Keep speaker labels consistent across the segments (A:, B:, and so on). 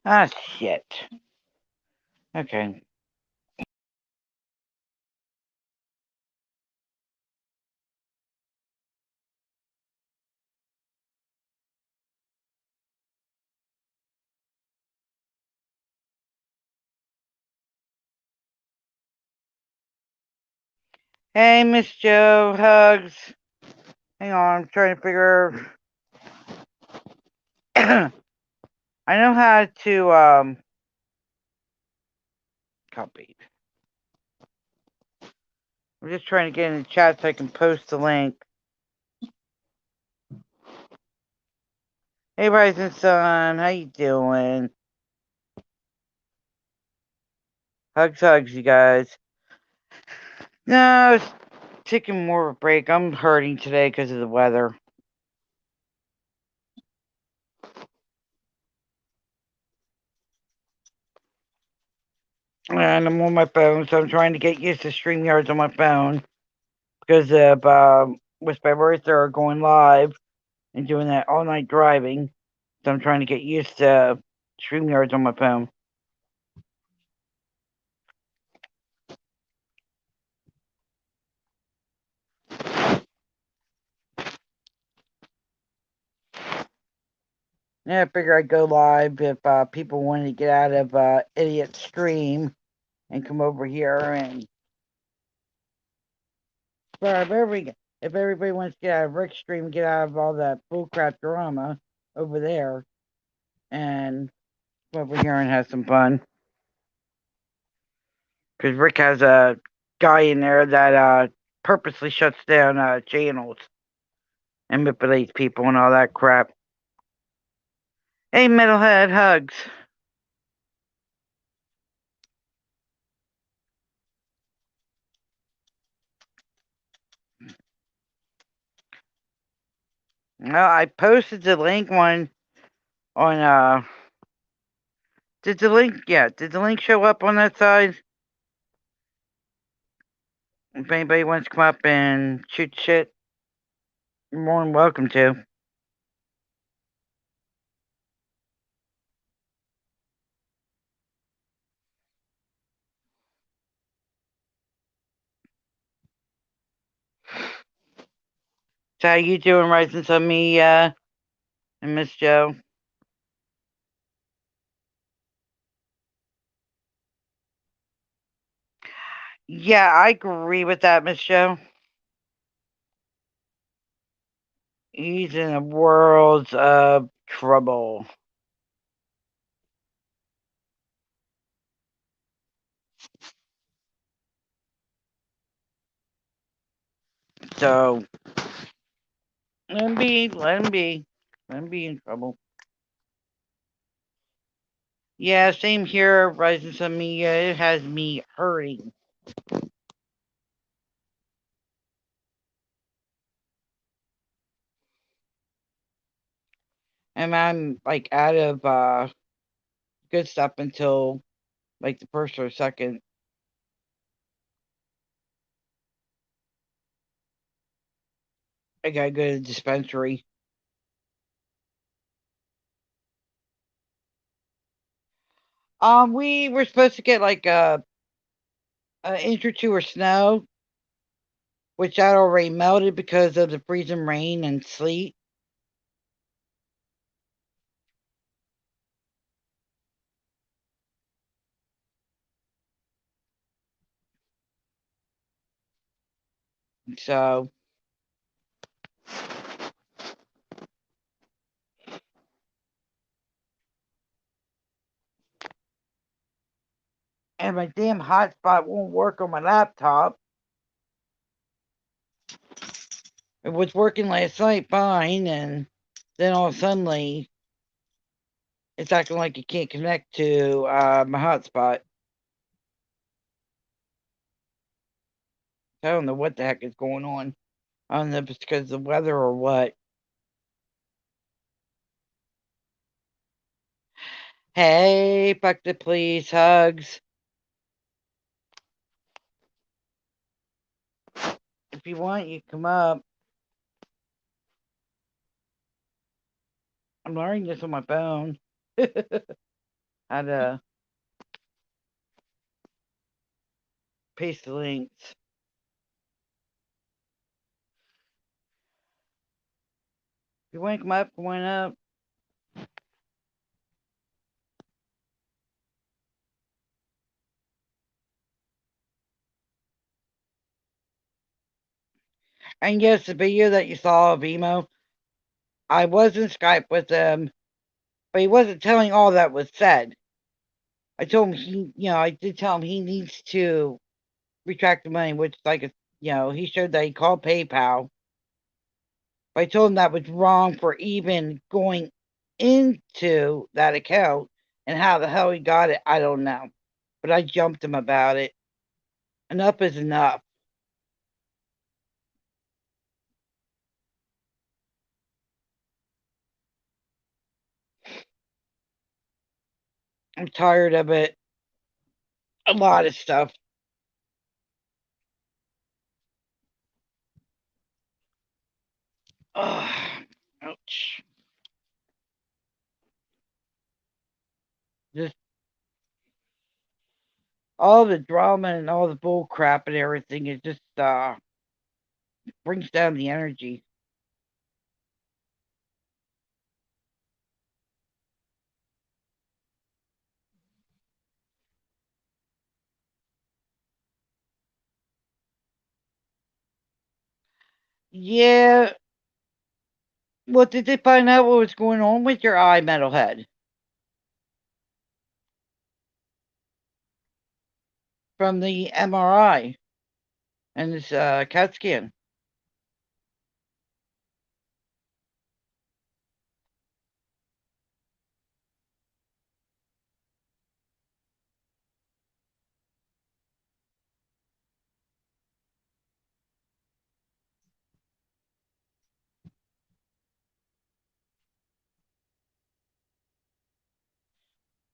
A: Ah, shit. Okay. Hey, Miss Joe, hugs. Hang on, I'm trying to figure. I know how to copy. I'm just trying to get in the chat so I can post the link. Hey, Rising Sun, how you doing? Hugs, hugs, you guys. No, it's taking more of a break. I'm hurting today because of the weather. And I'm on my phone, so I'm trying to get used to StreamYards on my phone because of with my birthday going live and doing that all night driving. So I'm trying to get used to StreamYards on my phone. Yeah, I figure I'd go live if people wanted to get out of idiot stream and come over here and if everybody wants to get out of Rick's stream, get out of all that bullcrap drama over there and come over here and have some fun. Because Rick has a guy in there that purposely shuts down channels and manipulates people and all that crap. Hey, Metalhead, hugs. No, I posted the link on did the link show up on that side? If anybody wants to come up and shoot shit, you're more than welcome to. So how you doing, Rising Sun, me, and Miss Joe? Yeah, I agree with that, Miss Joe. He's in a world of trouble. So let him be, let him be. Let him be in trouble. Yeah, same here, Rising Sun Media. It has me hurting. And I'm like out of good stuff until like the first or second. I gotta go to the dispensary. We were supposed to get like an inch or two of snow, which had already melted because of the freezing rain and sleet. So, and my damn hotspot won't work on my laptop. It was working last night fine, and then all of a sudden, it's acting like it can't connect to my hotspot. I don't know what the heck is going on. I don't know if it's because of the weather or what. Hey, fuck the police, hugs. If you want, you come up. I'm learning this on my phone. how to paste the links. If you want to come up, come on up. And yes, the video that you saw of Emo, I was in Skype with him, but he wasn't telling all that was said. I told him I did tell him he needs to retract the money, which, he showed that he called PayPal. But I told him that was wrong for even going into that account, and how the hell he got it, I don't know. But I jumped him about it. Enough is enough. I'm tired of it. A lot of stuff. Ugh. Ouch. Just all the drama and all the bull crap and everything, it just brings down the energy. Yeah. What did they find out what was going on with your eye, Metalhead? From the MRI and this CAT scan.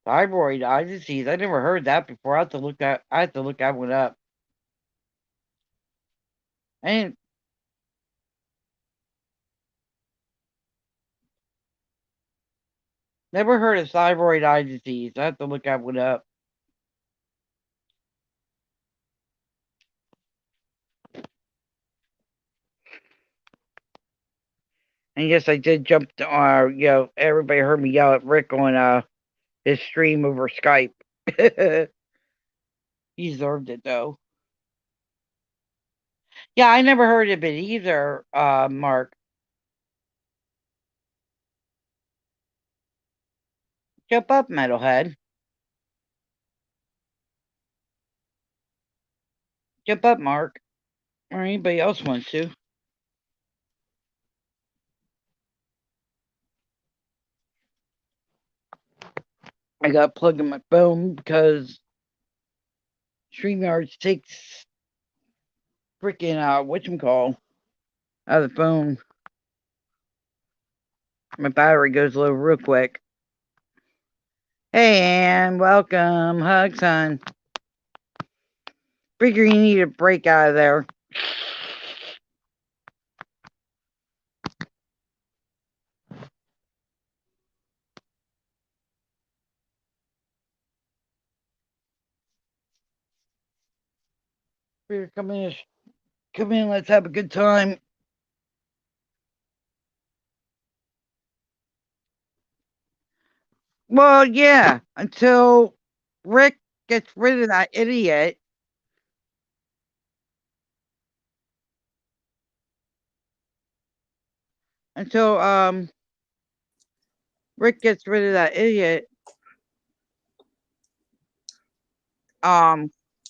A: Thyroid eye disease. I never heard that before. I have to look that one up. I never heard of thyroid eye disease. I have to look that one up. And yes, I did jump to, everybody heard me yell at Rick on his stream over Skype. He deserved it though. Yeah, I never heard of it either, Mark. Jump up, Metalhead. Jump up, Mark. Or anybody else wants to. I got plugged in my phone because StreamYard takes freaking whatchamacall out of the phone. My battery goes low real quick. Hey, Ann, welcome. Hugs, son. Figure you need a break out of there. Figure come in, let's have a good time. Well, yeah, until Rick gets rid of that idiot. Until Rick gets rid of that idiot,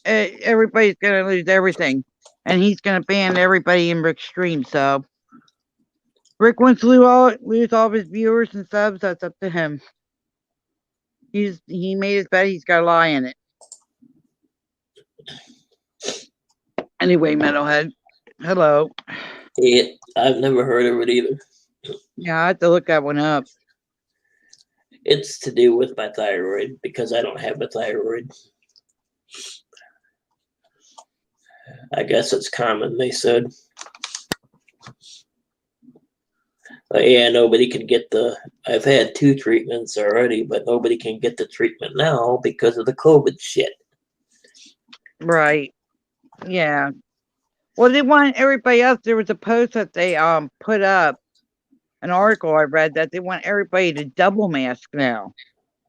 A: everybody's gonna lose everything, and he's gonna ban everybody in Rick's stream. So Rick wants to lose all of his viewers and subs. That's up to him. He made his bed. He's got to lie in it. Anyway, Metalhead. Hello.
B: Yeah, I've never heard of it either.
A: Yeah, I have to look that one up.
B: It's to do with my thyroid because I don't have a thyroid. I guess it's common, they said. Yeah, nobody can get the. I've had 2 treatments already, but nobody can get the treatment now because of the COVID shit.
A: Right. Yeah. Well, they want everybody else. There was a post that they put up, an article I read that they want everybody to double mask now,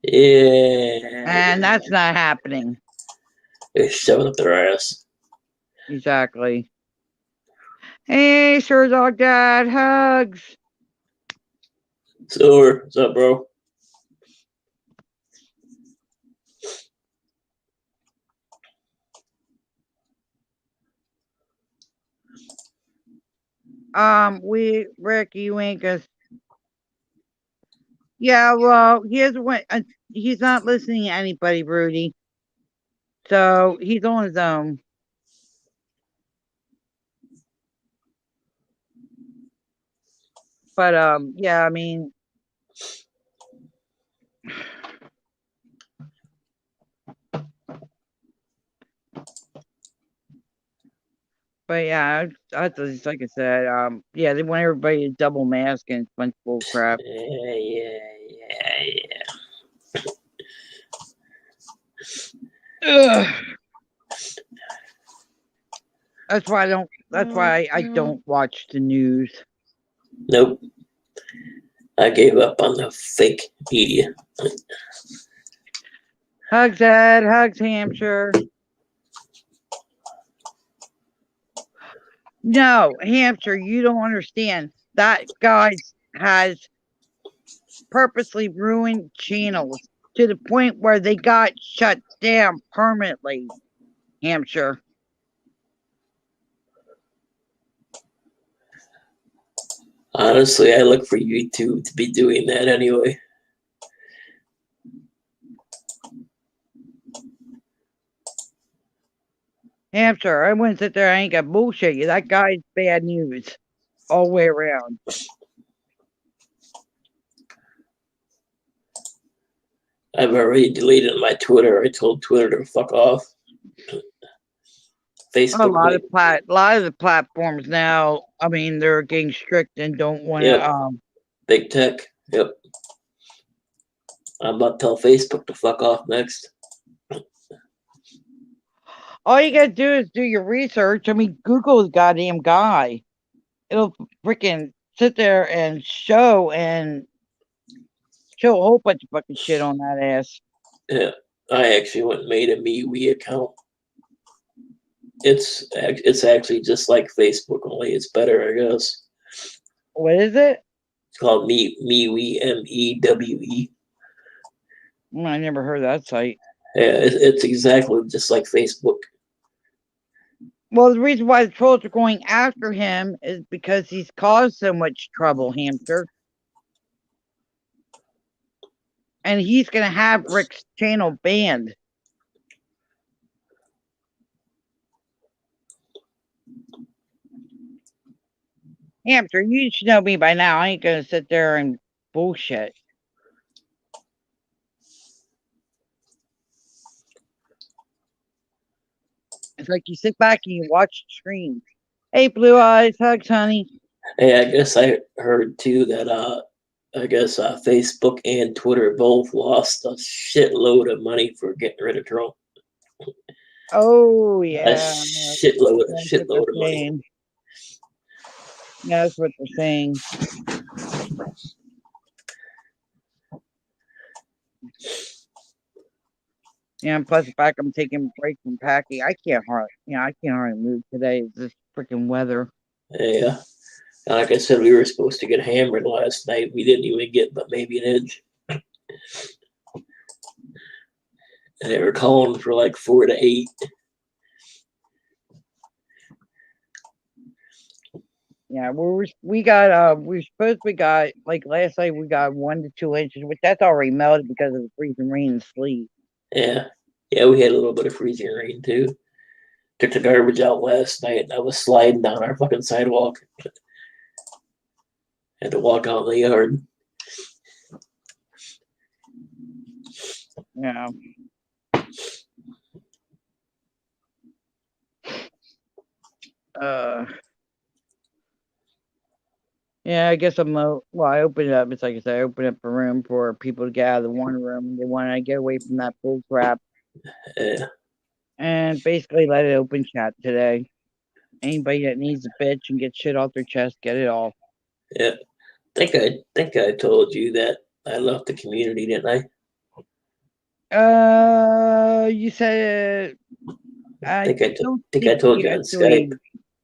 B: Yeah,
A: and that's not happening.
B: they're shoving up their ass.
A: Exactly. Hey, Sir Dog Dad, hugs.
B: So, what's up, bro?
A: Rick, you ain't gonna. Yeah, well, he's not listening to anybody, Rudy. So he's on his own. But yeah, I mean, but yeah, I just like I said, yeah, they want everybody to double mask and it's a bunch of bull crap.
B: Yeah.
A: Ugh. That's why I don't. That's why I don't watch the news.
B: Nope. I gave up on the fake media.
A: Hugs Ed, hugs Hampshire. No, Hampshire, you don't understand. That guy has purposely ruined channels to the point where they got shut down permanently. Hampshire.
B: Honestly, I look for YouTube to be doing that anyway.
A: Hampshire, I wouldn't sit there. I ain't got bullshit you. That guy's bad news all the way around.
B: I've already deleted my Twitter. I told Twitter to fuck off.
A: A
B: Facebook,
A: lot of the platforms now. I mean, they're getting strict and don't want to.
B: yep. Big tech, yep. I'm about to tell Facebook to fuck off next.
A: All you gotta do is do your research. I mean, Google's a goddamn guy. It'll freaking sit there and show a whole bunch of fucking shit on that ass.
B: Yeah, I actually went and made a MeWe account. It's actually just like Facebook, only it's better, I guess.
A: What is it?
B: It's called MeWe, MEWE.
A: I never heard that site.
B: Yeah, it's exactly just like Facebook.
A: Well, the reason why the trolls are going after him is because he's caused so much trouble, Hampshire. And he's going to have Rick's channel banned. Hampshire, you should know me by now. I ain't going to sit there and bullshit. It's like you sit back and you watch the screen. Hey, Blue Eyes, hugs, honey.
B: Hey, I guess I heard too that Facebook and Twitter both lost a shitload of money for getting rid of Trump.
A: Oh,
B: A
A: yeah. That's what
B: shitload of
A: they're
B: money.
A: saying. Yeah, that's what they're saying. Yeah, and plus the fact I'm taking a break from packing, I can't hardly move today. It's this freaking weather.
B: Yeah. Like I said, we were supposed to get hammered last night. We didn't even get but maybe an inch. And they were calling for like 4 to 8.
A: Yeah, we supposed we got like last night we got 1 to 2 inches, which that's already melted because of the freezing rain and sleet.
B: Yeah. Yeah, we had a little bit of freezing rain too. Took the garbage out last night and I was sliding down our fucking sidewalk. Had to walk out in the yard.
A: Yeah. Yeah, I guess well, I opened it up. It's like I said, I opened up a room for people to get out of the one room. They want to get away from that bull crap,
B: Yeah,
A: and basically let it open chat today. Anybody that needs a bitch and get shit off their chest, get it off.
B: yeah. I think I told you that I left the community, didn't
A: You said I don't
B: think I
A: think
B: told
A: you
B: you on Skype.
A: actually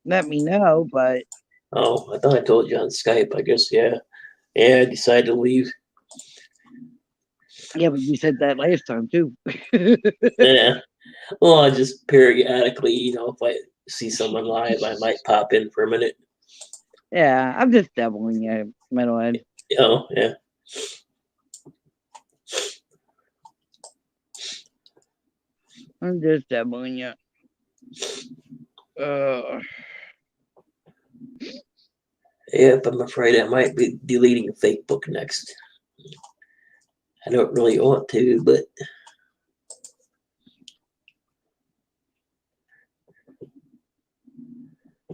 A: let me know, but
B: Oh, I thought I told you on Skype. I guess yeah. Yeah, I decided to leave.
A: yeah, but you said that last time too.
B: Yeah. Well, I just periodically, if I see someone live, I might pop in for a minute.
A: Yeah, I'm just doubling you, metalhead.
B: Yeah.
A: I'm just doubling you. Uh,
B: Yep, I'm afraid I might be deleting Facebook next. I don't really want to, but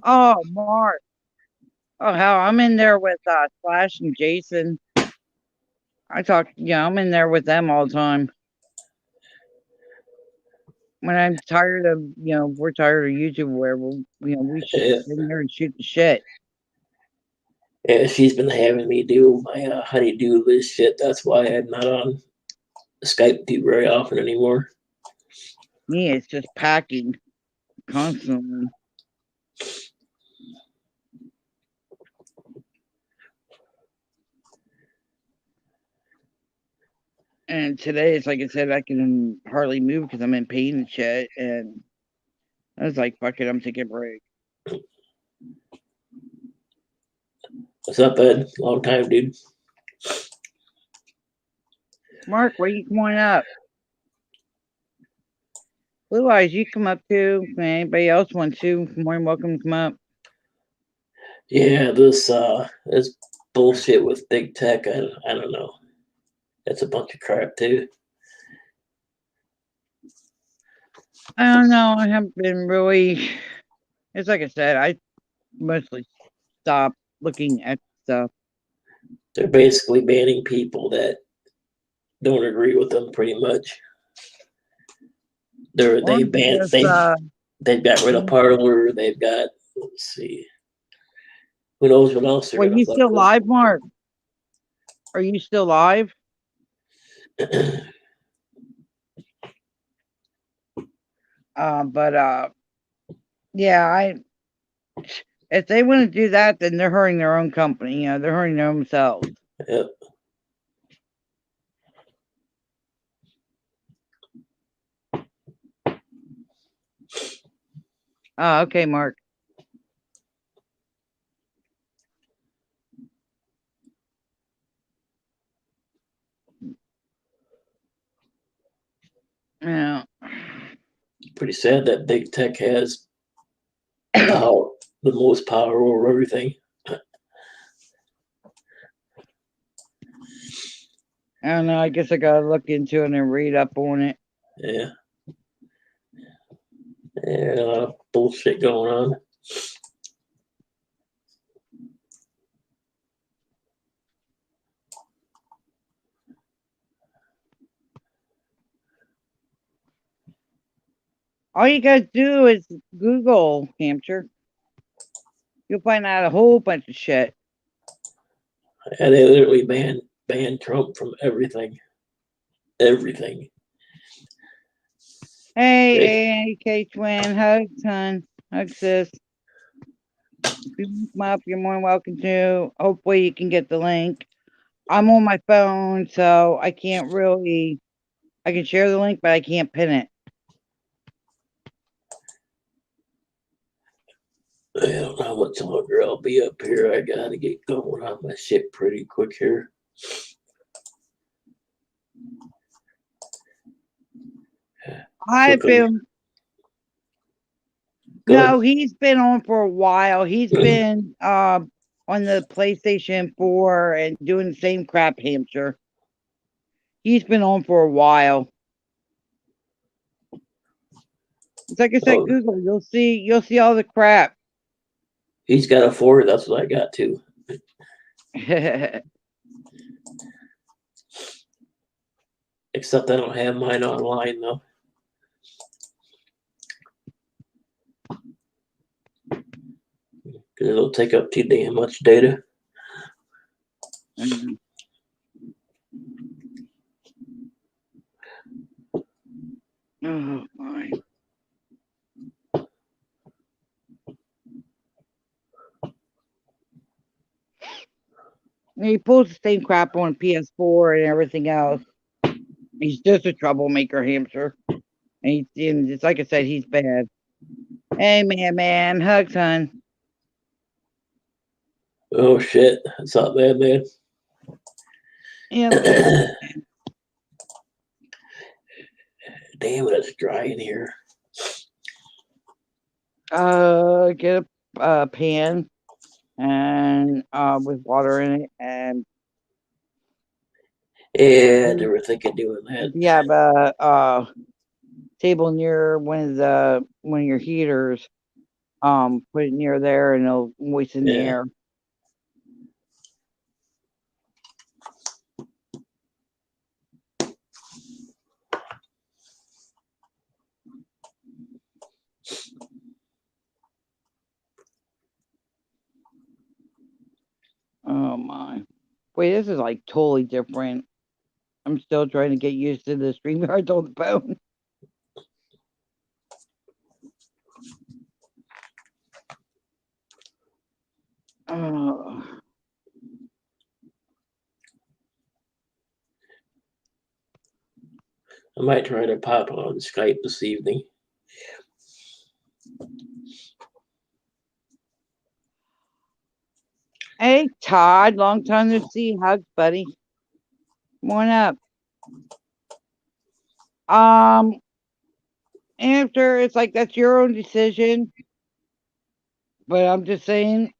A: oh, Mark. Oh, hell, I'm in there with Slash and Jason. I'm in there with them all the time. When I'm tired of, we're tired of YouTube where we should
B: yeah,
A: sit in there and shoot the shit.
B: yeah, she's been having me do my honeydew list shit. That's why I'm not on Skype too very often anymore.
A: Me, it's just packing constantly. And today, it's like I said, I can hardly move because I'm in pain and shit. And I was like, fuck it, I'm taking a break.
B: What's up, Ed? Long time, dude.
A: Mark, where you coming up? Blue Eyes, you come up too. Anybody else want to? More than welcome to come up.
B: Yeah, this bullshit with big tech. I don't know. That's a bunch of crap too.
A: I don't know. I haven't been really. It's like I said, I mostly stopped looking at stuff.
B: They're basically banning people that don't agree with them pretty much. They're
A: Or
B: they banned
A: just,
B: they've got rid of Parlor. They've got, let's see, who knows what else they're
A: well,
B: gonna
A: you
B: fuck
A: still
B: with.
A: live, Mark? Are you still live? But yeah, if they want to do that, then they're hurting their own company. They're hurting their own themselves.
B: Yep.
A: Okay, Mark. Yeah.
B: Pretty sad that big tech has power, the most power over everything.
A: I don't know. I guess I gotta look into it and read up on it.
B: Yeah. Yeah, a lot of bullshit going on.
A: All you gotta do is Google Hampshire. You'll find out a whole bunch of shit.
B: And they literally banned Trump from everything. Everything. They,
A: Hey, AK twin, hugs, son, hugs, sis. If you want to come up, you're more than welcome to. Hopefully, you can get the link. I'm on my phone, so I can't really. I can share the link, but I can't pin it.
B: I don't know how much longer I'll be up here. I gotta get going on my shit pretty quick here.
A: I've
B: Quickly.
A: been
B: Go ahead.
A: No, he's been on for a while. He's been on the PlayStation 4 and doing the same crap, Hampshire. He's been on for a while. It's like I said,
B: Oh,
A: Google. You'll see all the crap.
B: he's got a 4. That's what I got too. Except I don't have mine online though, because it'll take up too damn much data.
A: Mm. Oh my. He pulls the same crap on PS4 and everything else. He's just a troublemaker hamster. And it's like I said, he's bad. Hey, man, hugs, son.
B: Oh shit, it's not bad, man.
A: Yep, he's
B: Damn it, it's dry in here.
A: get a pan and with water in it, and
B: Yeah, I never think of doing that.
A: if you have a table near one of your heaters, put it near there, and it'll moisten the
B: Yeah.
A: air. Oh my! Wait, this is like totally different. I'm still trying to get used to the StreamYard on the phone. Oh.
B: I might try to pop on Skype this evening.
A: Hey, Todd, long time no see. Hugs, buddy. Come on up. Um, After it's like that's your own decision, but I'm just saying,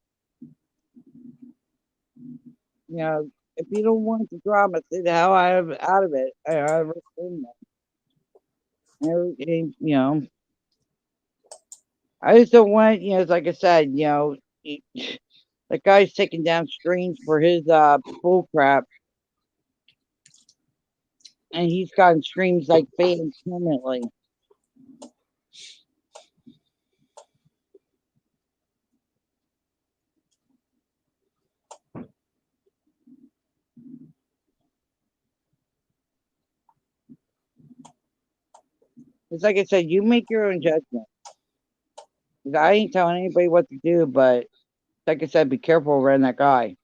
A: if you don't want the drama, stay the hell out of it. I understand that. I just don't want, it's like I said, he, the guy's taking down streams for his bull crap, and he's gotten streams like banned permanently. It's like I said, you make your own judgment. 'Cause I ain't telling anybody what to do, but like I said, be careful around that guy.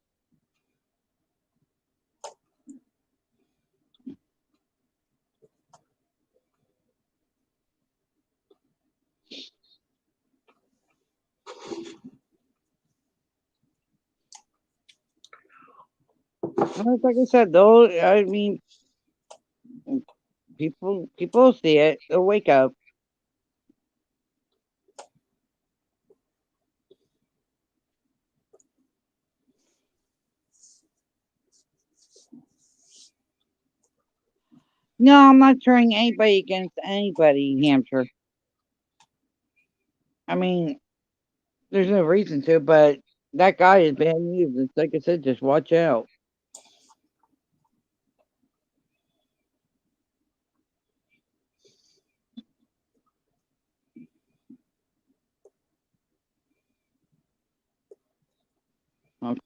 A: And it's like I said, though, I mean, people see it, they'll wake up. No, I'm not turning anybody against anybody, Hampshire. I mean, there's no reason to, but that guy is bad news. It's like I said, just watch out. Okay.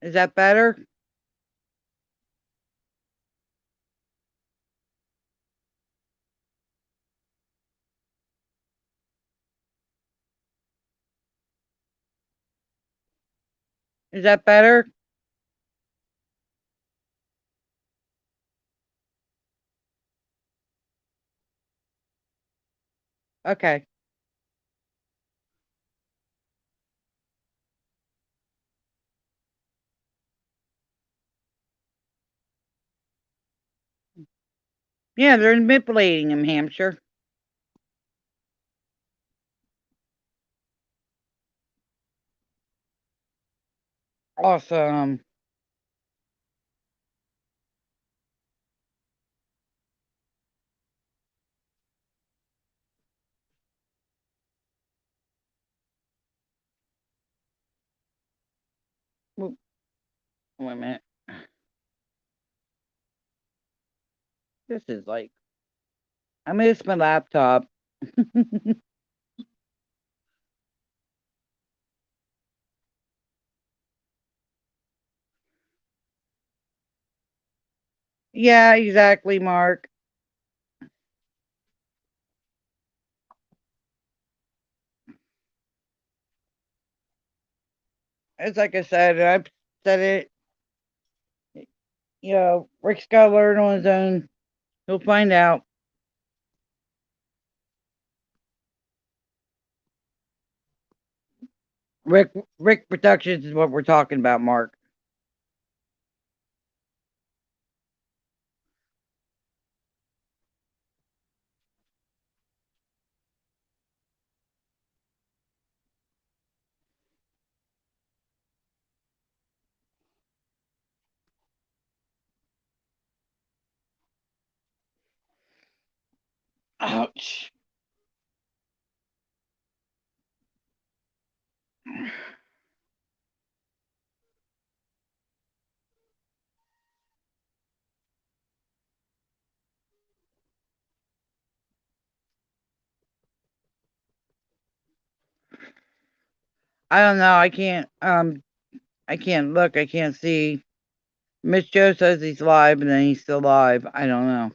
A: Is that better? Is that better? Okay. Yeah, they're manipulating him, Hampshire. Awesome. Wait a minute. This is like, I miss my laptop. Yeah, exactly, Mark. It's like I said, I've said it. Rick's got to learn on his own. He'll find out. Rick Rick Productions is what we're talking about, Mark. Ouch. I don't know. I can't look. I can't see. Miss Joe says he's live, and then he's still live. I don't know.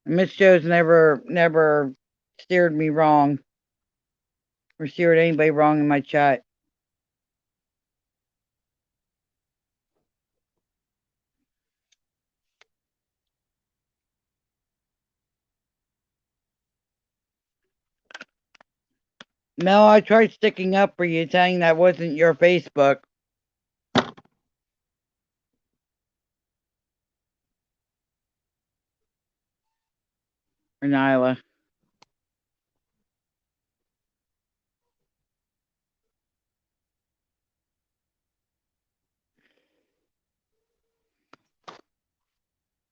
A: Miss Joe's never steered me wrong or steered anybody wrong in my chat. Mel, I tried sticking up for you, saying that wasn't your Facebook, or Nyla.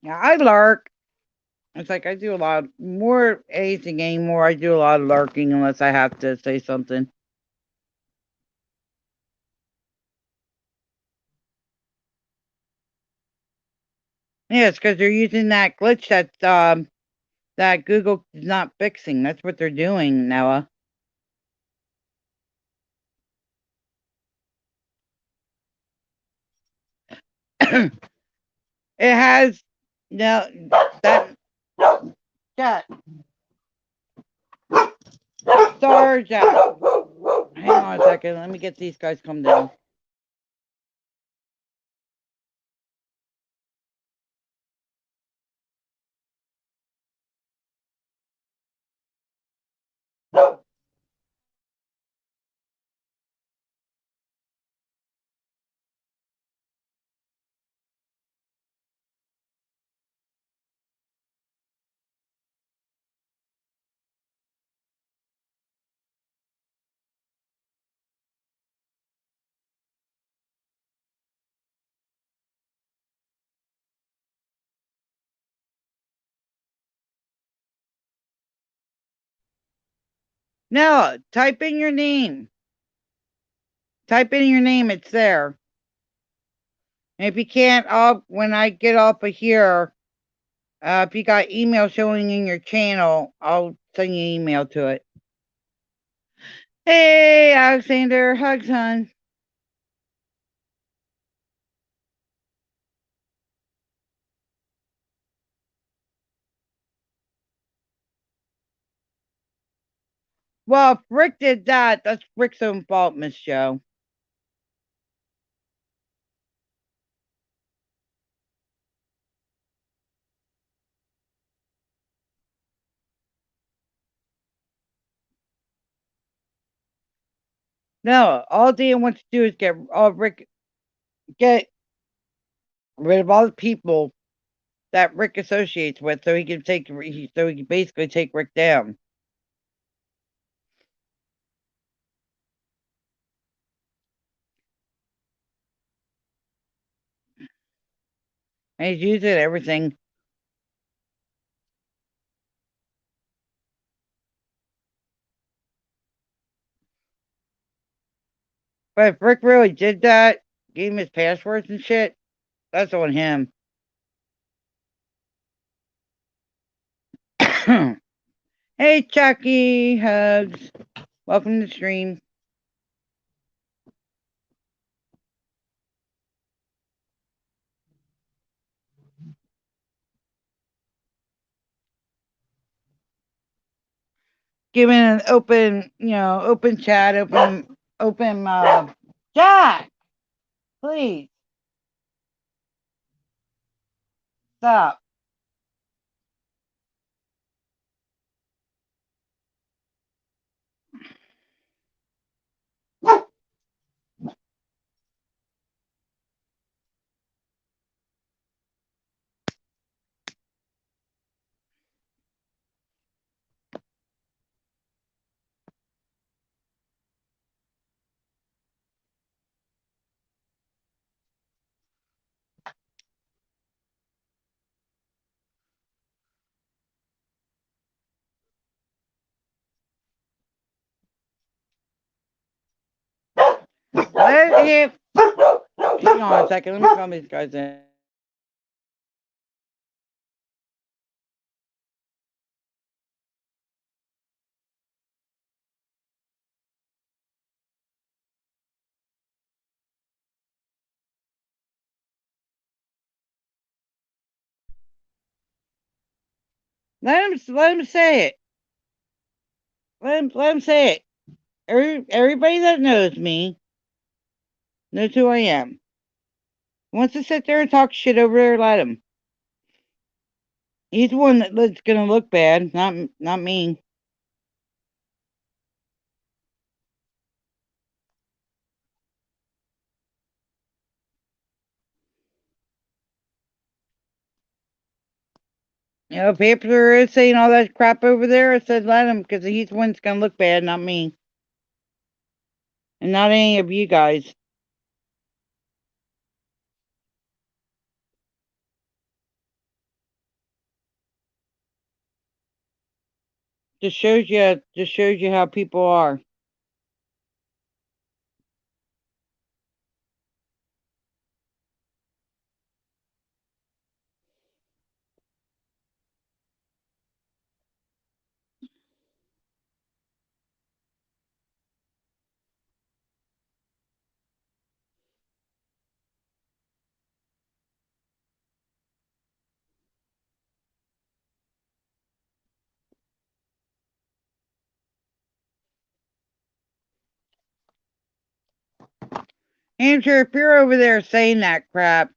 A: Yeah, I lurk. It's like I do a lot more anything anymore. I do a lot of lurking unless I have to say something. Yeah, it's because they're using that glitch that Google is not fixing. That's what they're doing, Noah. It has no that Jack, Star Jack. Hang on a second. Let me get these guys calm down. No, type in your name. Type in your name. It's there. And if you can't, when I get off of here, if you got email showing in your channel, I'll send you an email to it. Hey, Alexander, hugs, hon. Well, if Rick did that, that's Rick's own fault, Miss Joe. No, all Dan wants to do is get rid of all the people that Rick associates with, so he can basically take Rick down. And he's using everything. But if Rick really did that, gave him his passwords and shit, that's on him. Hey, Chucky, hugs. Welcome to the stream. Giving an open, open chat, open, Jack, please stop. Let him. Hang on a second. Let me call these guys in. Let him say it. Let him say it. Everybody that knows me knows who I am. Wants to sit there and talk shit over there, let him. He's the one that's gonna look bad, not me. If Paper is saying all that crap over there, I said let him because he's the one that's gonna look bad, not me, and not any of you guys. Just shows you how people are. Hampshire, if you're over there saying that crap,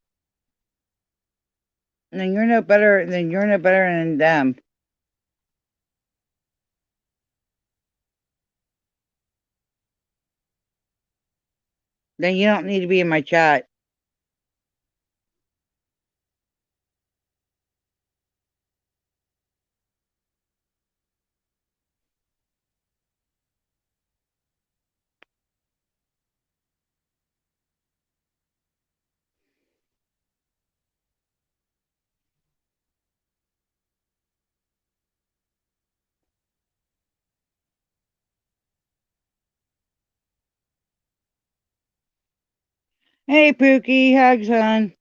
A: then you're no better. Then you're no better than them. Then you don't need to be in my chat. Hey, Pookie, hugs, hon.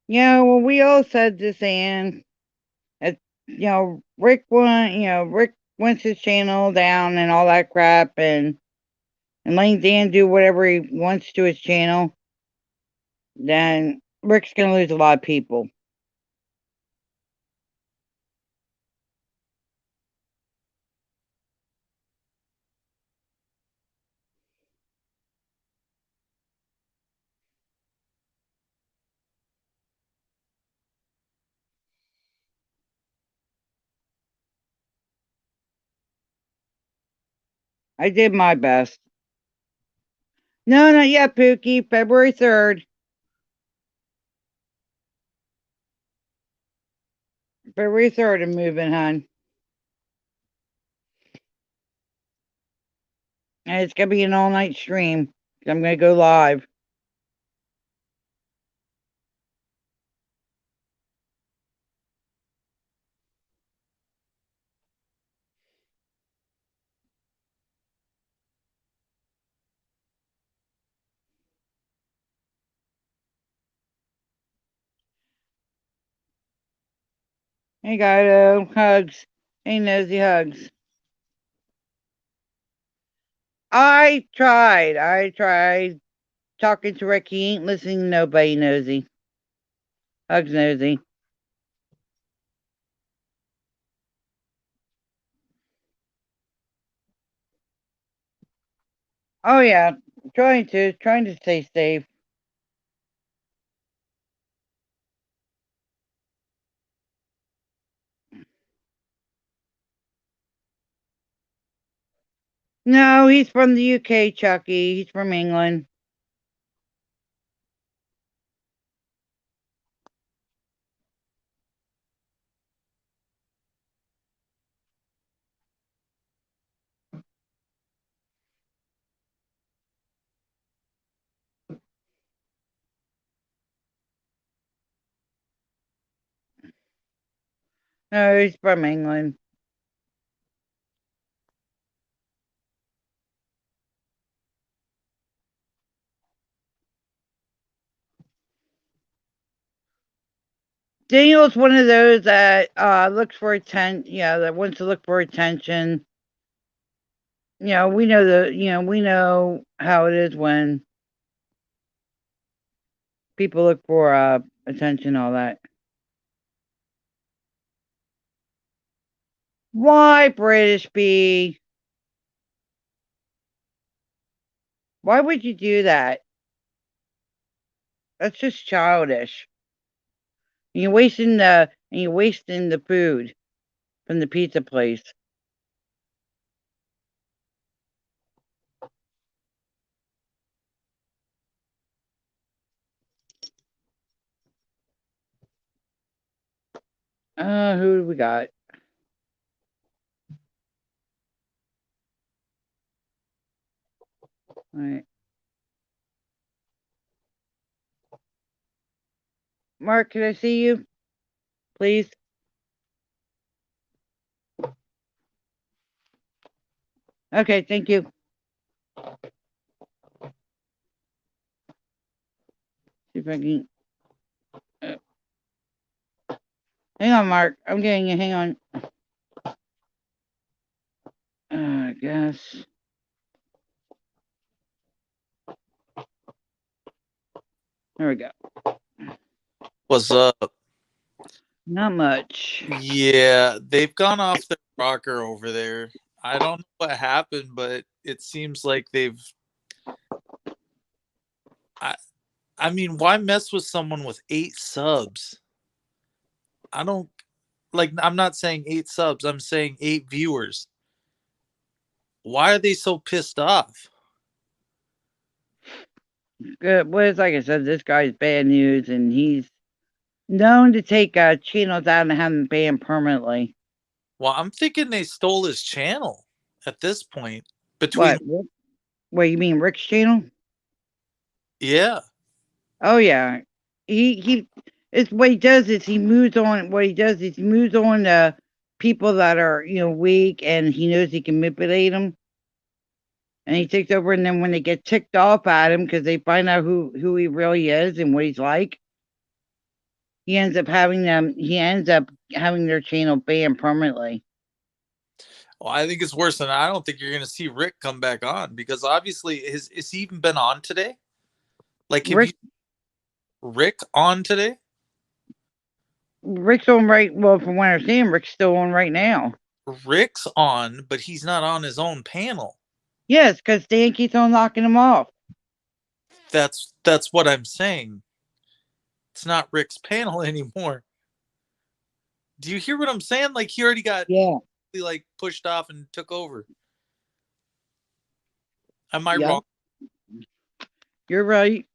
A: Yeah, well, we all said this, and Rick wants his channel down and all that crap, and letting Dan do whatever he wants to his channel. Then Rick's gonna lose a lot of people. I did my best. No, not yet, Pookie. February 3rd. February 3rd, I'm moving, hon. And it's gonna be an all night stream. I'm gonna go live. Hey, Guido. Hugs. Hey, Nosy, hugs. I tried. Talking to Rick. He ain't listening to nobody, Nosy. Hugs, Nosy. Oh, yeah. Trying to stay safe. No, he's from the UK, Chucky. He's from England. No, he's from England. Daniel's one of those that looks for attention. Yeah, that wants to look for attention. We know how it is when people look for attention, all that. Why, British bee? Why would you do that? That's just childish. You're wasting the food from the pizza place. Who do we got? All right. Mark, can I see you, please? Okay, thank you. See if I can. Uh, Hang on, Mark. I'm getting you. Hang on. I guess. There we go.
C: What's up?
A: Not much.
C: Yeah, they've gone off their rocker over there. I don't know what happened, but it seems like they've. I, I mean, why mess with someone with 8 subs? I don't like. I'm not saying 8 subs. I'm saying 8 viewers. Why are they so pissed off?
A: Good. Well, it's like I said, this guy's bad news, and he's known to take channels out and have them banned permanently.
C: Well, I'm thinking they stole his channel at this point. Between
A: What? What you mean, Rick's channel?
C: yeah,
A: Oh yeah, he. It's what he does is he moves on. What he does is he moves on to people that are weak, and he knows he can manipulate them, and he takes over. And then when they get ticked off at him because they find out who he really is and what he's like, he ends up having them. He ends up having their channel banned permanently.
C: well, I think it's worse than I don't think you're gonna see Rick come back on because obviously is he even been on today? Like, have you
A: Rick
C: Rick on today?
A: Rick's on right. Well, from what I understand, Rick's still on right now.
C: Rick's on, but he's not on his own panel.
A: Yes, because Dan keeps on knocking him off.
C: That's what I'm saying. It's not Rick's panel anymore. Do you hear what I'm saying? Like he already got
A: Yeah.
C: like pushed off and took over. Am I
A: Yep.
C: wrong?
A: You're right.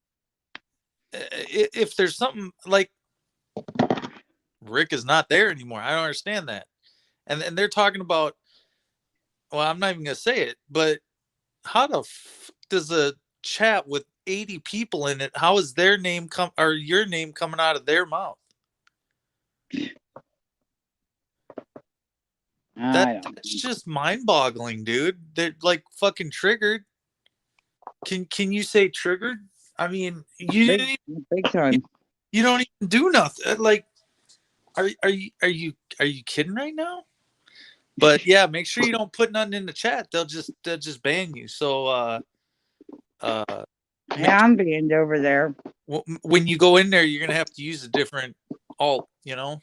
C: If there's something like Rick is not there anymore, I don't understand that. And they're talking about. Well, I'm not even gonna say it, but how the does a chat with 80 people in it? How is their name come or your name coming out of their mouth?
A: I don't.
C: That's just mind-boggling, dude. They're like fucking triggered. Can you say triggered? I mean,
A: Big, big time.
C: you don't even do nothing. Like, are you kidding right now? But yeah, make sure you don't put nothing in the chat. They'll just ban you. So uh,
A: Yeah, I'm banned over there.
C: when you go in there, you're gonna have to use a different alt. You know,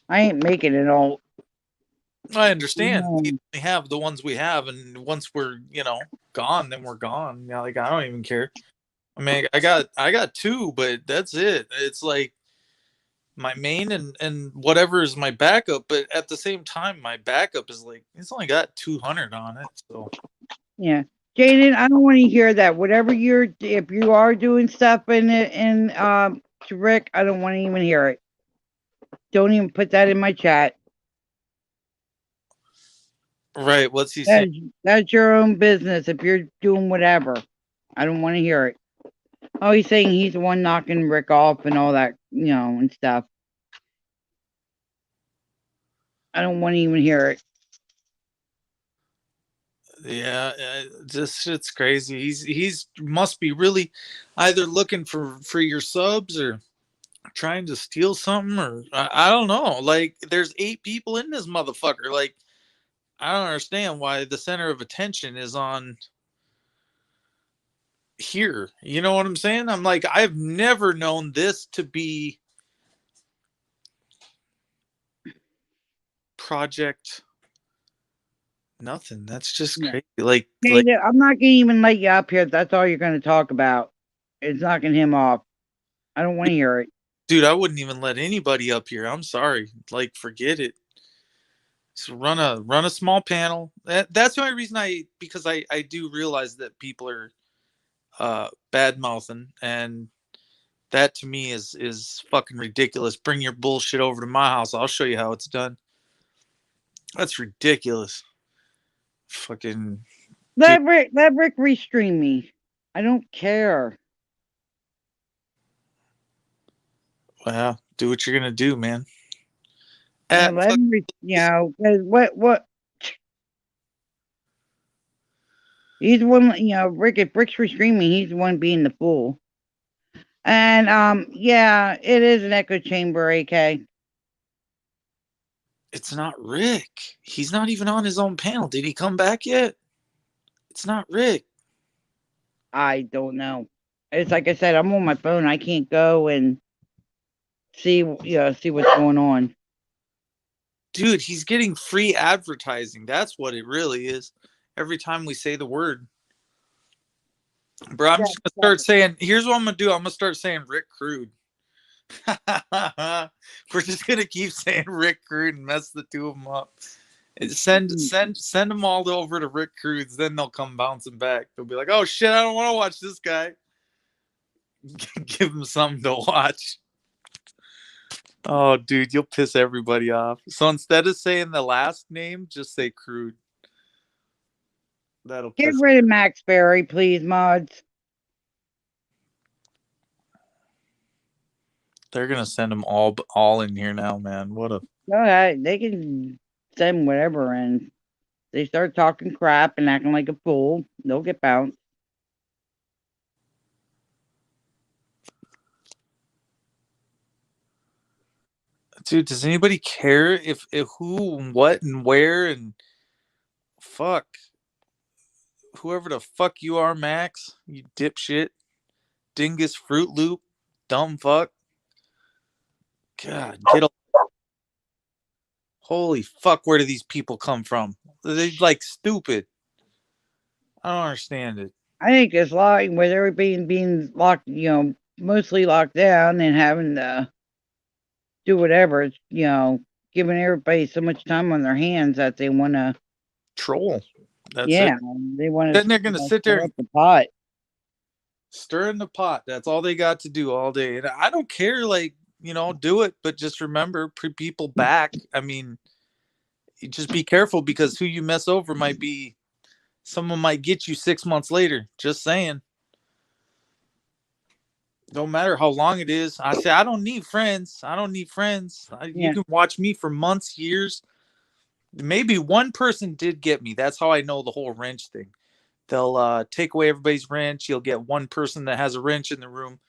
A: I ain't making it all.
C: I understand. We
A: No.
C: only have the ones we have, and once we're gone, then we're gone. Yeah, like I don't even care. I mean, I got two, but that's it. It's like my main and whatever is my backup, but at the same time, my backup is like it's only got 200 on it. So
A: Yeah, Jaden, I don't want to hear that. Whatever if you are doing stuff in it to Rick, I don't want to even hear it. Don't even put that in my chat.
C: right, what's he saying?
A: That's that's your own business. If you're doing whatever, I don't want to hear it. Oh, he's saying he's the one knocking Rick off and all that, and stuff. I don't want to even hear it.
C: Yeah, just shit's crazy. He's must be really either looking for your subs or trying to steal something or I don't know. Like there's 8 people in this motherfucker. Like I don't understand why the center of attention is on here. You know what I'm saying? I'm like I've never known this to be project nothing. That's just
A: Yeah.
C: crazy. Like
A: Jada, I'm not gonna even let you up here. If that's all you're gonna talk about. It's knocking him off. I don't want to hear it.
C: dude, I wouldn't even let anybody up here. I'm sorry. Like forget it. So run a small panel. That's the only reason because I do realize that people are bad mouthing and that to me is fucking ridiculous. Bring your bullshit over to my house. I'll show you how it's done. That's ridiculous. Fucking dude.
A: Let Rick restream me. I don't care.
C: Well, do what you're gonna do, man.
A: Yeah,
C: At
A: let
C: fuck,
A: him. 'Cause what? He's the one. Rick. If Rick's restreaming, he's the one being the fool. And yeah, it is an echo chamber, AK.
C: it's not Rick. He's not even on his own panel. Did he come back yet? It's not Rick.
A: I don't know. It's like I said, I'm on my phone. I can't go and see what's going on.
C: Dude, he's getting free advertising. That's what it really is. Every time we say the word. Bro, I'm
A: Yeah,
C: just gonna start saying, here's what I'm gonna do. I'm gonna start saying Rick Crude. We're just gonna keep saying Rick Crude and mess the two of them up. And send them all over to Rick Crude's, then they'll come bouncing back. They'll be like, oh shit, I don't want to watch this guy. Give them something to watch. Oh, dude, you'll piss everybody off. So instead of saying the last name, just say Crude. That'll
A: Get
C: piss.
A: rid of Max Berry, please, mods.
C: They're gonna send them all in here now, man. What a
A: No, they can send whatever, and they start talking crap and acting like a fool, they'll get bounced.
C: dude. Does anybody care if who and what and where and fuck whoever the fuck you are, Max? You dipshit, dingus, Fruit Loop, dumb fuck. God, get a holy fuck. Where do these people come from? They like stupid. I don't understand it.
A: I think it's like with everybody being locked, mostly locked down and having to do whatever, it's, giving everybody so much time on their hands that they want to,
C: Troll. That's it.
A: yeah, they want
C: Then
A: to
C: they're gonna sit there
A: stir
C: and
A: up the pot.
C: stir in the pot. That's all they got to do all day. And I don't care, like, do it, but just remember, people back. I mean, just be careful because who you mess over might be someone might get you 6 months later. Just saying. Don't matter how long it is. I say I don't need friends. I don't need friends. You
A: Yeah,
C: can watch me for months, years. Maybe one person did get me. That's how I know the whole wrench thing. They'll take away everybody's wrench. You'll get one person that has a wrench in the room,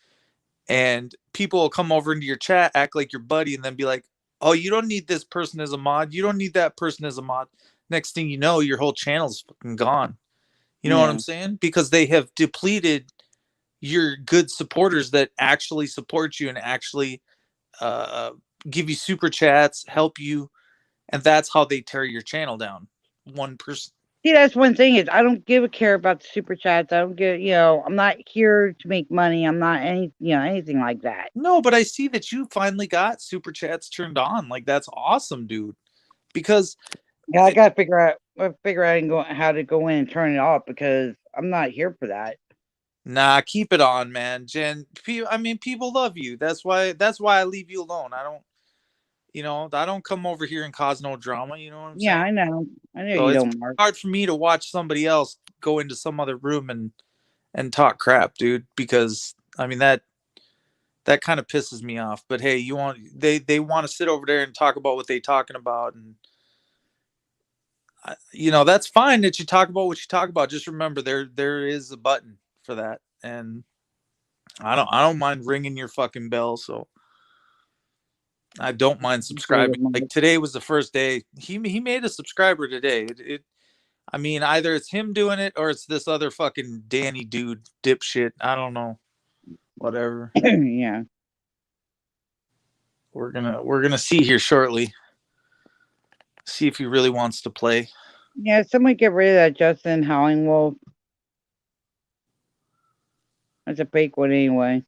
C: and people will come over into your chat, act like your buddy, and then be like, "Oh, you don't need this person as a mod. You don't need that person as a mod." Next thing you know, your whole channel's fucking gone. You know what
A: yeah.
C: I'm saying? Because they have depleted your good supporters that actually support you and actually uh, give you super chats, help you, and that's how they tear your channel down. One person.
A: See, that's one thing is I don't give a care about the super chats. I don't get, I'm not here to make money. I'm not anything like that.
C: No, but I see that you finally got super chats turned on. Like that's awesome, dude. Because
A: Yeah, I gotta figure out and go how to go in and turn it off because I'm not here for that.
C: nah, keep it on, man. Jen, I mean, people love you. That's why I leave you alone. I don't come over here and cause no drama. You know what I'm
A: Yeah,
C: saying?
A: I know. I know
C: So
A: you
C: it's
A: don't, Mark.
C: hard for me to watch somebody else go into some other room and talk crap, dude. Because I mean that kind of pisses me off. But hey, they want to sit over there and talk about what they talking about, and that's fine that you talk about what you talk about. Just remember there is a button for that, and I don't mind ringing your fucking bell. So I don't mind subscribing. Like today was the first day he made a subscriber today. I mean, either it's him doing it or it's this other fucking Danny dude dipshit. I don't know. Whatever.
A: Yeah.
C: We're gonna see here shortly. See if he really wants to play.
A: Yeah, someone get rid of that Justin Howling Wolf. That's a fake one anyway.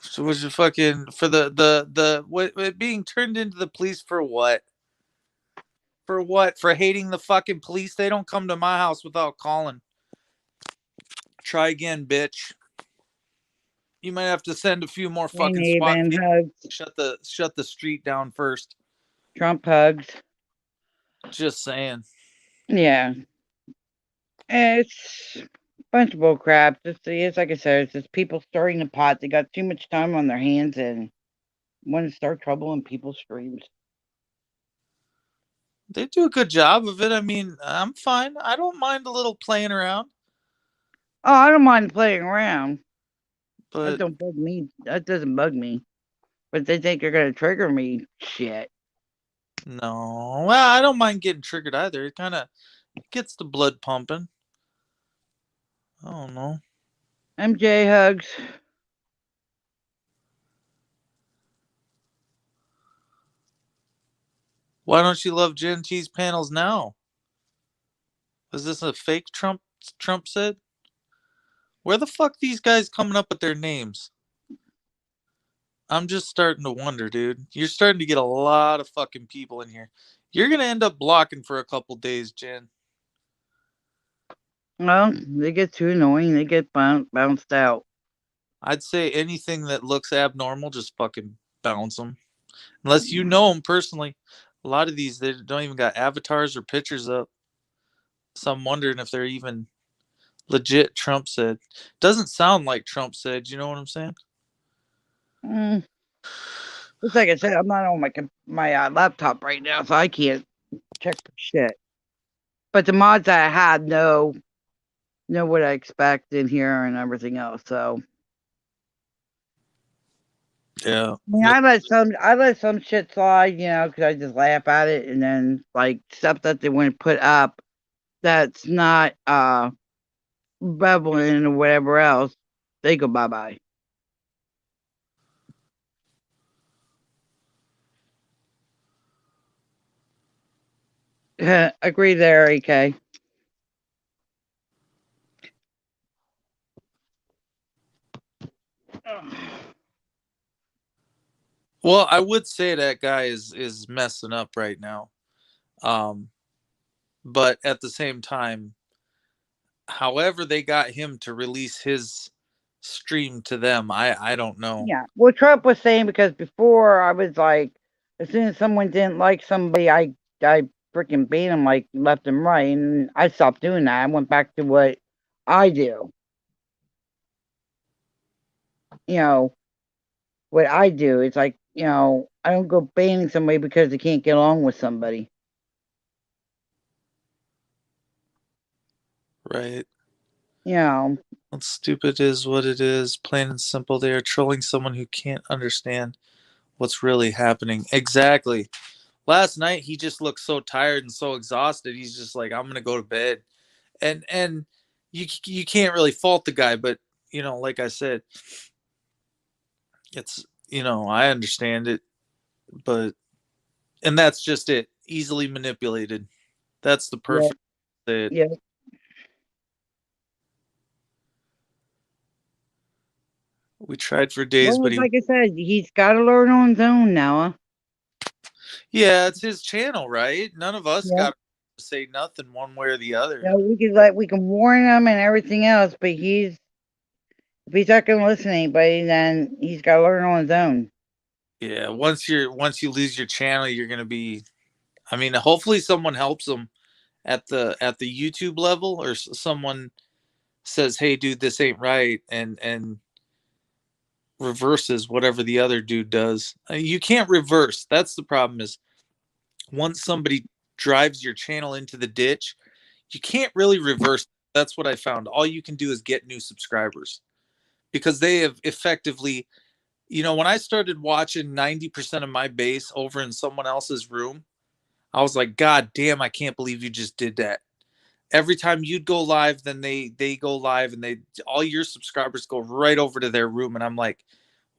C: So was it fucking for the what being turned into the police for what? For what? For hating the fucking police? They don't come to my house without calling. Try again, bitch. You might have to send a few more
A: Ain't
C: fucking SWAT
A: even
C: teams.
A: hugs.
C: Shut the street down first.
A: Trump hugs.
C: Just saying.
A: Yeah. It's a bunch of bull crap. It's like I said, it's just people stirring the pot. They got too much time on their hands and want to start trouble in people's streams.
C: They do a good job of it. I mean, I'm fine. I don't mind a little playing around,
A: Oh, I don't mind playing around. That
C: but
A: don't bug me. That doesn't bug me. But they think they're gonna trigger me. Shit.
C: no. Well, I don't mind getting triggered either. It kind of gets the blood pumping. I don't know.
A: MJ hugs.
C: Why don't you love Gen T's panels now? Was this a fake Trump said? Where the fuck these guys coming up with their names? I'm just starting to wonder, dude. You're starting to get a lot of fucking people in here. You're gonna end up blocking for a couple days, Jen.
A: Well, they get too annoying. They get bounced out.
C: I'd say anything that looks abnormal, just fucking bounce them. Unless you know them personally. A lot of these, they don't even got avatars or pictures up. So I'm wondering if they're even legit Trump said. Doesn't sound like Trump said. You know what I'm saying?
A: Mm. It's like I said, I'm not on my laptop right now, so I can't check for shit. But the mods that I have know what I expect in here and everything else. So
C: Yeah.
A: I mean, I let some shit slide, because I just laugh at it, and then like stuff that they want to put up that's not relevant or whatever else, they go bye bye. Agree there, AK.
C: Well, I would say that guy is messing up right now. Um, but at the same time, however they got him to release his stream to them, I don't know.
A: Yeah. Well, Trump was saying because before I was like, as soon as someone didn't like somebody, I freaking banned them like left and right, and I stopped doing that. I went back to what I do. You know what I do. It's like I don't go banning somebody because they can't get along with somebody.
C: Right.
A: You know.
C: What stupid is what it is. Plain and simple. They are trolling someone who can't understand what's really happening. Exactly. Last night he just looked so tired and so exhausted. He's just like, I'm gonna go to bed. And you can't really fault the guy, but like I said, it's I understand it, but and that's just it. Easily manipulated. That's the
A: Yeah.
C: perfect say it.
A: Yeah.
C: We tried for days,
A: Well,
C: but he
A: like I said, he's got to learn on his own now.
C: yeah, it's his channel, right? None of us
A: Yeah.
C: got to say nothing one way or the other.
A: We can warn him and everything else, but if he's not going to listen to anybody, then he's got to learn on his own.
C: Yeah, once you lose your channel, you're gonna be. I mean, hopefully someone helps him at the YouTube level, or someone says, "Hey, dude, this ain't right," and reverses whatever the other dude does. You can't reverse. That's the problem. Is once somebody drives your channel into the ditch, you can't really reverse. That's what I found. All you can do is get new subscribers because they have effectively, when I started watching 90% of my base over in someone else's room, I was like, God damn, I can't believe you just did that. Every time you'd go live, then they go live and they all your subscribers go right over to their room. And I'm like,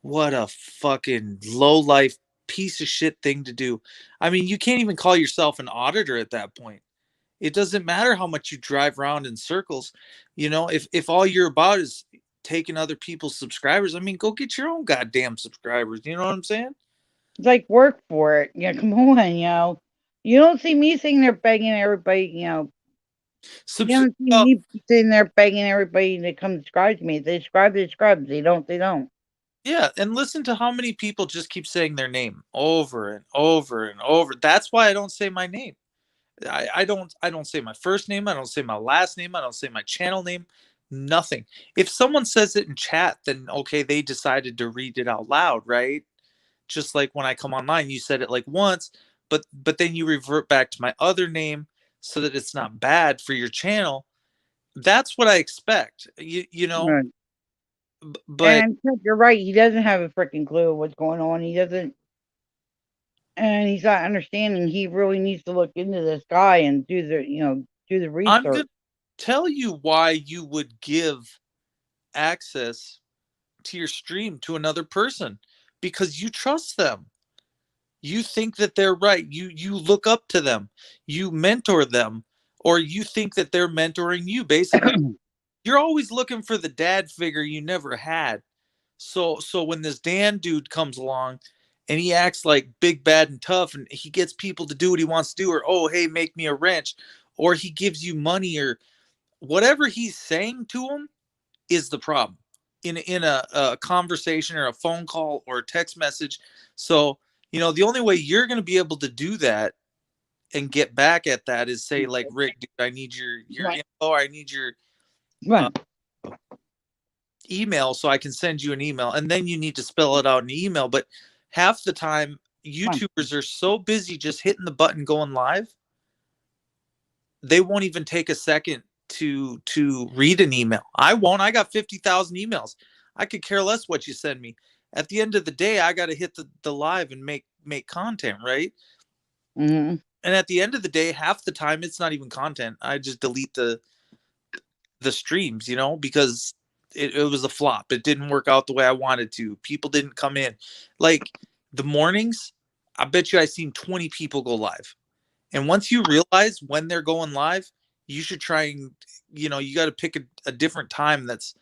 C: what a fucking low life piece of shit thing to do. I mean, you can't even call yourself an auditor at that point. It doesn't matter how much you drive around in circles. If all you're about is taking other people's subscribers, I mean, go get your own goddamn subscribers. You know what I'm saying?
A: It's like work for it. Yeah, come on, You don't see me sitting there begging everybody, you
C: Subs-
A: don't see
C: well,
A: me sitting there begging everybody to come subscribe to me. If they subscribe, they subscribe. If they don't, they don't.
C: yeah, and listen to how many people just keep saying their name over and over and over. That's why I don't say my name. I don't say my first name. I don't say my last name. I don't say my channel name. Nothing. If someone says it in chat, then okay, they decided to read it out loud, right? Just like when I come online, you said it like once, but then you revert back to my other name so that it's not bad for your channel. That's what I expect.
A: Right.
C: But
A: And you're right. He doesn't have a freaking clue what's going on. He doesn't, and he's not understanding. He really needs to look into this guy and do the
C: I'm
A: research.
C: going to tell you why you would give access to your stream to another person because you trust them. You think that they're right. You look up to them. You mentor them, or you think that they're mentoring you. Basically, you're always looking for the dad figure you never had. So when this Dan dude comes along and he acts like big bad and tough and he gets people to do what he wants to do, or oh hey, make me a wrench, or he gives you money, or whatever he's saying to him is the problem in a conversation or a phone call or a text message. So the only way you're going to be able to do that and get back at that is say like, Rick, dude, I need your
A: Right.
C: info, I need your uh,
A: Right.
C: email so I can send you an email, and then you need to spell it out in the email. But half the time
A: Right.
C: YouTubers are so busy just hitting the button going live, they won't even take a second to read an email. I won't. I got 50,000 emails. I could care less what you send me. At the end of the day, I got to hit the live and make content, right?
A: Mm-hmm.
C: And at the end of the day, half the time it's not even content. I just delete the streams, because it was a flop. It didn't work out the way I wanted to. People didn't come in. Like the mornings, I bet you I seen 20 people go live. And once you realize when they're going live, you should try and, you got to pick a different time that's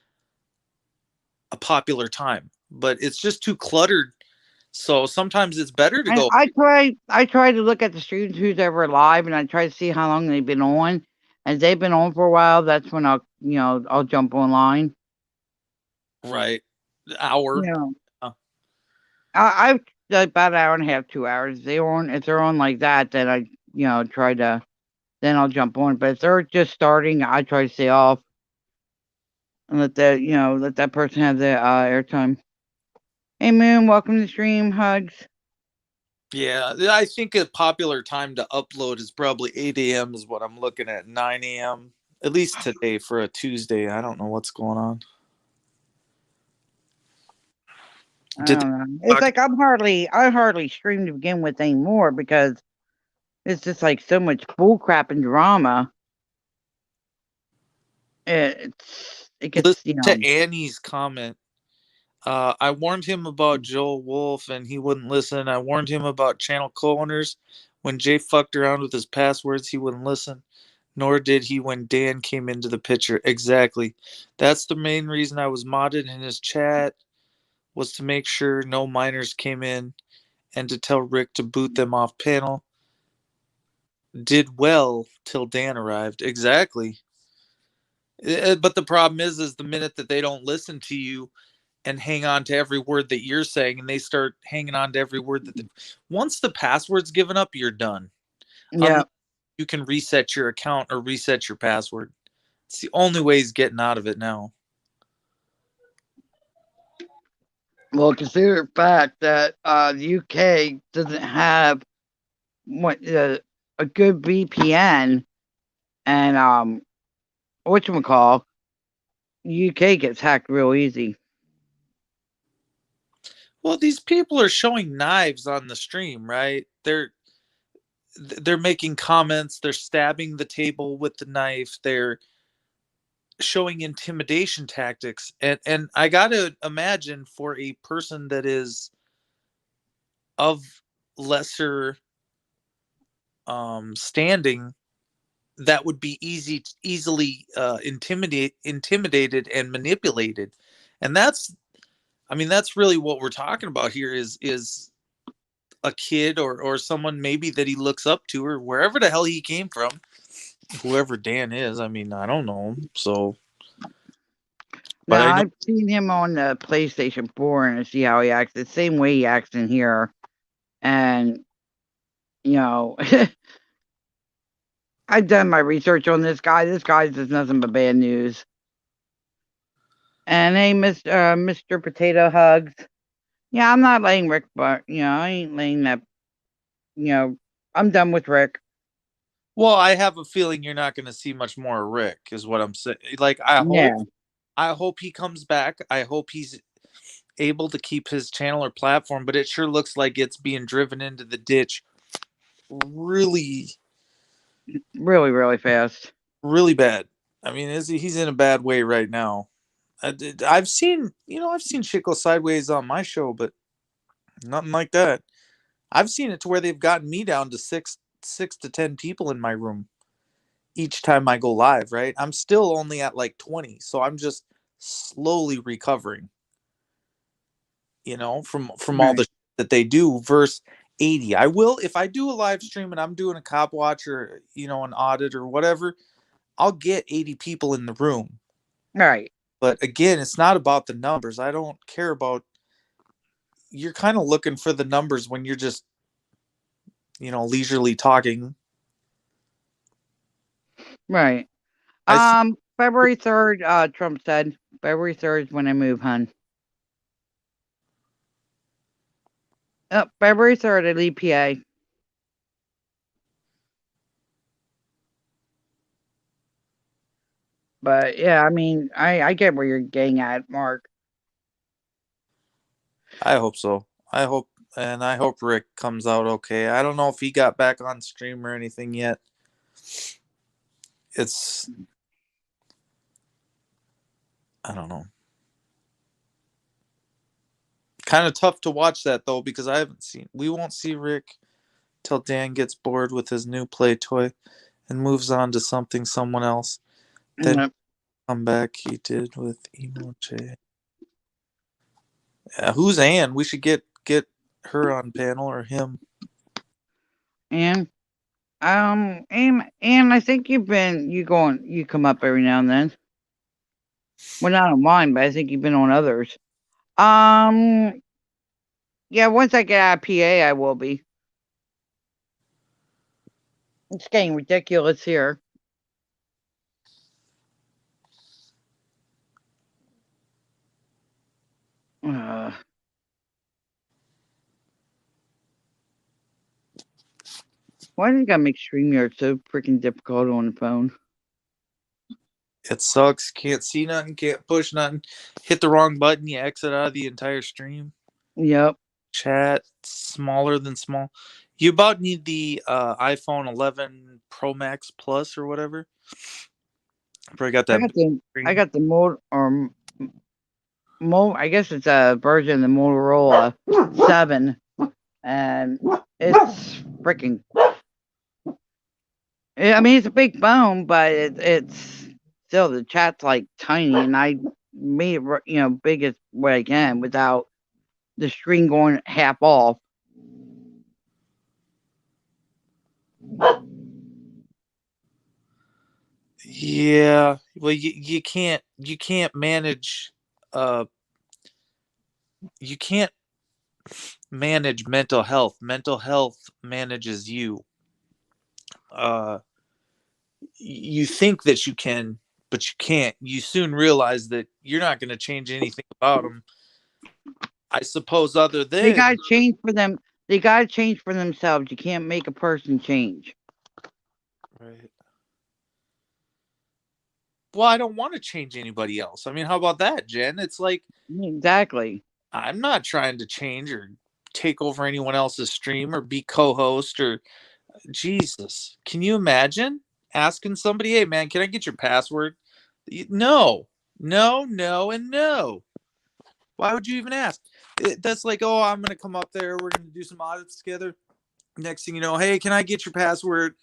C: a popular time. But it's just too cluttered. So sometimes it's better to
A: And
C: go,
A: I try to look at the students who's ever live, and I try to see how long they've been on. And they've been on for a while. That's when I'll jump online.
C: right, hour.
A: You know,
C: Uh,
A: I've about an hour and a half, 2 hours. If they're on like that, then I try to then I'll jump on. But if they're just starting, I try to stay off and let that person have the airtime. Hey Moon, welcome to the stream. Hugs.
C: Yeah, I think a popular time to upload is probably 8 a.m. is what I'm looking at. 9 a.m. At least today for a Tuesday. I don't know what's going on.
A: I
C: Did they
A: don't know. It's
C: talk?
A: like I hardly stream to begin with anymore because it's just like so much bull crap and drama. It
C: Listen
A: gets
C: to Annie's comment. I warned him about Joel Wolf and he wouldn't listen. I warned him about channel co-owners. When Jay fucked around with his passwords, he wouldn't listen. Nor did he when Dan came into the picture. Exactly. That's the main reason I was modded in his chat, was to make sure no minors came in and to tell Rick to boot them off panel. Did well till Dan arrived. Exactly. But the problem is the minute that they don't listen to you and hang on to every word that you're saying, and they start hanging on to every word once the password's given up, you're done.
A: yeah.
C: Unless you can reset your account or reset your password. It's the only way he's getting out of it now.
A: Well, consider the fact that the UK doesn't have a good VPN, and whatchamacall, UK gets hacked real easy.
C: Well, these people are showing knives on the stream, right? They're making comments, they're stabbing the table with the knife, they're showing intimidation tactics. And I got to imagine for a person that is of lesser standing, that would be easily intimidated and manipulated. And that's really what we're talking about here is a kid or someone maybe that he looks up to, or wherever the hell he came from, whoever Dan is. I mean, I don't know him, so, but
A: Now
C: I know.
A: I've seen him on the PlayStation 4 and I see how he acts the same way he acts in here, and you know I've done my research on this guy. This guy's just nothing but bad news. And hey, Mr. Potato Hugs. Yeah, I'm not letting Rick, but I ain't letting that. You know, I'm done with Rick.
C: Well, I have a feeling you're not going to see much more of Rick, is what I'm saying. Like,
A: Yeah,
C: I hope he comes back. I hope he's able to keep his channel or platform, but it sure looks like it's being driven into the ditch really,
A: really, really fast.
C: really bad. I mean, he's in a bad way right now. I've seen, I've seen shit go sideways on my show, but nothing like that. I've seen it to where they've gotten me down to six to 10 people in my room each time I go live, right? I'm still only at like 20, so I'm just slowly recovering, from all the
A: Right.
C: shit that they do versus 80. I will, if I do a live stream and I'm doing a cop watch or, an audit or whatever, I'll get 80 people in the room.
A: Right.
C: But again, it's not about the numbers. I don't care about, you're kind of looking for the numbers when you're just, leisurely talking.
A: Right.
C: I see.
A: February 3rd, Trump said. February 3rd is when I move, hun. February 3rd, I leave PA. But yeah, I mean, I get where you're getting at, Mark.
C: I hope so. I hope Rick comes out okay. I don't know if he got back on stream or anything yet. It's, I don't know. Kind of tough to watch that though, because we won't see Rick till Dan gets bored with his new play toy and moves on to someone else. Then
A: Yep.
C: come back he did with Emo J. Yeah, who's Ann? We should get her on panel or him.
A: And and I think you come up every now and then. Well, not on mine, but I think you've been on others. Um, yeah, once I get out of PA, I will be. It's getting ridiculous here. Uh, why do you gotta make StreamYard so freaking difficult on the phone?
C: It sucks. Can't see nothing. Can't push nothing. Hit the wrong button. You exit out of the entire stream.
A: Yep.
C: Chat smaller than small. You about need the iPhone 11 Pro Max Plus or whatever. Probably got
A: I
C: that
A: got
C: big
A: the I
C: screen.
A: got the I guess it's a version of the Motorola 7, and it's freaking. I mean, it's a big phone, but it's still the chat's like tiny, and I made it big as what I can without the screen going half off.
C: Yeah. Well, you can't manage uh you can't manage mental health. Mental health manages you. Uh you think that you can, but you can't. You soon realize that you're not going to change anything about them. I suppose other
A: They
C: than
A: gotta change for them. They gotta change for themselves. You can't make a person change.
C: right. Well, I don't want to change anybody else. I mean, how about that, Jen? It's like
A: Exactly.
C: I'm not trying to change or take over anyone else's stream or be co-host or Jesus. Can you imagine asking somebody, "Hey man, can I get your password?" No. No, no, and no. Why would you even ask? That's like, "Oh, I'm going to come up there. We're going to do some audits together." Next thing you know, "Hey, can I get your password?"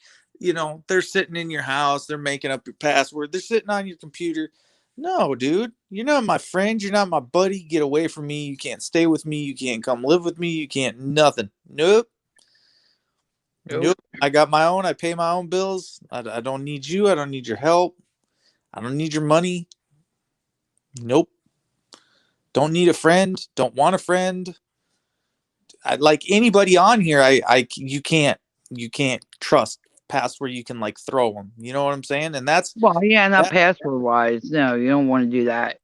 C: They're sitting in your house, they're making up your password, they're sitting on your computer. No, dude, you're not my friend, you're not my buddy. Get away from me. You can't stay with me, you can't come live with me, you can't nothing. Nope.
A: Nope.
C: Nope. I got my own, I pay my own bills. I don't need you, I don't need your help, I don't need your money. Nope. Don't need a friend, don't want a friend. Like anybody on here, you can't trust past where you can like throw them. You know what I'm saying? And
A: Well, yeah, not
C: that.
A: password wise. No, you don't want to do that.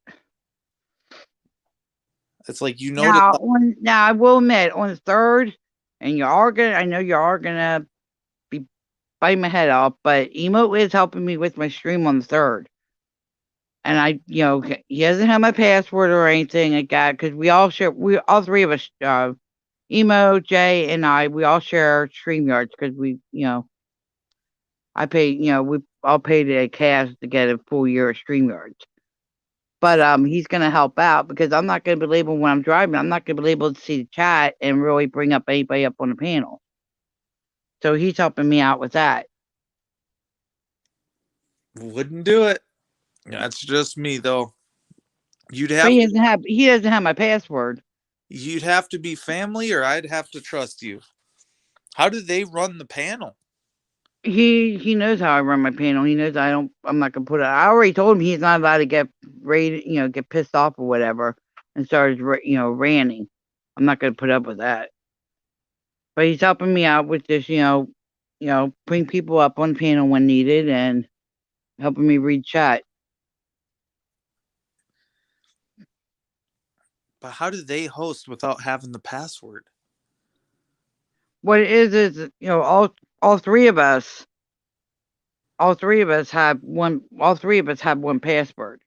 C: It's like
A: Now, I will admit, on the third, and I know you are gonna be biting my head off, but Emo is helping me with my stream on the third. And he doesn't have my password or anything like that because we all three of us, Emo, Jay, and we all share StreamYards because I pay, we all paid a cash to get a full year of StreamYards. But he's gonna help out because I'm not gonna be able when I'm driving. I'm not gonna be able to see the chat and really bring up anybody up on the panel. So he's helping me out with that.
C: Wouldn't do it. That's just me though. You'd
A: But
C: have to
A: he doesn't have my password.
C: you'd have to be family or I'd have to trust you. How do they run the panel?
A: He knows how I run my panel. He knows I'm not gonna put it. I already told him he's not allowed to get rated, get pissed off or whatever, and started ranting. I'm not gonna put up with that. But he's helping me out with this, bring people up on panel when needed and helping me read chat.
C: But how do they host without having the password?
A: What it is all three of us, have one. All three of us have one password,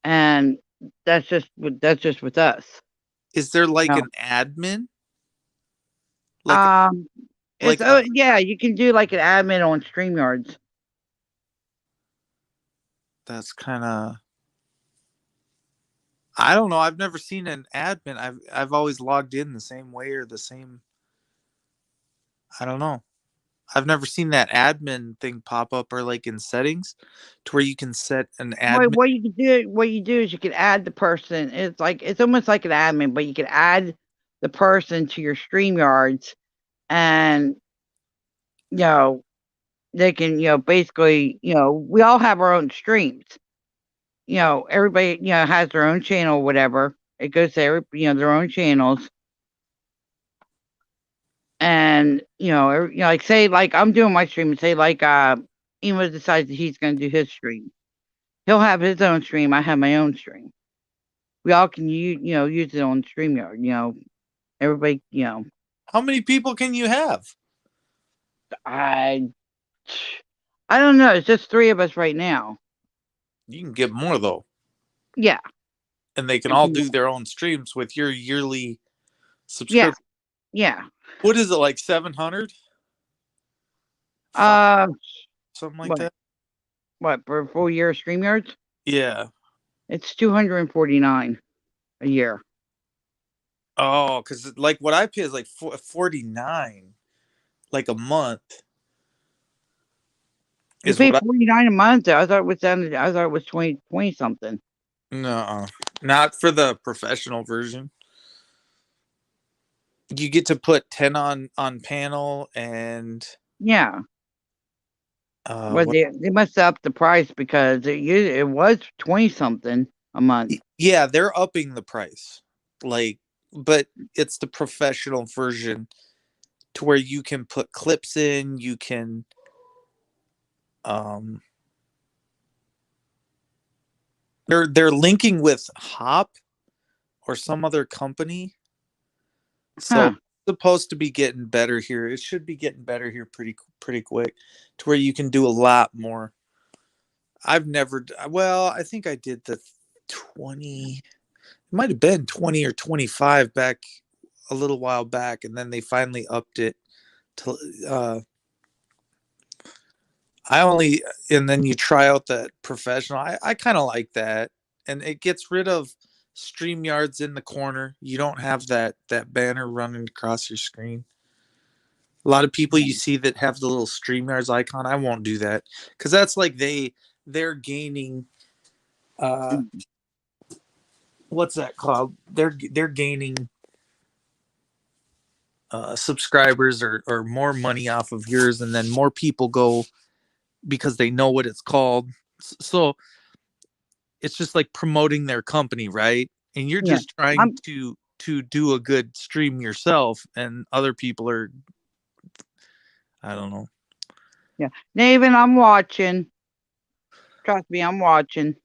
A: and that's just with us.
C: Is there like
A: No.
C: an admin? Like like a
A: Yeah, you can do like an admin on StreamYards.
C: that's kind of I don't know. I've never seen an admin. I've always logged in the same way or the same. I don't know. I've never seen that admin thing pop up or like in settings to where you can set an admin.
A: What you do is you can add the person. It's almost like an admin, but you can add the person to your StreamYards, and you know they can basically we all have our own streams. Everybody has their own channel, or whatever. It goes to their own channels, and like say like I'm doing my stream, and say like Emo decides that he's going to do his stream. He'll have his own stream. I have my own stream. We all can use it on StreamYard. Everybody.
C: How many people can you have?
A: I I don't know. It's just three of us right now.
C: You can get more though,
A: Yeah.
C: and they can
A: I
C: all
A: can-
C: do their own streams with your yearly
A: Yeah.
C: subscription.
A: Yeah.
C: What is it like 700?
A: Uh,
C: Something like
A: what?
C: that.
A: What for a full year of StreamYards?
C: Yeah.
A: It's 249 a year.
C: Oh, because like what I pay is like 49, like a month
A: You
C: is
A: pay
C: what I.
A: 49 a month. I thought it was 20 something.
C: No, not for the professional version. You get to put 10 on panel and
A: Yeah. Well,
C: what?
A: they must have upped the price because it was 20 something a month.
C: Yeah, they're upping the price. Like, but it's the professional version to where you can put clips in. You can um they're linking with Hop or some other company. So
A: Huh.
C: it's supposed to be getting better here. It should be getting better here pretty quick to where you can do a lot more. I've never well, I think I did the 20, it might have been 20 or 25 back a little while back, and then they finally upped it to I only and then you try out that professional. I kind of like that. And it gets rid of StreamYards in the corner. You don't have that banner running across your screen. A lot of people you see that have the little StreamYards icon, I won't do that because that's like they're gaining uh what's that called? They're gaining subscribers or more money off of yours, and then more people go because they know what it's called. So it's just like promoting their company, right? And you're
A: Yeah.
C: just trying
A: I'm
C: to do a good stream yourself, and other people are, I don't know.
A: Yeah. Nathan, I'm watching. Trust me, I'm watching.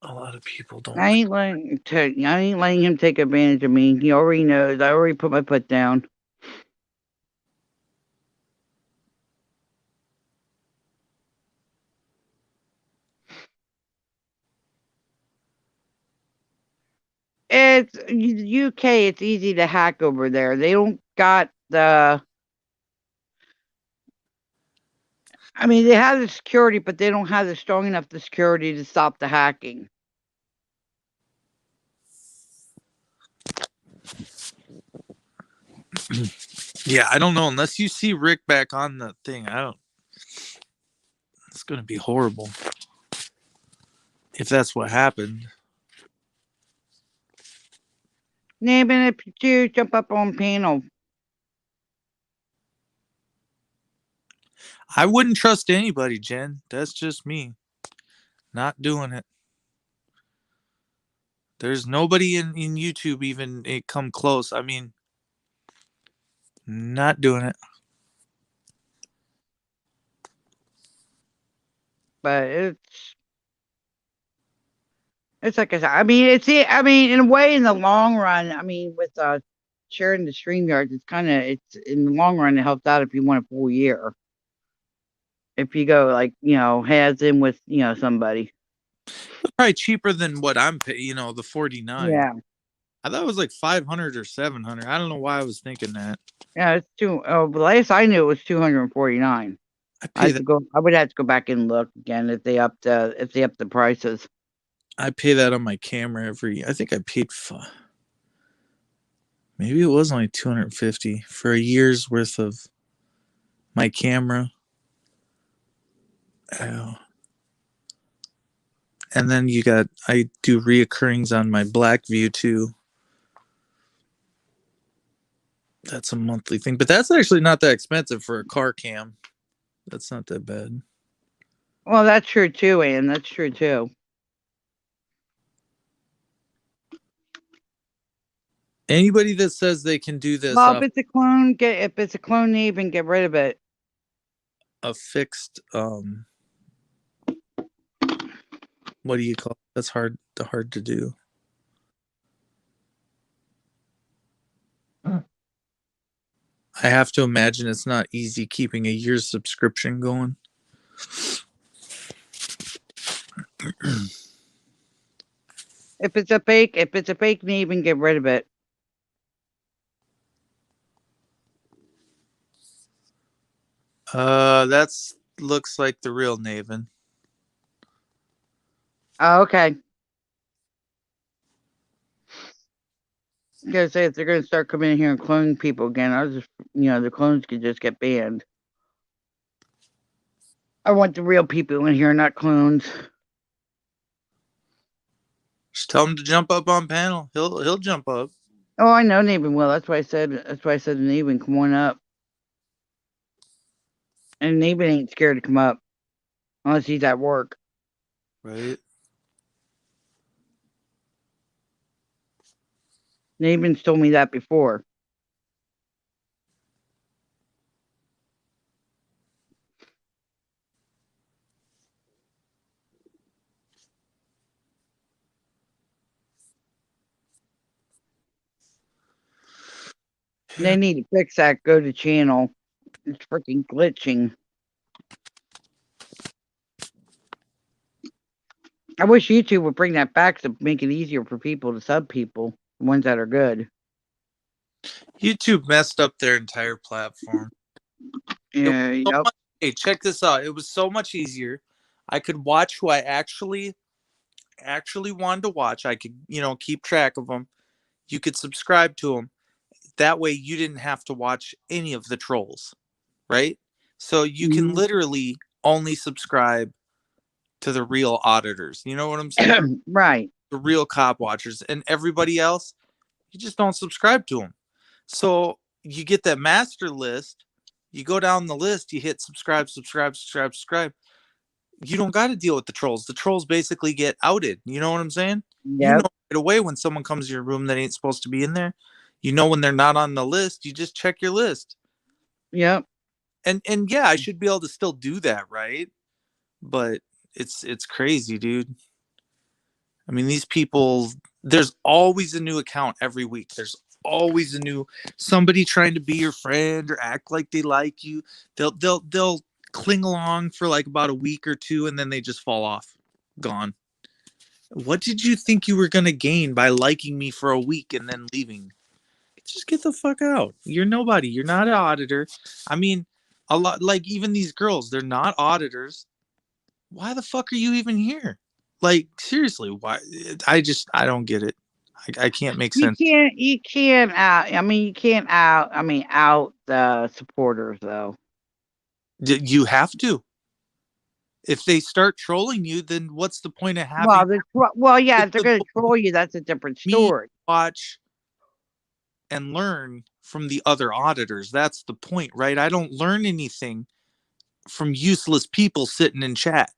C: A lot of people don't
A: I
C: like.
A: ain't letting him take advantage of me. He already knows. I already put my foot down. It's UK. It's easy to hack over there. They don't got the I mean, they have the security, but they don't have the strong enough the security to stop the hacking.
C: Yeah, I don't know. Unless you see Rick back on the thing, I don't. It's gonna be horrible if that's what happened.
A: Name it if you do, jump up on panel.
C: I wouldn't trust anybody, Jen. That's just me. Not doing it. There's nobody in YouTube even it come close. I mean, not doing it.
A: But it's like I said. I mean, it's it. I mean, in a way, in the long run, I mean, with sharing the StreamYards, it's in the long run, it helps out if you want a full year. If you go like hands in with somebody.
C: It's probably cheaper than what I'm paying. The 49.
A: Yeah,
C: I thought it was like 500 or 700. I don't know why I was thinking that.
A: yeah. It's two. Oh, the last I knew it was 249.
C: I
A: I
C: pay
A: have
C: that.
A: to go. I would have to go back and look again if they up the prices.
C: I pay that on my camera every. I think I paid. Maybe it was only 250 for a year's worth of my camera. Oh. And then I do reoccurrings on my Blackview too. That's a monthly thing, but that's actually not that expensive for a car cam. That's not that bad.
A: Well, that's true too, Ann. That's true too.
C: Anybody that says they can do this
A: Well,
C: off
A: if it's a clone, even get rid of it.
C: a fixed what do you call it? That's hard to do. I have to imagine it's not easy keeping a year's subscription going.
A: If it's a fake name, and get rid of it.
C: That's looks like the real Naven.
A: Oh, okay. I'm gonna say if they're gonna start coming in here and cloning people again, I'll just the clones could just get banned. I want the real people in here, not clones.
C: Just tell him to jump up on panel. He'll jump up.
A: Oh, I know Navin will. That's why I said. That's why I said to Navin, come on up. And Navin ain't scared to come up unless he's at work.
C: Right.
A: Navin's told me that before. They need to fix that go to channel. It's freaking glitching. I wish YouTube would bring that back to make it easier for people to sub people, the ones that are good.
C: YouTube messed up their entire platform.
A: Yeah, yep.
C: Hey, check this out. It was so much easier. I could watch who I actually wanted to watch. I could, keep track of them. You could subscribe to them. That way you didn't have to watch any of the trolls, right? So you can literally only subscribe to the real auditors. You know what I'm saying?
A: Right.
C: The real cop watchers, and everybody else, you just don't subscribe to them. So you get that master list. You go down the list, you hit subscribe. You don't got to deal with the trolls. The trolls basically get outed. You know what I'm saying?
A: Yep.
C: You know right away when someone comes to your room that ain't supposed to be in there. You know when they're not on the list. You just check your list.
A: Yep.
C: And yeah, I should be able to still do that, right? But it's crazy, dude. I mean, these people. There's always a new account every week. There's always a new somebody trying to be your friend or act like they like you. They'll cling along for like about a week or two and then they just fall off. Gone. What did you think you were going to gain by liking me for a week and then leaving? Just get the fuck out. You're nobody. You're not an auditor. I mean, A lot, like even these girls, they're not auditors. Why the fuck are you even here? Like seriously, why? I don't get it. I can't make sense.
A: You can't out. I mean, you can't out. I mean, out the supporters though.
C: You have to. If they start trolling you, then what's the point of having
A: Well, yeah, if they're
C: the
A: going to troll you, that's a different
C: me
A: story.
C: watch and learn from the other auditors? That's the point, right? I don't learn anything from useless people sitting in chat.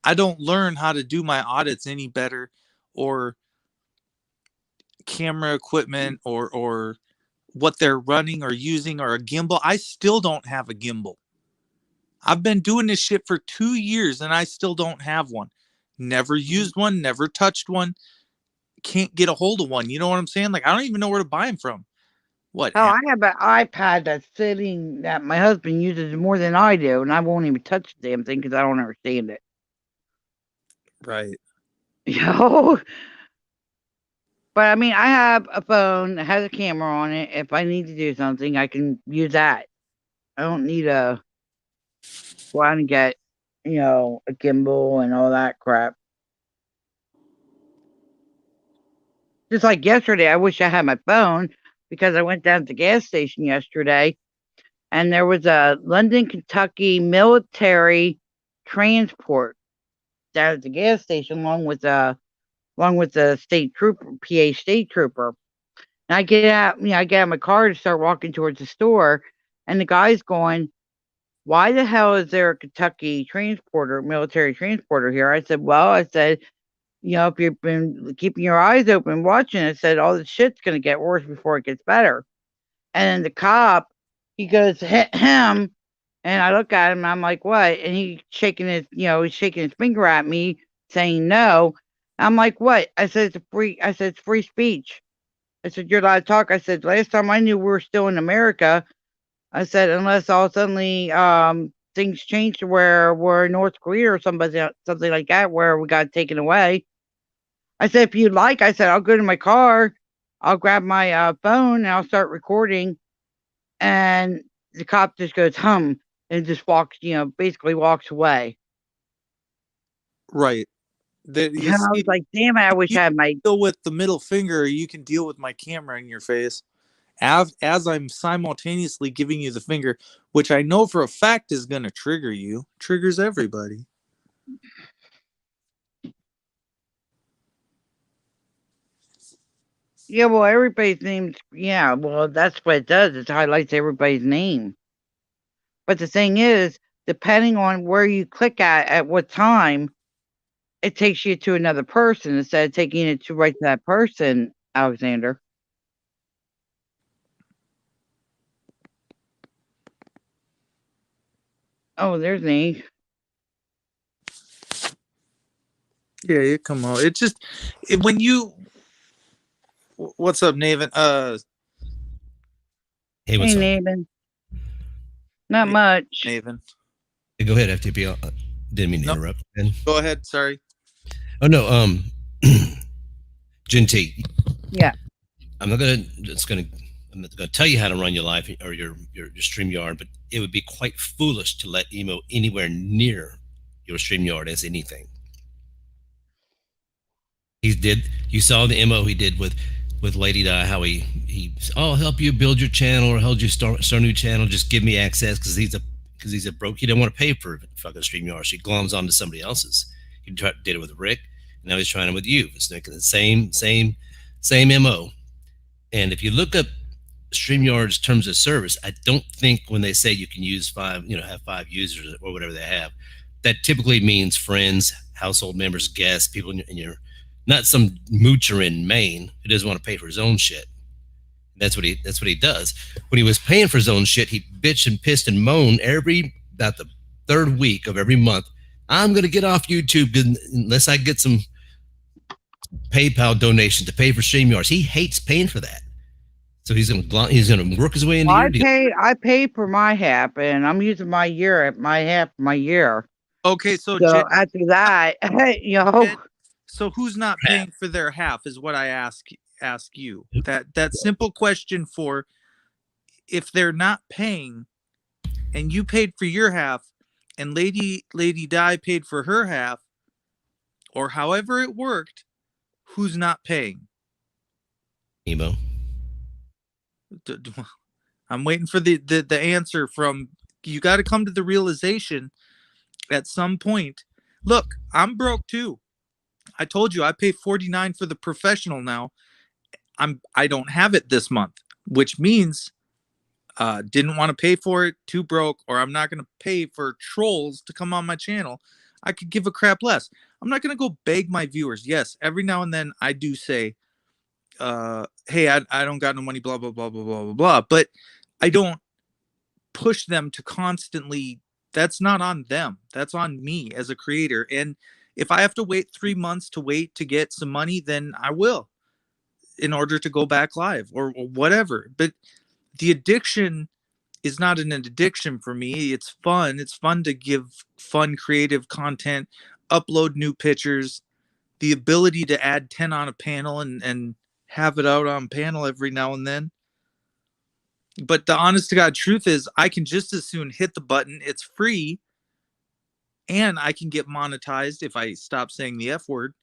C: I don't learn how to do my audits any better, or camera equipment, or what they're running or using, or a gimbal. I still don't have a gimbal. I've been doing this shit for 2 years and I still don't have one. Never used one, never touched one, can't get a hold of one. You know what I'm saying? Like, I don't even know where to buy them from. What?
A: Oh, I have an iPad that's sitting that my husband uses more than I do, and I won't even touch the damn thing because I don't understand it.
C: Right.
A: Yo. But I mean, I have a phone that has a camera on it. If I need to do something, I can use that. I don't need to go out and get, a gimbal and all that crap. Just like yesterday, I wish I had my phone because I went down to the gas station yesterday and there was a London, Kentucky military transport down at the gas station along with the state trooper, PA state trooper. And I get out of my car to start walking towards the store, and the guy's going, "Why the hell is there a Kentucky transporter, military transporter here?" I said, "Well," I said, if you've been keeping your eyes open, watching, I said, all this shit's gonna get worse before it gets better." And then the cop, he goes, "Hit him," and I look at him, and I'm like, "What?" And he's shaking his finger at me, saying no. I'm like, "What?" I said, "It's free speech." I said, "You're allowed to talk." I said, "Last time I knew we were still in America." I said, "Unless all suddenly things changed to where we're in North Korea or something like that, where we got taken away." I said, "If you'd like," I said, "I'll go to my car, I'll grab my phone, and I'll start recording." And the cop just goes, "Hum," and just walks, basically walks away.
C: Right. You
A: And I
C: see,
A: was like, "Damn it! I wish
C: you
A: I had my."
C: deal with the middle finger, or you can deal with my camera in your face. As I'm simultaneously giving you the finger, which I know for a fact is going to trigger you, triggers everybody.
A: Yeah, well, everybody's name's yeah. Well, that's what it does. It highlights everybody's name. But the thing is, depending on where you click at what time, it takes you to another person instead of taking it to right to that person, Alexander. Oh, there's me.
C: Yeah, you come on. It just when you what's up, Naven?
D: Hey,
A: Hey,
D: what's up?
A: Nathan. Not
C: Hey,
A: much.
C: Naven.
D: Hey, go ahead, FTP. Didn't mean to
C: No,
D: interrupt. Ben.
C: go ahead. Sorry.
D: Oh no, Gen T.
A: Yeah.
D: I'm not gonna. It's gonna. I'm not gonna tell you how to run your life or your StreamYard, but it would be quite foolish to let emo anywhere near your StreamYard as anything. He did. You saw the mo he did with Lady Di. How I'll help you build your channel or help you start a new channel. Just give me access because he's a broke. He didn't want to pay for fucking StreamYard. She gloms onto somebody else's. He did it with Rick. And now he's trying it with you. It's making the same mo. And if you look up StreamYard's terms of service, I don't think when they say you can use have 5 users or whatever they have, that typically means friends, household members, guests, people in your not some moocher in Maine who doesn't want to pay for his own shit. That's what he does. When he was paying for his own shit, he bitched and pissed and moaned about the third week of every month. I'm gonna get off YouTube unless I get some PayPal donation to pay for StreamYards. He hates paying for that. So he's gonna work his way into your deal.
A: I paid for my half, and I'm using my half my year.
C: Okay, so
A: So
C: Jen,
A: after that,
C: Jen, so who's not paying for their half is what I ask you. That simple question for if they're not paying, and you paid for your half, and Lady Di paid for her half, or however it worked, who's not paying?
D: Emo.
C: I'm waiting for the answer from you. Got to come to the realization at some point. Look, I'm broke too. I told you I pay $49 for the professional now. I don't have it this month, which means didn't want to pay for it, too broke, or I'm not going to pay for trolls to come on my channel. I could give a crap less. I'm not going to go beg my viewers. Yes, every now and then I do say, hey, I don't got no money, blah, blah, blah, blah, blah, blah, blah. But I don't push them to constantly. That's not on them. That's on me as a creator. And if I have to wait 3 months to wait to get some money, then I will in order to go back live or whatever. But the addiction is not an addiction for me. It's fun. It's fun to give fun, creative content, upload new pictures, the ability to add 10 on a panel and have it out on panel every now and then. But the honest to God truth is I can just as soon hit the button. It's free. And I can get monetized if I stop saying the F word,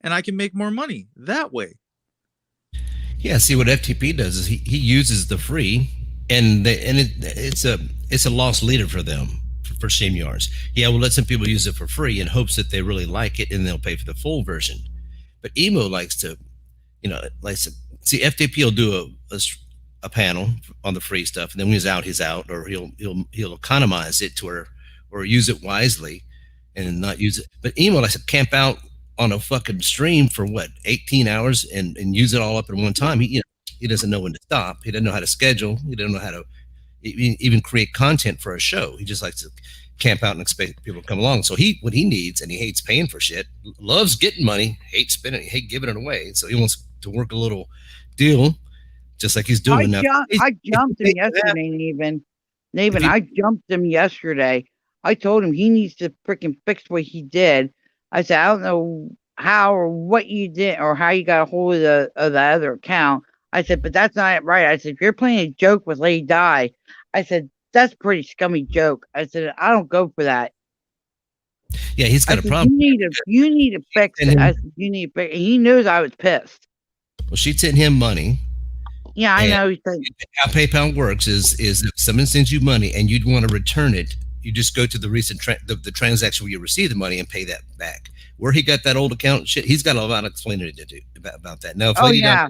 C: and I can make more money that way.
D: Yeah, see what FTP does is he uses the free, and it's a lost leader for them for StreamYards. Yeah, we'll let some people use it for free in hopes that they really like it and they'll pay for the full version. But Emo likes to, see FTP will do a panel on the free stuff, and then when he's out, or he'll economize it to where or use it wisely and not use it. But Emo likes to camp out on a fucking stream for what 18 hours and use it all up in one time. He doesn't know when to stop. He doesn't know how to schedule. He doesn't know how to even create content for a show. He just likes to camp out and expect people to come along. So what he needs, and he hates paying for shit, loves getting money, hates spending, hate giving it away. So he wants to work a little deal, just like he's doing now.
A: I jumped him yesterday, Navin. I jumped him yesterday. I told him he needs to freaking fix what he did. I said, I don't know how or what you did or how you got a hold of the other account. I said, but that's not right. I said, if you're playing a joke with Lady Di, I said, that's a pretty scummy joke. I said, I don't go for that.
D: Yeah, he's got a problem.
A: You need to fix it. I said, you need to fix it. He knows I was pissed.
D: Well, she sent him money.
A: Yeah, I know.
D: How PayPal works is if someone sends you money and you'd want to return it, you just go to the recent the transaction where you receive the money and pay that back. Where he got that old account shit, he's got a lot of explaining to do about that. Now, if Lady Di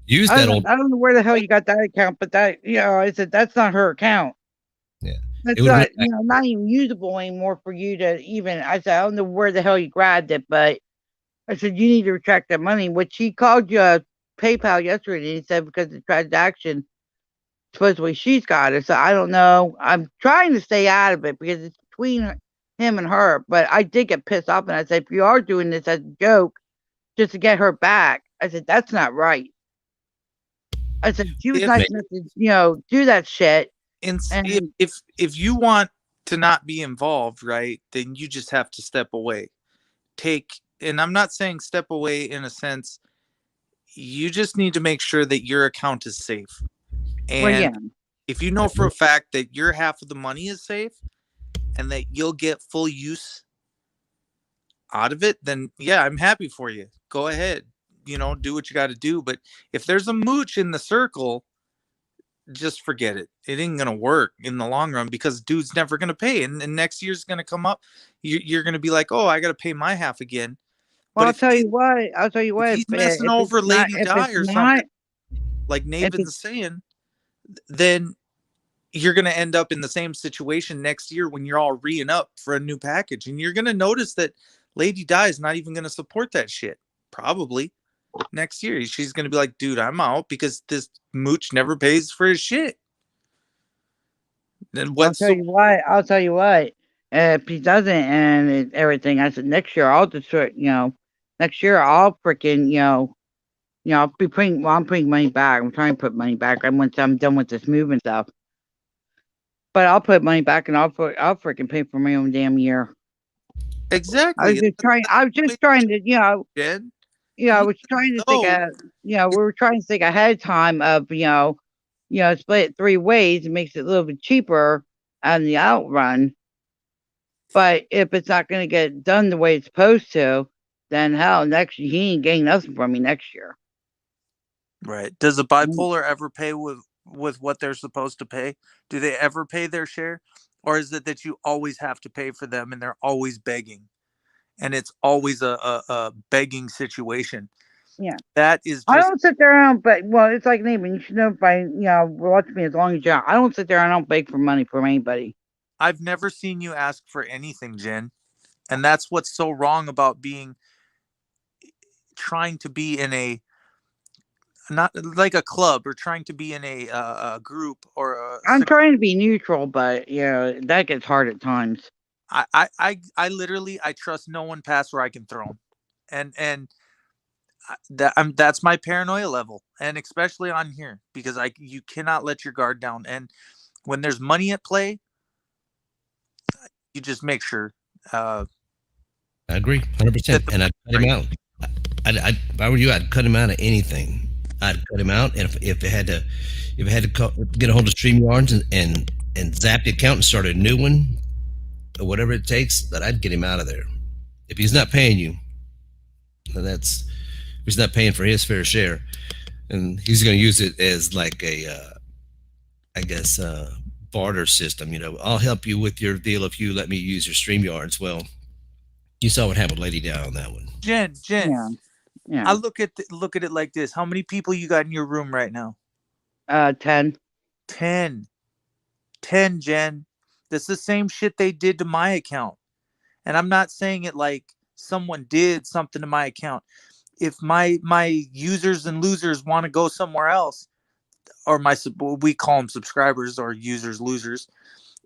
D: used that old,
A: I don't know where the hell you got that account, but that I said that's not her account.
D: Yeah,
A: that's not not even usable anymore for you to even. I said I don't know where the hell you grabbed it, but I said you need to retract that money. Which he called you PayPal yesterday, and he said because the transaction. Supposedly she's got it, so I don't know. I'm trying to stay out of it because it's between him and her. But I did get pissed off, and I said, "If you are doing this as a joke, just to get her back," I said, "That's not right." I said, "She was nice enough to, do that shit."
C: And if you want to not be involved, right, then you just have to step away. And I'm not saying step away in a sense. You just need to make sure that your account is safe. And if you know for a fact that your half of the money is safe and that you'll get full use out of it, then yeah, I'm happy for you. Go ahead, do what you got to do. But if there's a mooch in the circle, just forget it. It ain't going to work in the long run because dude's never going to pay. And next year's going to come up. You're going to be like, oh, I got to pay my half again.
A: Well, I'll tell you what.
C: If he's messing over Lady Di or something, like Naven's saying, then you're going to end up in the same situation next year when you're all re-ing up for a new package. And you're going to notice that Lady Di is not even going to support that shit. Probably next year. She's going to be like, dude, I'm out because this mooch never pays for his shit.
A: Then I'll tell you what. If he doesn't and everything, I said, next year I'll just, next year I'll freaking, I'll be I'm putting money back. I'm trying to put money back. Once I'm done with this movement stuff. But I'll put money back and I'll freaking pay for my own damn year.
C: Exactly.
A: I was just trying to,
C: Jen?
A: I was trying to think we were trying to think ahead of time of, split it 3 ways. It makes it a little bit cheaper on the outrun. But if it's not going to get done the way it's supposed to, then hell, next year, he ain't getting nothing from me next year.
C: Right. Does a bipolar ever pay with what they're supposed to pay? Do they ever pay their share? Or is it that you always have to pay for them and they're always begging? And it's always a begging situation.
A: Yeah.
C: That is
A: I
C: just,
A: don't sit there and beg. Well, it's like Nathan. You should know if watch me as long as you. I don't sit there and I don't beg for money from anybody.
C: I've never seen you ask for anything, Jen. And that's what's so wrong about trying to be in a, not like a club, or trying to be in a group or
A: I'm trying to be neutral, but that gets hard at times.
C: I literally, I trust no one past where I can throw them. And that's my paranoia level, and especially on here, because you cannot let your guard down. And when there's money at play, you just make sure.
D: I agree, 100%. And I'd cut him out. If I were you, I'd cut him out of anything. I'd cut him out, and if it had to get a hold of StreamYards and zap the account and start a new one, or whatever it takes, that I'd get him out of there. If he's not paying you, then he's not paying for his fair share, and he's going to use it as like I guess, barter system. I'll help you with your deal if you let me use your StreamYards. Well, you saw what happened with Lady Down on that one.
C: Jen,
A: Yeah.
C: I look at it like this. How many people you got in your room right now?
A: 10.
C: 10, Jen. That's the same shit they did to my account. And I'm not saying it like someone did something to my account. If my users and losers want to go somewhere else, or we call them subscribers or users, losers,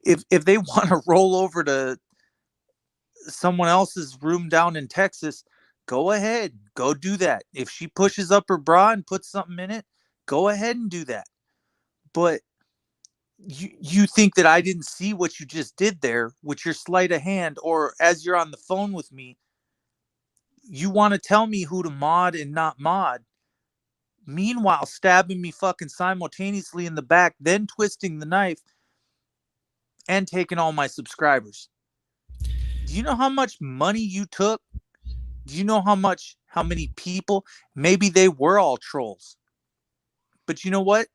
C: if they want to roll over to someone else's room down in Texas, go ahead, go do that. If she pushes up her bra and puts something in it, go ahead and do that. But you think that I didn't see what you just did there with your sleight of hand, or as you're on the phone with me, you want to tell me who to mod and not mod. Meanwhile, stabbing me fucking simultaneously in the back, then twisting the knife and taking all my subscribers. Do you know how much money you took? Do you know how many people? Maybe they were all trolls. But you know what?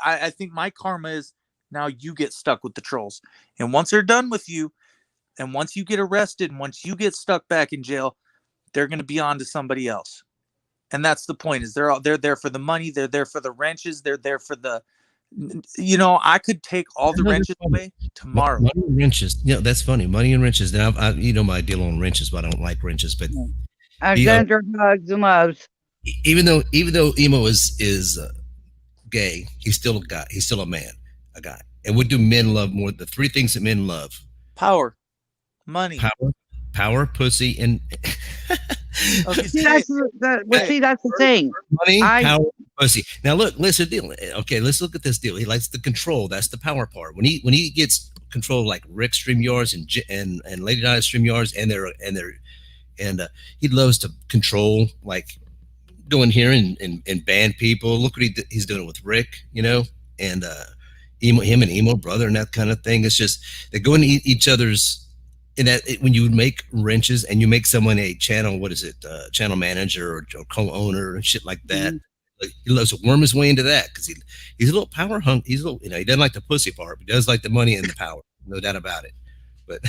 C: I think my karma is now you get stuck with the trolls. And once they're done with you, and once you get arrested, and once you get stuck back in jail, they're going to be on to somebody else. And that's the point, is they're there for the money. They're there for the wrenches. They're there for the, I could take all the wrenches away tomorrow.
D: Money and wrenches. That's funny. Money and wrenches. Now, my deal on wrenches, but I don't like wrenches. But
A: Alexander hugs and loves.
D: Even though Emo is gay, he's still a guy. He's still a man, a guy. And what do men love more? The three things that men love:
C: power, money,
D: power, pussy, and
C: okay,
A: see, that's the thing.
D: Money, power, pussy. Now listen, deal. Okay, let's look at this deal. He likes the control. That's the power part. When he gets control, like Rick StreamYards and Lady Di StreamYards, and he loves to control, like go in here and ban people. Look what he's doing with Rick, and him and Emo brother and that kind of thing. It's just they go into each other's. And that when you make wrenches and you make someone a channel, channel manager or co-owner and shit like that, like, he loves to worm his way into that because he's a little power hungry. He's a little, he doesn't like the pussy part, but he does like the money and the power, no doubt about it. But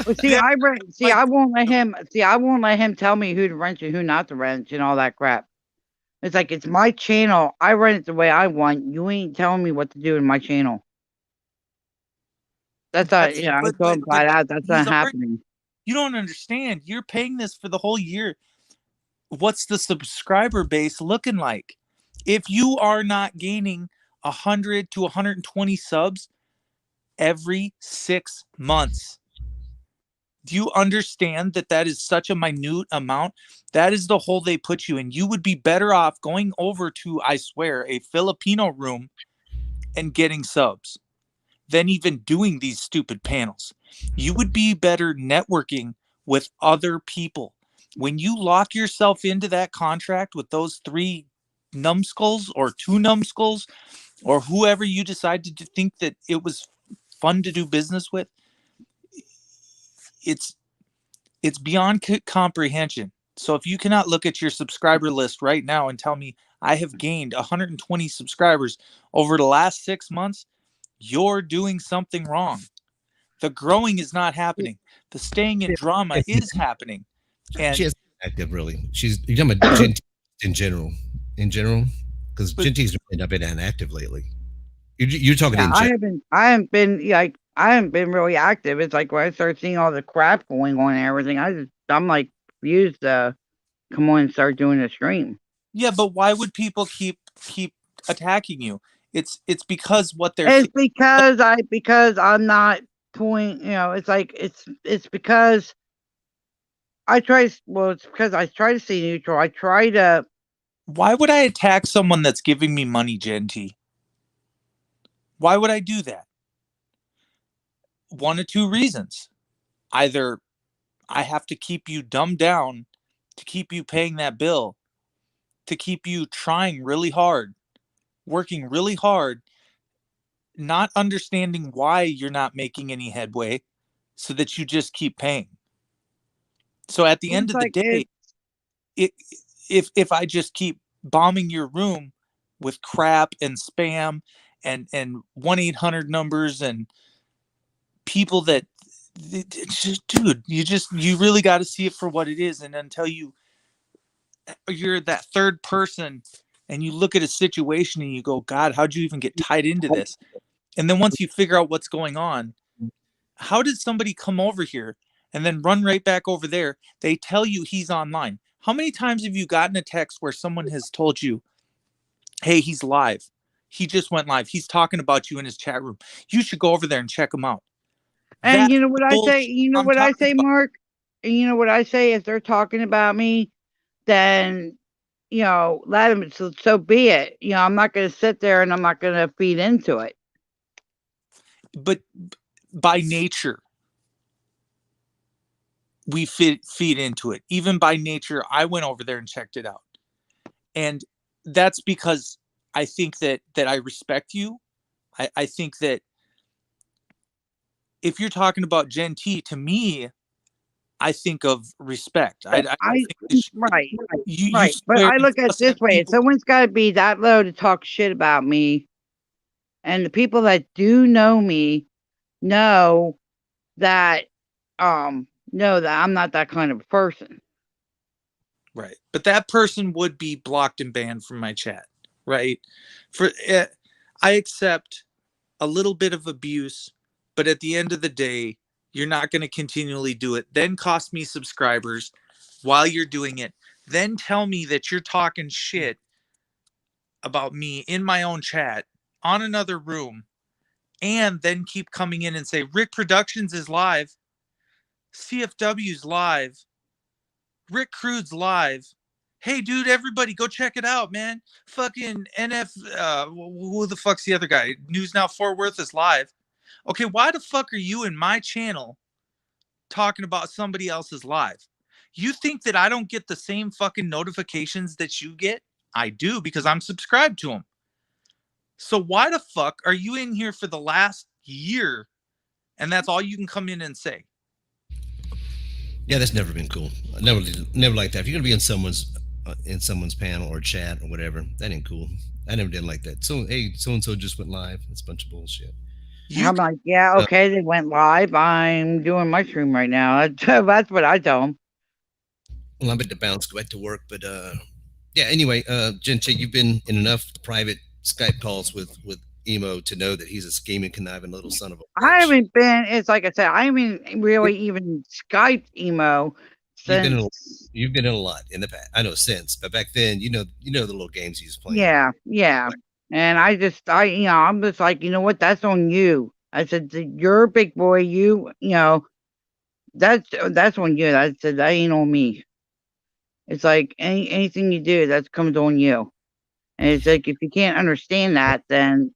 A: I won't let him. I won't let him tell me who to wrench and who not to wrench and all that crap. It's like, it's my channel. I run it the way I want. You ain't telling me what to do in my channel. That's not, I told him flat out, that's not happening.
C: You don't understand. You're paying this for the whole year. What's the subscriber base looking like? If you are not gaining 100 to 120 subs every 6 months, do you understand that is such a minute amount? That is the hole they put you in. You would be better off going over to, I swear, a Filipino room and getting subs than even doing these stupid panels. You would be better networking with other people. When you lock yourself into that contract with those 3 numbskulls or 2 numbskulls or whoever you decide to think that it was fun to do business with, it's it's beyond comprehension. So if you cannot look at your subscriber list right now and tell me I have gained 120 subscribers over the last 6 months, you're doing something wrong. The growing is not happening. The staying in drama is happening. And
D: She has active really. She's you're talking about Gen T in general. In general, because
C: but
D: Gen T's really not been that active lately. You're talking
A: Yeah,
D: in general.
A: I haven't been like I haven't been really active. It's like when I start seeing all the crap going on and everything, I'm like refused to come on and start doing a stream.
C: yeah, but why would people keep attacking you? It's because what they're
A: It's
C: thinking.
A: because I'm not point. It's like it's because it's because I try to stay neutral. I try to.
C: Why would I attack someone that's giving me money, Gen T? Why would I do that? One of two reasons. Either I have to keep you dumbed down to keep you paying that bill, to keep you trying really hard, working really hard, not understanding why you're not making any headway, so that you just keep paying. So at the end
A: It's
C: of the
A: like
C: day, it, if I just keep bombing your room with crap and spam and 1-800 numbers and people that dude, you really got to see it for what it is. And until you're that third person and you look at a situation and you go, God, how'd you even get tied into this? And then once you figure out what's going on, how did somebody come over here and then run right back over there? They tell you he's online. How many times have you gotten a text where someone has told you, hey, he's live, he just went live, he's talking about you in his chat room, you should go over there and check him out?
A: And
C: That's
A: you know
C: the
A: what I say?
C: bullshit
A: You know
C: I'm
A: what I
C: talking
A: say,
C: about.
A: Mark? And you know what I say? If they're talking about me, then let them. So be it. I'm not going to sit there and I'm not going to feed into it.
C: But by nature, we feed into it. Even by nature, I went over there and checked it out, and that's because I think that I respect you. I think that if you're talking about Gen T, to me, I think of respect. I don't think that
A: Right,
C: you
A: right. But
C: swear
A: I
C: and
A: look at it
C: fuss
A: this
C: at
A: way:
C: people.
A: someone's got to be that low to talk shit about me, and the people that do know me know that know that I'm not that kind of person.
C: Right, but that person would be blocked and banned from my chat. Right, for I accept a little bit of abuse, but at the end of the day, you're not going to continually do it. Then cost me subscribers while you're doing it. Then tell me that you're talking shit about me in my own chat on another room, and then keep coming in and say Rick Productions is live, CFW's live, Rick Crude's live. Hey, dude, everybody, go check it out, man. Fucking NF, who the fuck's the other guy? News Now Fort Worth is live. Okay, why the fuck are you in my channel talking about somebody else's live? You think that I don't get the same fucking notifications that you get? I do, because I'm subscribed to them. So why the fuck are you in here for the last year and that's all you can come in and say?
D: Yeah, that's never been cool. Never like that. If you're gonna be in someone's panel or chat or whatever, that ain't cool. I never did like that. So hey, so and so just went live. That's a bunch of bullshit.
C: You
A: I'm like, yeah,
D: Uh,
A: okay, they went live. I'm doing my stream right now. That's what I tell them.
D: well, I'm about to bounce, go back to work, but yeah. Anyway, Genchi, you've been in enough private Skype calls with Emo to know that he's a scheming, conniving little son of a
A: I
D: bitch.
A: haven't been. It's like I said, I haven't really even Skyped emo
D: You've been in
A: since.
D: you've been in a lot in the past. I know since, but back then, the little games he was playing.
A: Yeah, yeah. And I'm just like, you know what? That's on you. I said, you're a big boy. That's on you. I said, that ain't on me. It's like anything you do, that comes on you. And it's like if you can't understand that, then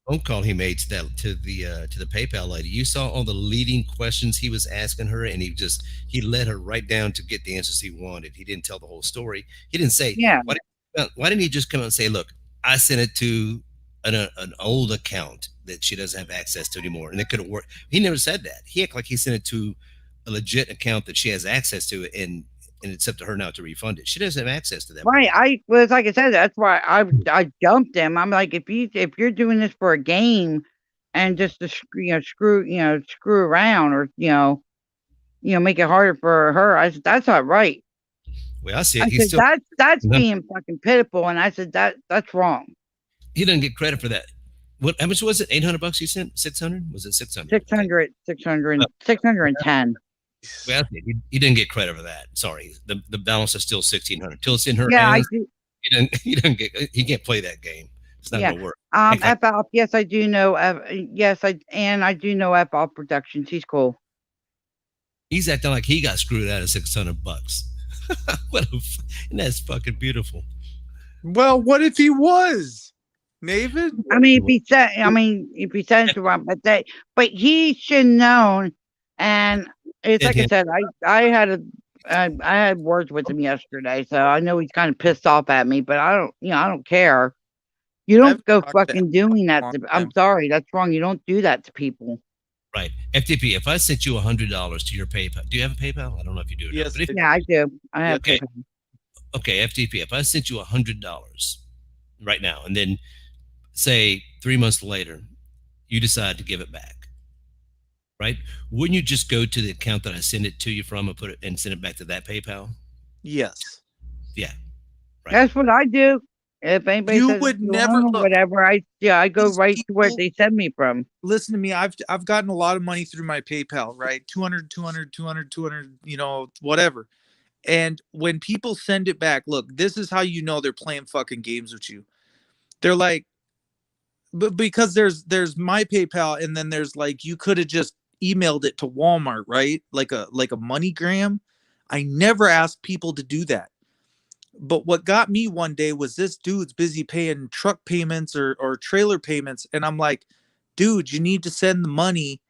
D: Phone call he made to the PayPal lady. You saw all the leading questions he was asking her, and he led her right down to get the answers he wanted. He didn't tell the whole story. He didn't say
A: yeah,
D: why didn't he just come out and say, "Look, I sent it to an old account that she doesn't have access to anymore, and it could have worked. He never said that. He acted like he sent it to a legit account that she has access to, and it's up to her now to refund it. She doesn't have access to that money.
A: Right. I was like I said, that's why I dumped him. I'm like, if you're doing this for a game and just to screw around or make it harder for her, I said that's not right.
D: Well, I see
A: I
D: it. He's
A: said
D: still
A: that's being fucking pitiful, and I said that's wrong.
D: he doesn't get credit for that. What? How much was it? $800 you sent? 600? Was it 600? I think.
A: 600, 610.
D: Well, he didn't get credit for that. Sorry, the balance is still 1,600 till it's in her
A: Yeah, I
D: hands.
A: do.
D: He can't play that game. It's not
A: Yeah.
D: going to work. Act like
A: F off. Yes, I do know. Yes, I do know F off Productions. He's cool.
D: he's acting like he got screwed out of $600. And that's fucking beautiful.
C: Well, what if he was, David?
A: I mean, if he said it wrong, but he should have known. And it's
D: Did
A: like I
D: him.
A: said, I had words with him yesterday, so I know he's kind of pissed off at me. But I don't care. You
C: I've
A: don't go
C: talked to him
A: fucking doing
C: for a
A: that.
C: long
A: I'm
C: time.
A: sorry, that's wrong. You don't do that to people.
D: Right. FTP, if I sent you $100 to your PayPal, do you have a PayPal? I don't know if you do or not.
C: Yes,
D: But if,
C: I
A: Yeah, I do. I have
D: okay,
A: PayPal.
D: okay, FTP, if I sent you $100 right now, and then say 3 months later, you decide to give it back, right? Wouldn't you just go to the account that I send it to you from and put it and send it back to that PayPal?
C: yes.
D: Yeah, right.
A: That's what I do. If anybody
C: You
A: says
C: would
A: it's
C: never
A: wrong or
C: look.
A: whatever, I go
C: These
A: right to where
C: people,
A: they send me from.
C: listen to me. I've gotten a lot of money through my PayPal, right? 200, 200, 200, 200, whatever. And when people send it back, look, this is how you know they're playing fucking games with you. They're like, but because there's my PayPal, and then there's like you could have just emailed it to Walmart, right? Like a MoneyGram. I never asked people to do that. But what got me one day was this dude's busy paying truck payments or trailer payments, and I'm like, dude, you need to send the money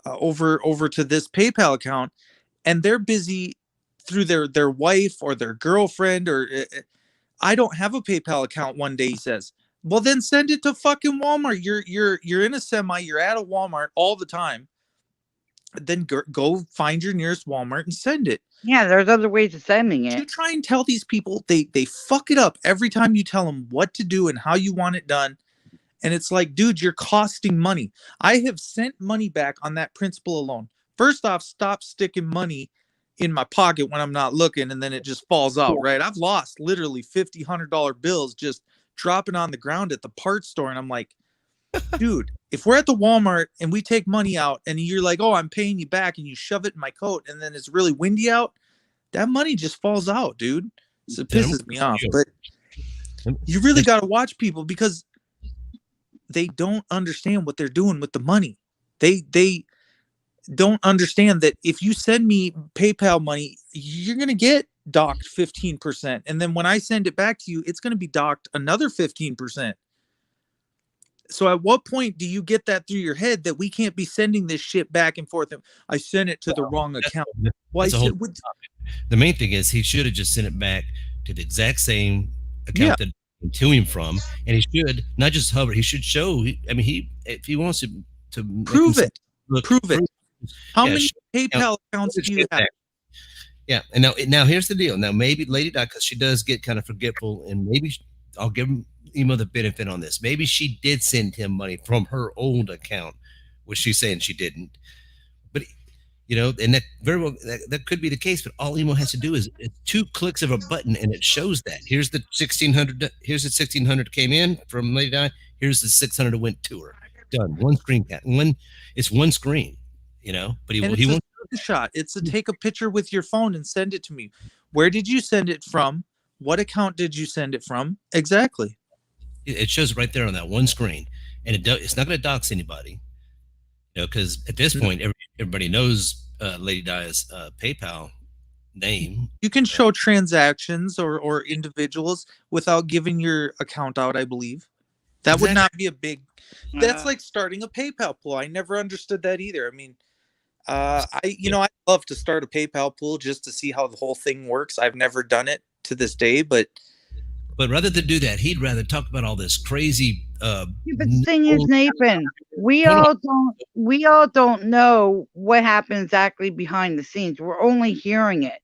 C: over to this PayPal account, and they're busy through their wife or their girlfriend or I don't have a PayPal account. One day he says, well, then send it to fucking Walmart. You're in a semi, you're at a Walmart all the time. Then go find your nearest Walmart and send it.
A: Yeah, there's other ways of sending
C: You
A: it.
C: try and tell these people, they fuck it up every time you tell them what to do and how you want it done. And it's like, dude, you're costing money. I have sent money back on that principle alone. First off, stop sticking money in my pocket when I'm not looking, and then it just falls out, right? I've lost literally $50, $100 bills just dropping on the ground at the parts store. And I'm like, dude, if we're at the Walmart and we take money out and you're like, oh, I'm paying you back, and you shove it in my coat, and then it's really windy out, that money just falls out, dude. So it pisses me off. But you really got to watch people because they don't understand what they're doing with the money. They don't understand that if you send me PayPal money, you're going to get docked 15%. And then when I send it back to you, it's going to be docked another 15%. So at what point do you get that through your head that we can't be sending this shit back and forth? I sent it to the wrong account. Why?
D: The main thing is he should have just sent it back to the exact same account that to him from, and he should not just hover. He should show. If he wants to
C: prove it. Prove it. How
D: Yeah,
C: many PayPal accounts do you have?
D: Yeah, and now here's the deal. Now maybe Lady Di, because she does get kind of forgetful, and maybe I'll give Emo the benefit on this. Maybe she did send him money from her old account, which she's saying she didn't. But and that very well that could be the case. But all Emo has to do is 2 clicks of a button, and it shows that here's the 1,600. Here's the 1,600 came in from Lady Di. Here's the 600 that went to her. Done. One screen cap. It's one screen. But he wants
C: a shot. It's to take a picture with your phone and send it to me. Where did you send it from? What account did you send it from? Exactly.
D: It shows right there on that one screen, and it's not going to dox anybody, because at this point everybody knows Lady Di's PayPal name.
C: You can show transactions or individuals without giving your account out, I believe. That would not be a big. That's like starting a PayPal pool. I never understood that either. I mean, I love to start a PayPal pool just to see how the whole thing works. I've never done it to this day, but
D: But rather than do that, he'd rather talk about all this crazy.
A: Yeah, but the thing is, Nathan,
D: Hold on.
A: we all don't know what happened exactly behind the scenes. We're only hearing it.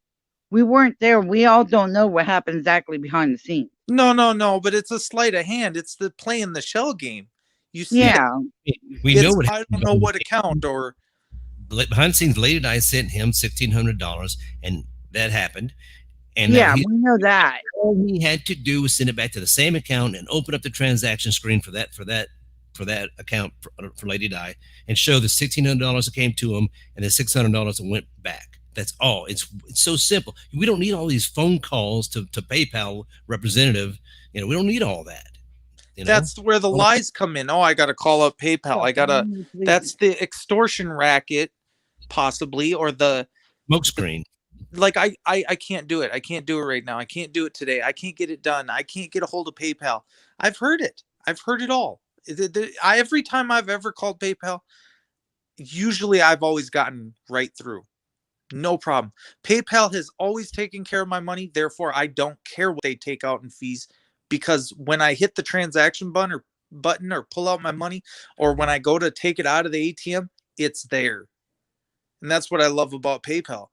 A: We weren't there. We all don't know what happened exactly behind the scenes.
C: No, but it's a sleight of hand. It's the playing the shell game. You see that
A: Yeah.
D: We know
C: it's
D: what
C: I
D: happened
C: don't know what account or
D: behind the scenes. Lady and I sent him $1,600, and that happened. And now
A: Yeah, we know that.
D: all he had to do was send it back to the same account and open up the transaction screen for that account for Lady Di and show the $1,600 that came to him and the $600 that went back. That's all. It's so simple. We don't need all these phone calls to PayPal representative. We don't need all that.
C: that's where the lies come in. Oh, I got to call up PayPal. I got to that's the extortion racket possibly or the
D: Smoke screen.
C: like I can't do it. I can't do it right now. I can't do it today. I can't get it done. I can't get a hold of PayPal. I've heard it. I've heard it all. Every time I've ever called PayPal, usually I've always gotten right through. No problem. PayPal has always taken care of my money. Therefore, I don't care what they take out in fees because when I hit the transaction button or pull out my money, or when I go to take it out of the ATM, it's there. And that's what I love about PayPal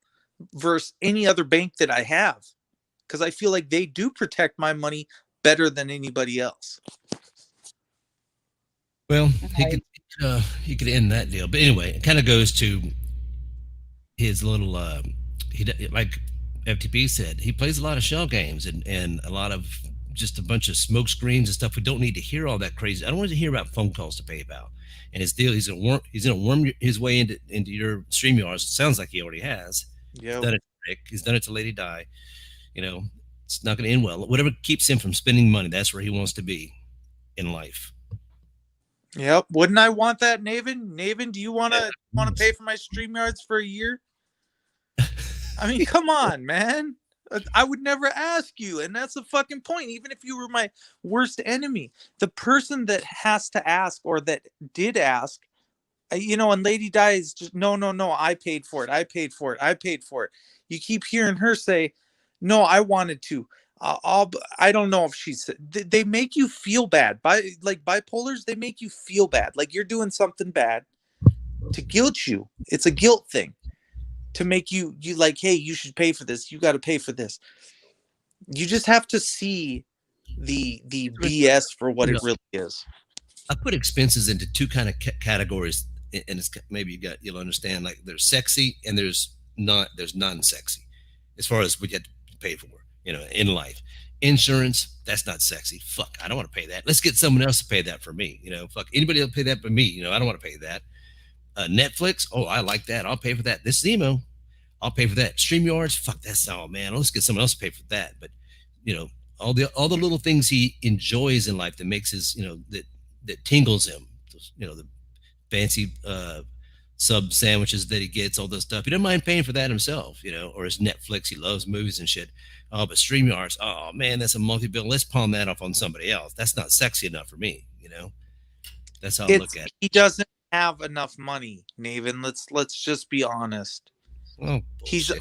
C: versus any other bank that I have because I feel like they do protect my money better than anybody else.
D: Well, he could end that deal, but anyway, it kind of goes to his little like FTP said, he plays a lot of shell games and a lot of just a bunch of smoke screens and stuff. We don't need to hear all that crazy. I don't want to hear about phone calls to PayPal. And his deal, he's gonna worm his way into your StreamYards. It sounds like he already has.
C: Yeah.
D: He's done it to Rick. He's done it to Lady Di. It's not going to end well. Whatever keeps him from spending money, that's where he wants to be in life.
C: Yep. Wouldn't I want that, Naven? Naven, do you wanna pay for my StreamYards for a year? I mean, come on, man. I would never ask you, and that's the fucking point. Even if you were my worst enemy, the person that has to ask or that did ask, and Lady Di is just no. I paid for it. I paid for it. I paid for it. You keep hearing her say, "No, I wanted to." I don't know if she's. They make you feel bad. Like bipolars, they make you feel bad. Like you're doing something bad to guilt you. It's a guilt thing to make you like, hey, you should pay for this. You got to pay for this. You just have to see the BS for what it really is.
D: I put expenses into two kind of categories, and it's maybe you'll understand. Like there's sexy and there's non-sexy, as far as what you have to pay for, in life. Insurance, that's not sexy. Fuck, I don't want to pay that. Let's get someone else to pay that for me. Fuck anybody else pay that for me. I don't want to pay that. Netflix, oh, I like that. I'll pay for that. This is emo. I'll pay for that. StreamYards, fuck that's all, man. Let's get someone else to pay for that. But all the little things he enjoys in life that makes his that tingles him. The fancy sub sandwiches that he gets, all this stuff. He doesn't mind paying for that himself, or his Netflix. He loves movies and shit. Oh, but StreamYards, oh man, that's a multi-bill. Let's pawn that off on somebody else. That's not sexy enough for me. That's how I look at it.
C: He doesn't have enough money, Naven. Let's just be honest.
D: Well,
C: he's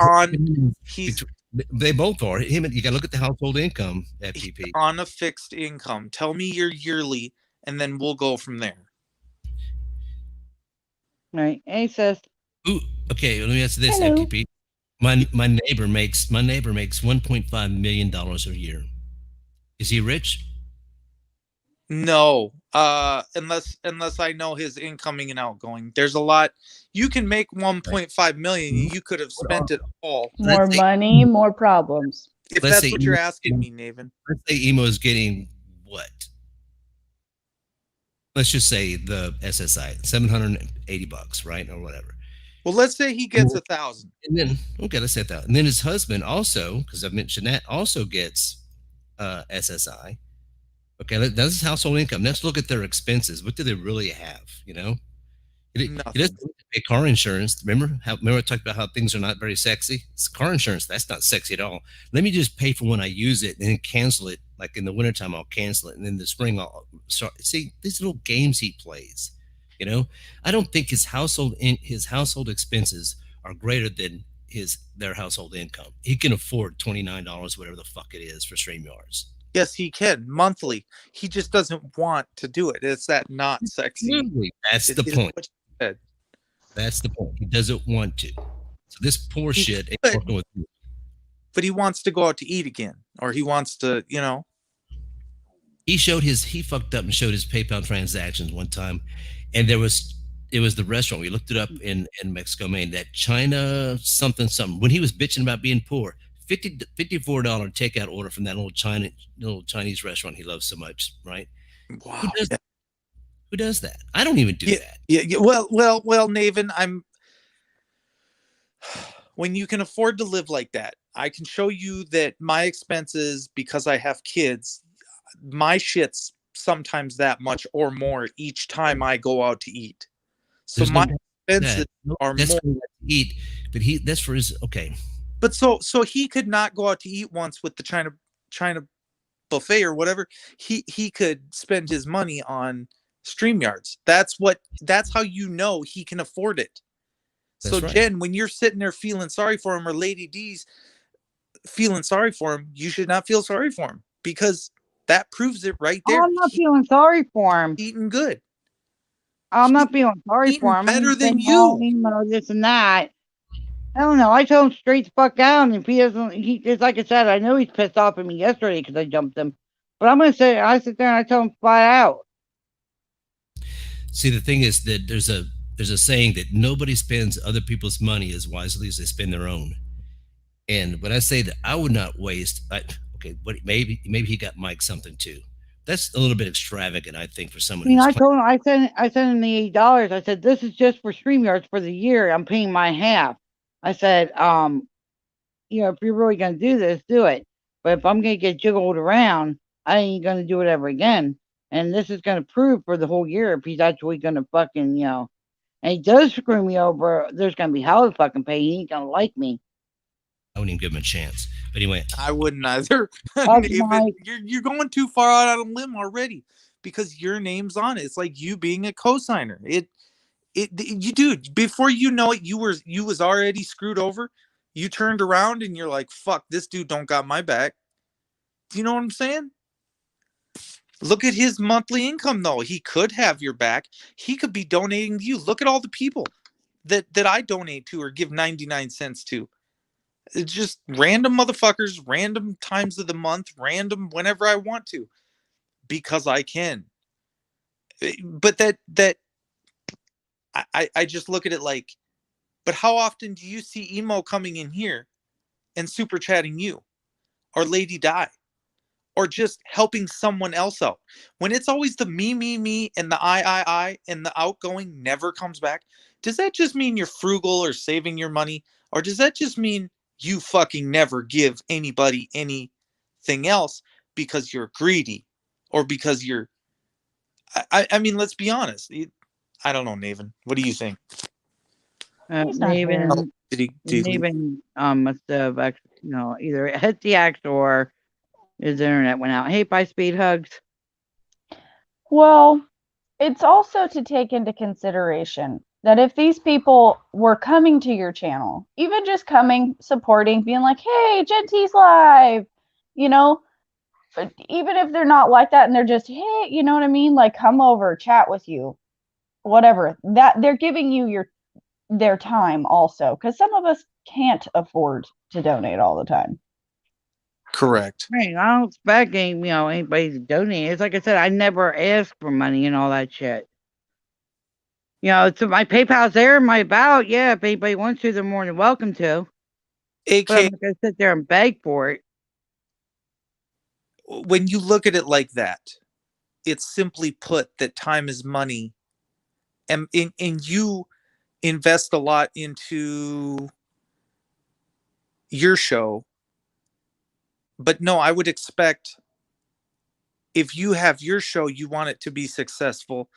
D: they both are. You got to look at the household income. FTP
C: on a fixed income. Tell me your yearly, and then we'll go from there.
A: Right, hey sis.
D: Ooh, okay. Let me answer this.
E: Hello.
D: FTP. My neighbor makes $1.5 million a year. Is he rich?
C: No, unless I know his incoming and outgoing. There's a lot. You can make 1.5 million. You could have spent it all.
E: More money, more problems.
C: If that's what you're asking me, Naven.
D: Let's say Emo is getting what? Let's just say the SSI, $780, right, or whatever.
C: Well, let's say he gets 1,000.
D: And then let's say that. And then his husband also, because I've mentioned that, also gets SSI. Okay, that's his household income. Let's look at their expenses. What do they really have? He doesn't pay car insurance. Remember I talked about how things are not very sexy? It's car insurance. That's not sexy at all. Let me just pay for when I use it and then cancel it. Like in the wintertime, I'll cancel it. And then in the spring, I'll start. See, these little games he plays. I don't think his household expenses are greater than their household income. He can afford $29, whatever the fuck it is, for StreamYards.
C: Yes, he can monthly. He just doesn't want to do it. It's that not sexy.
D: Absolutely. That's the
C: It is
D: point.
C: what you said.
D: That's the point. He doesn't want to. So this poor
C: He
D: shit ain't
C: could,
D: working with you.
C: but he wants to go out to eat again, or he wants to,
D: He fucked up and showed his PayPal transactions one time, and it was the restaurant. We looked it up in Mexico, Maine, that China something. When he was bitching about being poor, $54 takeout order from that little Chinese restaurant he loves so much, right?
C: wow.
D: Who does that? I don't even do
C: Yeah,
D: that.
C: yeah. Well, Naven, when you can afford to live like that, I can show you that my expenses, because I have kids, my shit's sometimes that much or more each time I go out to eat. So
D: There's no
C: my
D: doubt
C: expenses
D: that.
C: are
D: That's
C: more.
D: for him to eat, but that's for his okay.
C: But so he could not go out to eat once with the China buffet or whatever. He could spend his money on StreamYards. That's how you know he can afford it. So
D: That's right.
C: Jen, when you're sitting there feeling sorry for him, or Lady D's feeling sorry for him, you should not feel sorry for him, because that proves it right
A: Oh,
C: there.
A: I'm not
C: He's
A: feeling sorry for him.
C: eating good.
A: I'm
C: He's
A: not feeling sorry
C: eating
A: for him.
C: better
A: He's
C: than
A: saying, oh,
C: you.
A: this and that. I don't know. I told him straight the fuck down. If he doesn't, he just like I said, I know he's pissed off at me yesterday because I jumped him. But I'm gonna say, I sit there and I tell him flat out.
D: See, the thing is that there's a saying that nobody spends other people's money as wisely as they spend their own. And when I say that, I would not waste. Okay, but maybe he got Mike something too. That's a little bit extravagant, I think, for someone
A: I mean,
D: who's
A: I
D: playing.
A: told him, I sent him the $8. I said, this is just for StreamYards for the year. I'm paying my half. I said, if you're really gonna do this, do it. But if I'm gonna get jiggled around, I ain't gonna do it ever again. And this is gonna prove for the whole year if he's actually gonna fucking, and he does screw me over, there's gonna be hell to fucking pay. He ain't gonna like me.
D: I wouldn't even give him a chance. But anyway,
C: I wouldn't either.
A: That's
C: David, you're going too far out on a limb already, because your name's on it. It's like you being a cosigner. You dude, before you know it, you was already screwed over. You turned around and you're like, fuck, this dude don't got my back. Do you know what I'm saying? Look at his monthly income though. He could have your back. He could be donating to you. Look at all the people that I donate to or give 99 cents to. It's just random motherfuckers, random times of the month, random whenever I want to, because I can. But I just look at it like, but how often do you see emo coming in here and super chatting you, or Lady Di, or just helping someone else out? When it's always the me, and the I, and the outgoing never comes back, does that just mean you're frugal or saving your money? Or does that just mean you fucking never give anybody anything else because you're greedy, or because you're, I mean, let's be honest. I don't know, Naven. What do you think?
E: He's not here.
C: Oh, did he leave?
A: Maybe must have either hit the axe or his internet went out. Hey, bye, speed hugs.
E: Well, it's also to take into consideration that if these people were coming to your channel, even just coming, supporting, being like, hey, Gentee's live, you know, even if they're not like that and they're just, hey, you know what I mean? Like, come over, chat with you, whatever, that they're giving you their time also, because some of us can't afford to donate all the time.
C: Correct.
A: Right, I don't expect anybody to donate. It's like I said, I never ask for money and all that shit. So my PayPal's there, my about. Yeah, if anybody wants to, they're more than welcome to. But I'm
C: AK,
A: not gonna sit there and beg for it.
C: when you look at it like that, it's simply put that time is money, and you invest a lot into your show. But no, I would expect, if you have your show, you want it to be successful.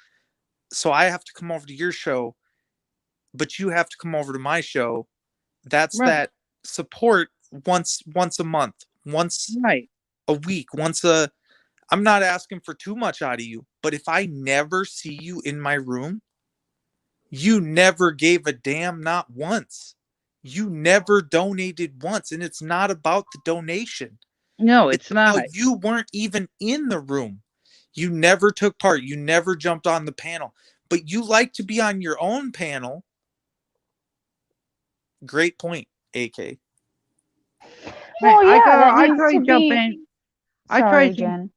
C: So I have to come over to your show, but you have to come over to my show. That's
A: Right,
C: that support once a month, once
A: right.
C: a week, once a. I'm not asking for too much out of you, but if I never see you in my room, you never gave a damn, not once. You never donated once, and it's not about the donation.
A: No, it's
C: Now,
A: not.
C: you weren't even in the room. You never took part. You never jumped on the panel. But you like to be on your own panel. Great point, AK.
E: Well,
A: I
E: yeah, that
A: I
E: needs
A: try
E: to
A: to jump
E: be.
A: in. I try
E: Sorry,
A: to jump.
E: Jen.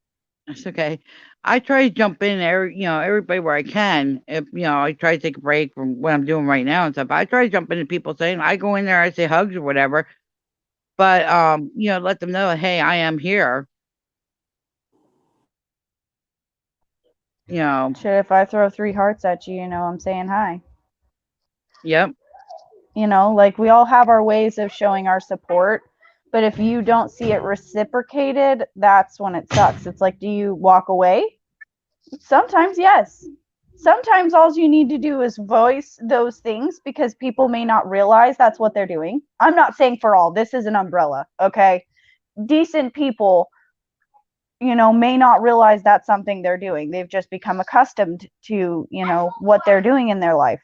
A: It's okay. I try to jump in everybody where I can. If I try to take a break from what I'm doing right now and stuff. I try to jump into people saying I go in there, I say hugs or whatever. But let them know, hey, I am here. You know,
E: Shit, if I throw 3 hearts at you, I'm saying hi.
A: yep,
E: Like we all have our ways of showing our support, but if you don't see it reciprocated, that's when it sucks. It's like, do you walk away? Sometimes, yes. Sometimes all you need to do is voice those things because people may not realize that's what they're doing. I'm not saying for all. This is an umbrella, okay? Decent people, may not realize that's something they're doing. They've just become accustomed to, what they're doing in their life.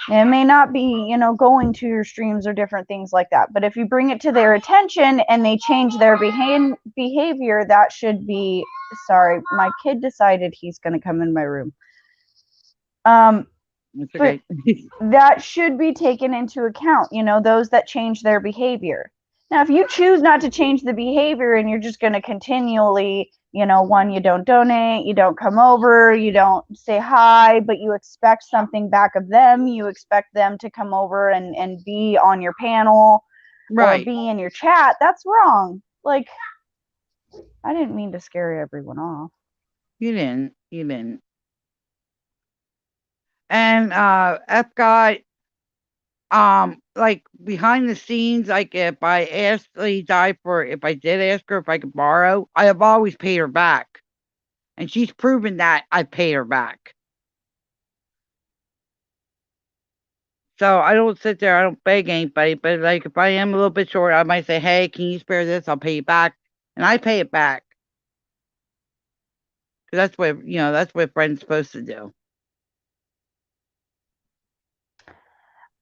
E: It may not be, going to your streams or different things like that. But if you bring it to their attention and they change their behavior, that should be. Sorry, my kid decided he's going to come in my room.
A: it's
E: But
A: okay.
E: that should be taken into account, those that change their behavior. Now, if you choose not to change the behavior and you're just going to continually, one, you don't donate, you don't come over, you don't say hi, but you expect something back of them, you expect them to come over and be on your panel or
A: Right.
E: be in your chat, that's wrong. Like, I didn't mean to scare everyone off.
A: You didn't. You didn't. And F got like behind the scenes, like if I asked Lady Di if I did ask her if I could borrow, I have always paid her back. And she's proven that I paid her back. So I don't sit there, I don't beg anybody, but like if I am a little bit short, I might say, hey, can you spare this? I'll pay you back. And I pay it back. Because that's what friends supposed to do.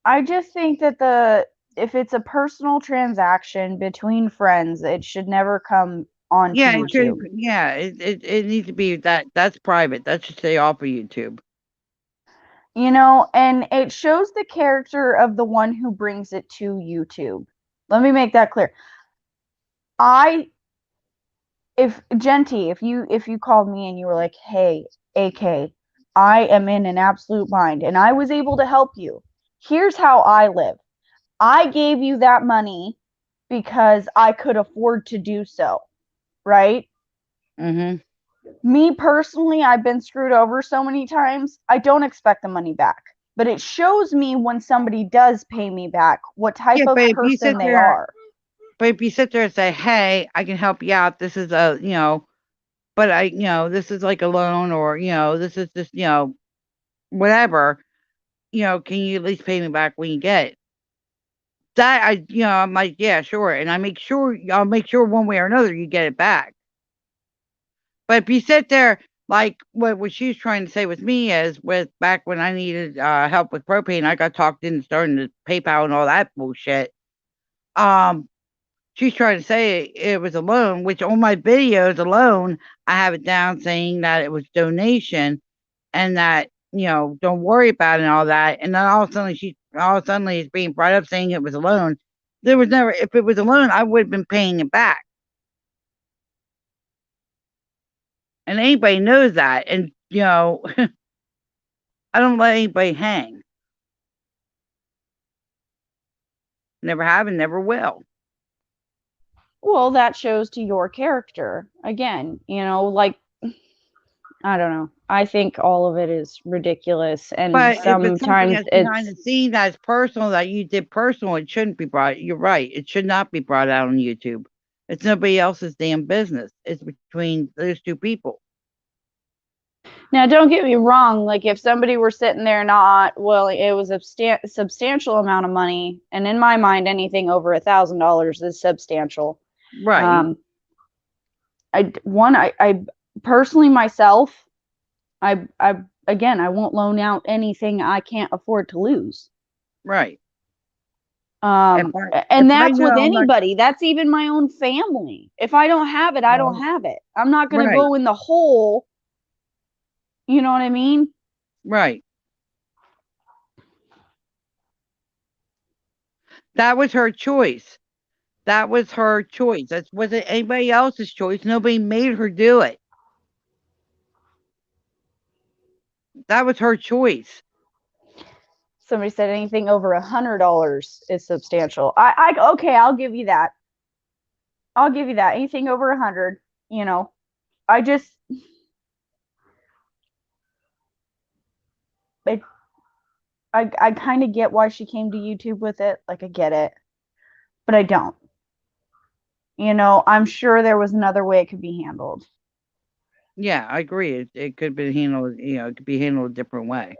E: I just think that if it's a personal transaction between friends, it should never come onto
A: Yeah, it should.
E: YouTube.
A: Yeah, it needs to be that's private. That should stay off of YouTube.
E: And it shows the character of the one who brings it to YouTube. Let me make that clear. If Genty, if you called me and you were like, "Hey, AK, I am in an absolute bind and I was able to help you. Here's how I live. I gave you that money because I could afford to do so, right?
A: Mm-hmm.
E: Me personally, I've been screwed over so many times. I don't expect the money back. But it shows me when somebody does pay me back what type
A: Yeah,
E: of
A: but if you
E: person
A: sit
E: they
A: there,
E: are.
A: and say, hey, I can help you out. This is but this is like a loan or this is just whatever. Can you at least pay me back when you get it? That I'm like, yeah, sure, and I'll make sure one way or another you get it back. But if you sit there, like what she was trying to say with me is with back when I needed help with propane, I got talked into starting to PayPal and all that bullshit. She's trying to say it was a loan, which on my videos alone, I have it down saying that it was donation and that, don't worry about it and all that. And then all of a sudden it's being brought up saying it was a loan. There was never, if it was a loan, I would have been paying it back. And anybody knows that. And, I don't let anybody hang. Never have and never will.
E: Well, that shows to your character. Again, like, I don't know. I think all of it is ridiculous. And
A: But if it's something
E: sometimes
A: that's behind the scene that's personal, that you did personal, it shouldn't be brought. You're right. It should not be brought out on YouTube. It's nobody else's damn business. It's between those two people.
E: Now, don't get me wrong. Like, if somebody were sitting there not, well, it was a substantial amount of money. And in my mind, anything over $1,000 is substantial.
A: Right.
E: I personally myself, again, I won't loan out anything I can't afford to lose.
A: Right. If
E: And
A: I
E: that's with
A: know, like,
E: anybody. That's even my own family. If I don't have it, I don't have it. I'm not going to
A: right,
E: go in the hole. You know what I mean?
A: right. That was her choice. That was her choice. That wasn't anybody else's choice. Nobody made her do it. That was her choice.
E: Somebody said anything over $100 is substantial. Okay, I'll give you that. I'll give you that. Anything over 100, you know. I just it, I kind of get why she came to YouTube with it. Like I get it, but I don't. You know, I'm sure there was another way it could be handled.
A: Yeah, I agree. It could be handled, it could be handled a different way.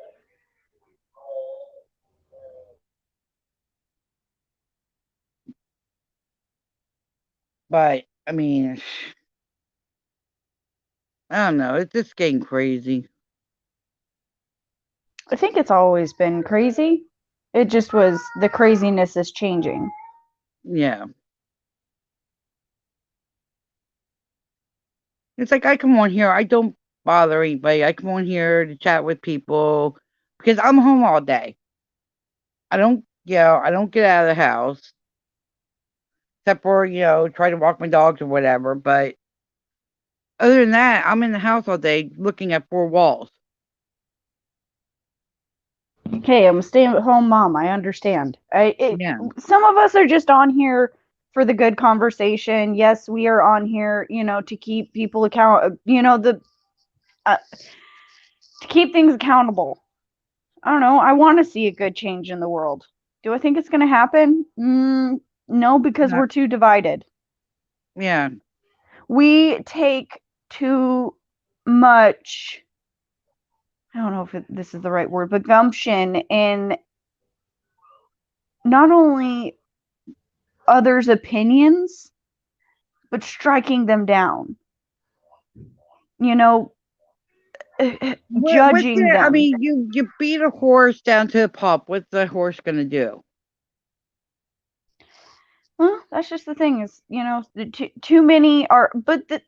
A: But I mean, I don't know. It's just getting crazy.
E: I think it's always been crazy. It just was the craziness is changing.
A: Yeah. It's like I come on here, I don't bother anybody. I come on here to chat with people because I'm home all day. I don't get out of the house except for, try to walk my dogs or whatever. But other than that, I'm in the house all day looking at four walls.
E: Hey, I'm a stay-at-home mom. I understand.
A: Yeah.
E: Some of us are just on here for the good conversation. Yes, we are on here, to keep people account, to keep things accountable. I don't know. I want to see a good change in the world. Do I think it's going to happen? No, because
A: Yeah.
E: we're too divided.
A: Yeah.
E: We take too much, I don't know if this is the right word, but gumption in not only others' opinions, but striking them down. You know,
A: What's
E: judging
A: it? I
E: them.
A: mean, you beat a horse down to a pulp. What's the horse gonna do?
E: Well, that's just the thing is, too many are, but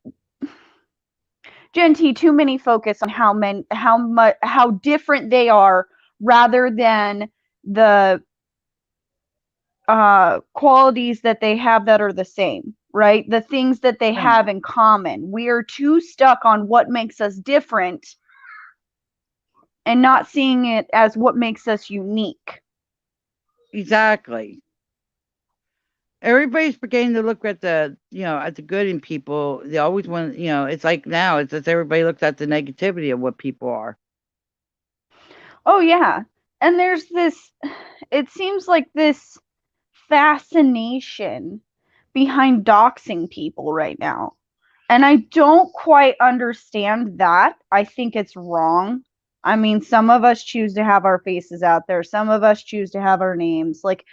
E: Gen T, too many focus on how different they are rather than the qualities that they have that are the same, right? The things that they
A: Right.
E: have in common. We are too stuck on what makes us different and not seeing it as what makes us unique.
A: Exactly. Everybody's beginning to look at at the good in people. They always want, it's like now it's just everybody looks at the negativity of what people are.
E: Oh, yeah. And there's this, it seems like this fascination behind doxing people right now. And I don't quite understand that. I think it's wrong. I mean, some of us choose to have our faces out there, some of us choose to have our names, like,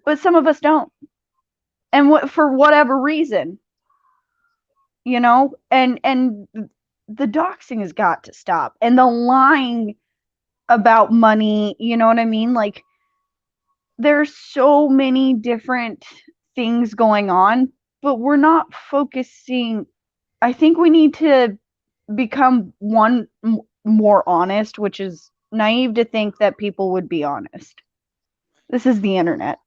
E: but some of us don't. And for whatever reason, and the doxing has got to stop. And the lying about money, you know what I mean? Like, there's so many different things going on, but we're not focusing. I think we need to become more honest, which is naive to think that people would be honest. This is the internet.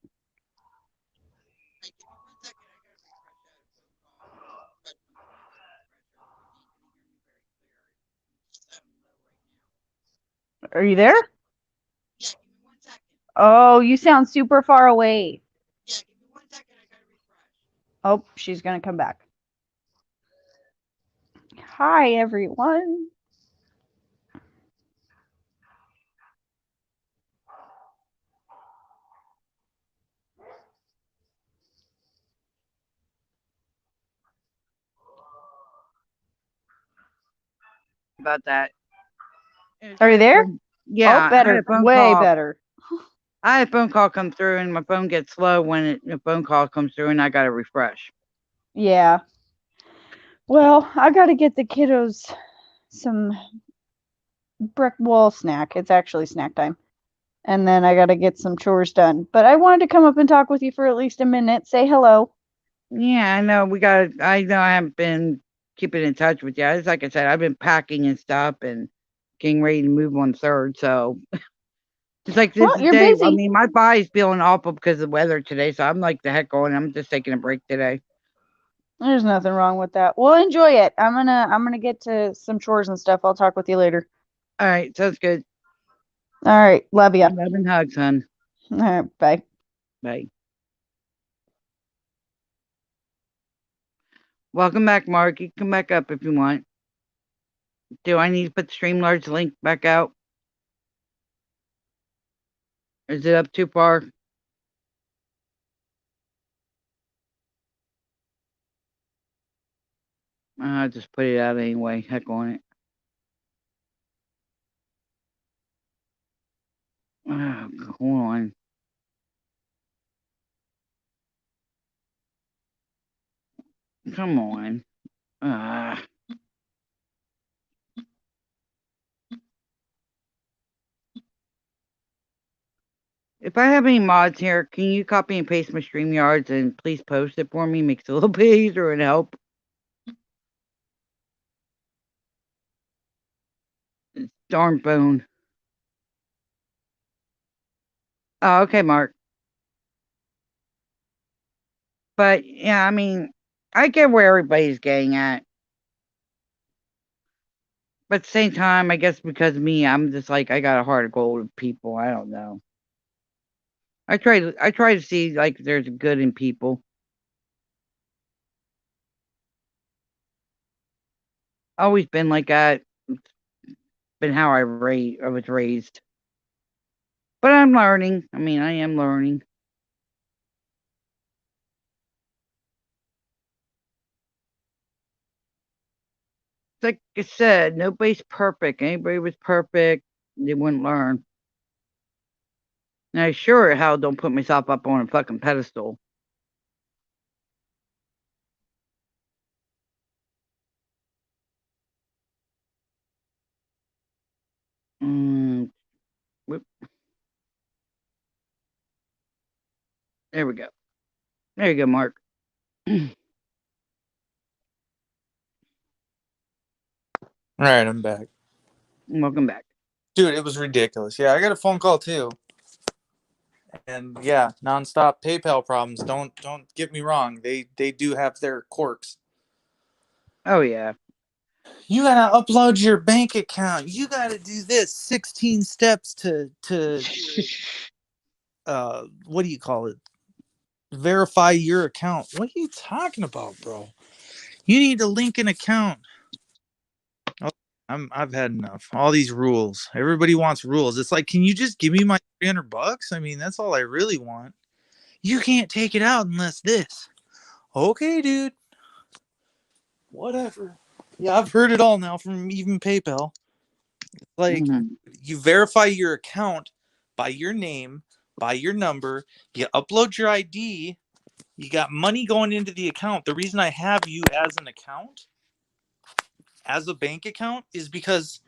E: Are you there? Oh, you sound super far away. Oh, she's going to come back. Hi, everyone.
A: About that.
E: Are you there? Oh,
A: Yeah, I had
E: better.
A: a phone
E: Way
A: call.
E: better.
A: I had a phone call come through, and my phone gets slow when a phone call comes through, and I got to refresh.
E: Yeah. Well, I got to get the kiddos some brick wall snack. It's actually snack time. and then I got to get some chores done. But I wanted to come up and talk with you for at least a minute, say hello.
A: Yeah, I know I know I haven't been keeping in touch with you. It's like I said, I've been packing and stuff and getting ready to move on third. So it's like this
E: Well,
A: is
E: you're
A: day. I
E: busy.
A: mean, my body's feeling awful because of the weather today. So I'm like the heck going. I'm just taking a break today.
E: There's nothing wrong with that. Well, enjoy it. I'm gonna get to some chores and stuff. I'll talk with you later.
A: All right, sounds good.
E: All right, love ya.
A: Love and hugs, hon.
E: All right, bye.
A: Bye. Welcome back, Mark. You can come back up if you want. Do I need to put the Streamlabs link back out? Is it up too far? I'll just put it out anyway. Heck on it. Oh, hold on. Come on. Uh, if I have any mods here, can you copy and paste my StreamYards and please post it for me? Makes it a little bit easier and help. Darn phone. Oh, okay, Mark. But yeah, I mean, I get where everybody's getting at. But at the same time, I guess because of me, I'm just like I got a heart of gold with people. I don't know. I try to see like there's good in people. Always been like that. Been how I was raised. But I'm learning. I mean, I am learning. Like I said, nobody's perfect. Anybody was perfect, they wouldn't learn. And I sure hell don't put myself up on a fucking pedestal. Mm, whoop, there we go. There you go, Mark.
C: All right, I'm back.
A: Welcome back.
C: Dude, it was ridiculous. Yeah, I got a phone call too. And yeah, nonstop PayPal problems. Don't get me wrong. They do have their quirks.
A: Oh yeah.
C: You gotta upload your bank account. You gotta do this 16 steps to what do you call it? Verify your account. What are you talking about, bro? You need to link an account. Oh, I've had enough. All these rules. Everybody wants rules. It's like, can you just give me my $300? I mean, that's all I really want. You can't take it out unless this. Okay, dude. Whatever. Yeah, I've heard it all now from even PayPal. Like,
A: Mhm.
C: you verify your account by your name, by your number, you upload your ID, you got money going into the account. The reason I have you as an account, as a bank account, is because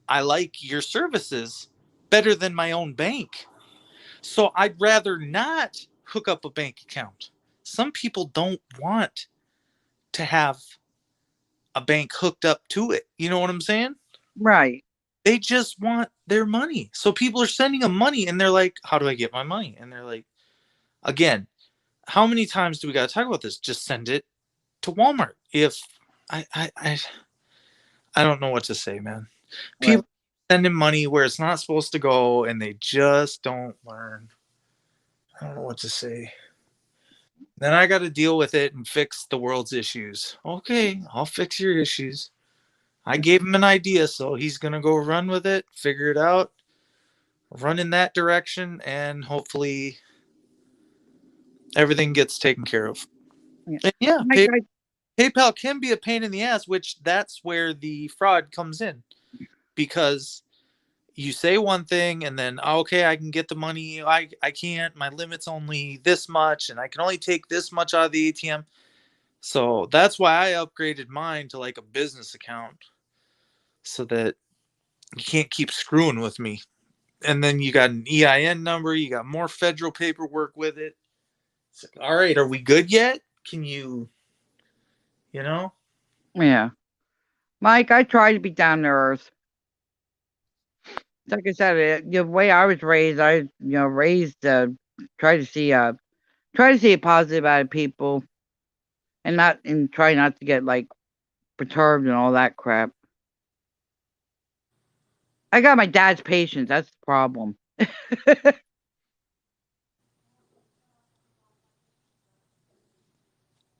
C: I like your services better than my own bank. So I'd rather not hook up a bank account. Some people don't want to have a bank hooked up to it. You know what I'm saying?
A: Right.
C: They just want their money. So people are sending them money and they're like, how do I get my money? And they're like, again, how many times do we got to talk about this? Just send it to Walmart. If I, I, I, I don't know what to say, man.
A: Right.
C: People sending money where it's not supposed to go and they just don't learn. I don't know what to say. Then I got to deal with it and fix the world's issues. Okay, I'll fix your issues. I gave him an idea, so he's going to go run with it, figure it out, run in that direction, and hopefully everything gets taken care of.
A: Yeah.
C: And yeah,
A: Like
C: PayPal can be a pain in the ass, which that's where the fraud comes in. Because you say one thing and then, okay, I can get the money. I can't. My limit's only this much, and I can only take this much out of the ATM. So that's why I upgraded mine to like a business account so that you can't keep screwing with me. and then you got an EIN number, you got more federal paperwork with it. It's like, all right, are we good yet? Can you, you know?
A: Yeah. Mike, I try to be down to earth. Like I said, the way I was raised, raised try to see a positive out of people, and try not to get like perturbed and all that crap. I got my dad's patience. That's the problem.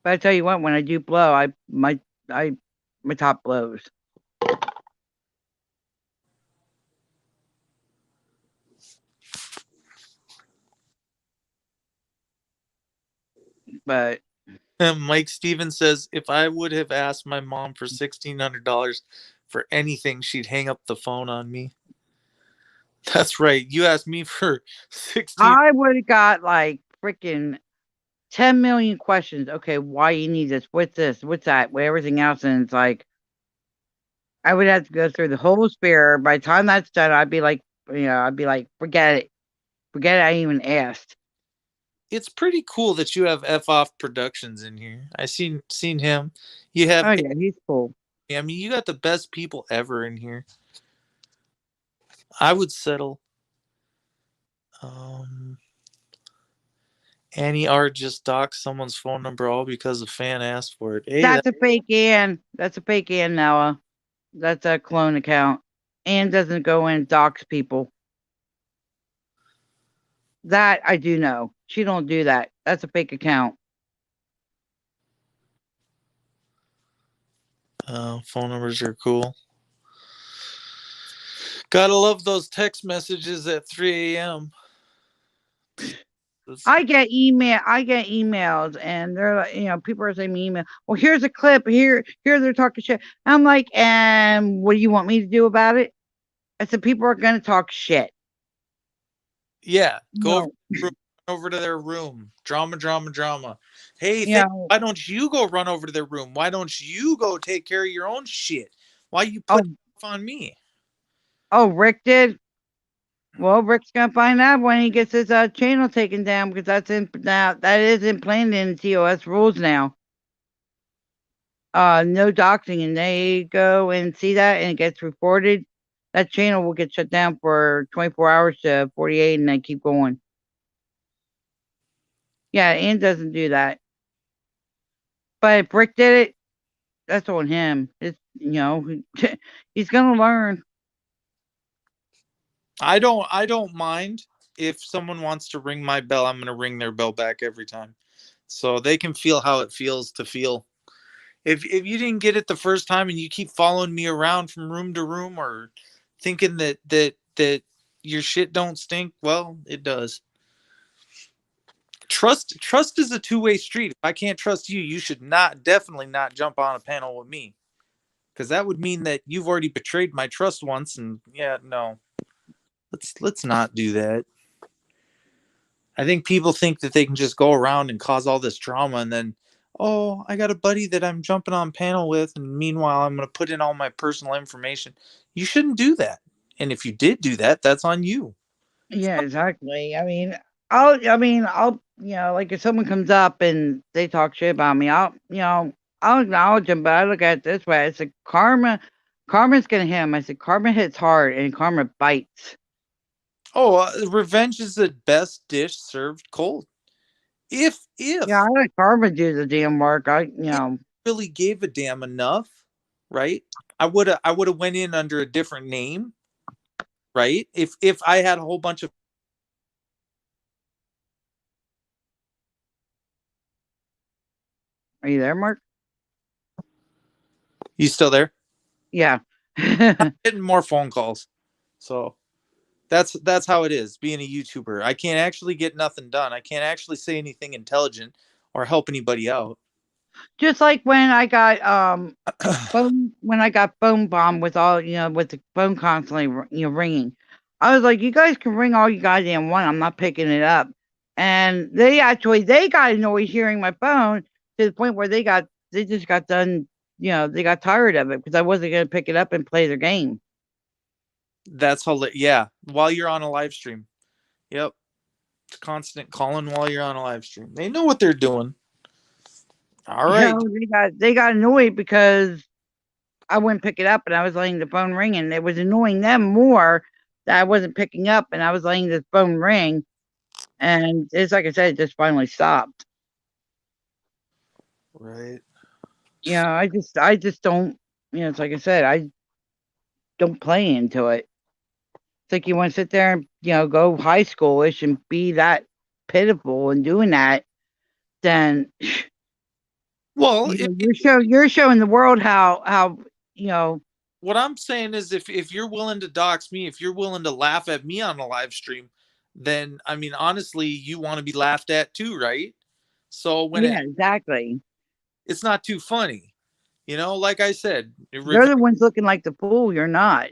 A: But I tell you what, when I do blow, my top blows. But
C: And Mike Stevens says, if I would have asked my mom for $1,600 for anything, she'd hang up the phone on me. That's right. You asked me for 16.
A: I would have got like freaking 10 million questions. Okay, why you need this? What's this? What's that? With everything else, and it's like I would have to go through the whole sphere. By the time that's done, I'd be like, forget it, forget it. I even asked.
C: It's pretty cool that you have F Off Productions in here. I seen him. You have.
A: Oh yeah, he's cool.
C: I mean, you got the best people ever in here. I would settle. Annie R just doxed someone's phone number all because a fan asked for it. Hey,
A: That's a fake Ann. That's a fake Ann, Noah. That's a clone account. Ann doesn't go in and dox people. That I do know. She don't do that. That's a fake account.
C: Phone numbers are cool. Gotta love those text messages at 3 a.m.
A: I get emails, and they're like, people are sending me email. Well, here's a clip. Here they're talking shit. I'm like, and what do you want me to do about it? I said, people are gonna talk shit.
C: Yeah,
A: No.
C: over to their room. Drama. Hey, why don't you go run over to their room? Why don't you go take care of your own shit? Why you put stuff on me?
A: Oh, Rick did. Well, Rick's gonna find out when he gets his channel taken down, because that is implanted in TOS rules now. No doxing, and they go and see that and it gets reported. That channel will get shut down for 24 hours to 48, and then keep going. Yeah, Ann doesn't do that. But if Rick did it, that's on him. It's he's gonna learn.
C: I don't mind if someone wants to ring my bell. I'm gonna ring their bell back every time, so they can feel how it feels to feel. If you didn't get it the first time and you keep following me around from room to room or thinking that your shit don't stink, well, it does. Trust is a two-way street. If I can't trust you, you should definitely not jump on a panel with me, because that would mean that you've already betrayed my trust once. And yeah, no, let's not do that. I think people think that they can just go around and cause all this drama, and then, oh, I got a buddy that I'm jumping on panel with, and meanwhile I'm going to put in all my personal information. You shouldn't do that. And if you did do that, that's on you.
A: Yeah, exactly. I'll like if someone comes up and they talk shit about me, I'll acknowledge them, but I look at it this way. I said, karma's gonna hit him. I said, karma hits hard and karma bites.
C: Oh, revenge is the best dish served cold. If
A: I let karma do the damn work.
C: really gave a damn enough, right? I would have went in under a different name, right? If I had a whole bunch of.
A: Are you there, Mark?
C: You still there?
A: Yeah.
C: I'm getting more phone calls, so that's how it is being a YouTuber. I can't actually get nothing done. I can't actually say anything intelligent or help anybody out.
A: Just like when I got phone bombed with all with the phone constantly ringing. I was like, you guys can ring all you goddamn want. I'm not picking it up. And they got annoyed hearing my phone to the point where they just got done. They got tired of it because I wasn't gonna pick it up and play their game.
C: That's yeah, while you're on a live stream. Yep. It's constant calling while you're on a live stream. They know what they're doing. All
A: You
C: right.
A: know, they got annoyed because I wouldn't pick it up and I was letting the phone ring, and it was annoying them more that I wasn't picking up and I was letting the phone ring. And it's like I said, it just finally stopped.
C: Right.
A: I just don't. It's like I said, I don't play into it. It's like you want to sit there and go high schoolish and be that pitiful and doing that, then
C: Well,
A: you're showing the world how you know
C: what I'm saying is if you're willing to dox me, if you're willing to laugh at me on a live stream, then I mean honestly, you want to be laughed at too, right? So when
A: yeah, exactly.
C: it's not too funny. Like I said,
A: They're the ones looking like the fool. You're not.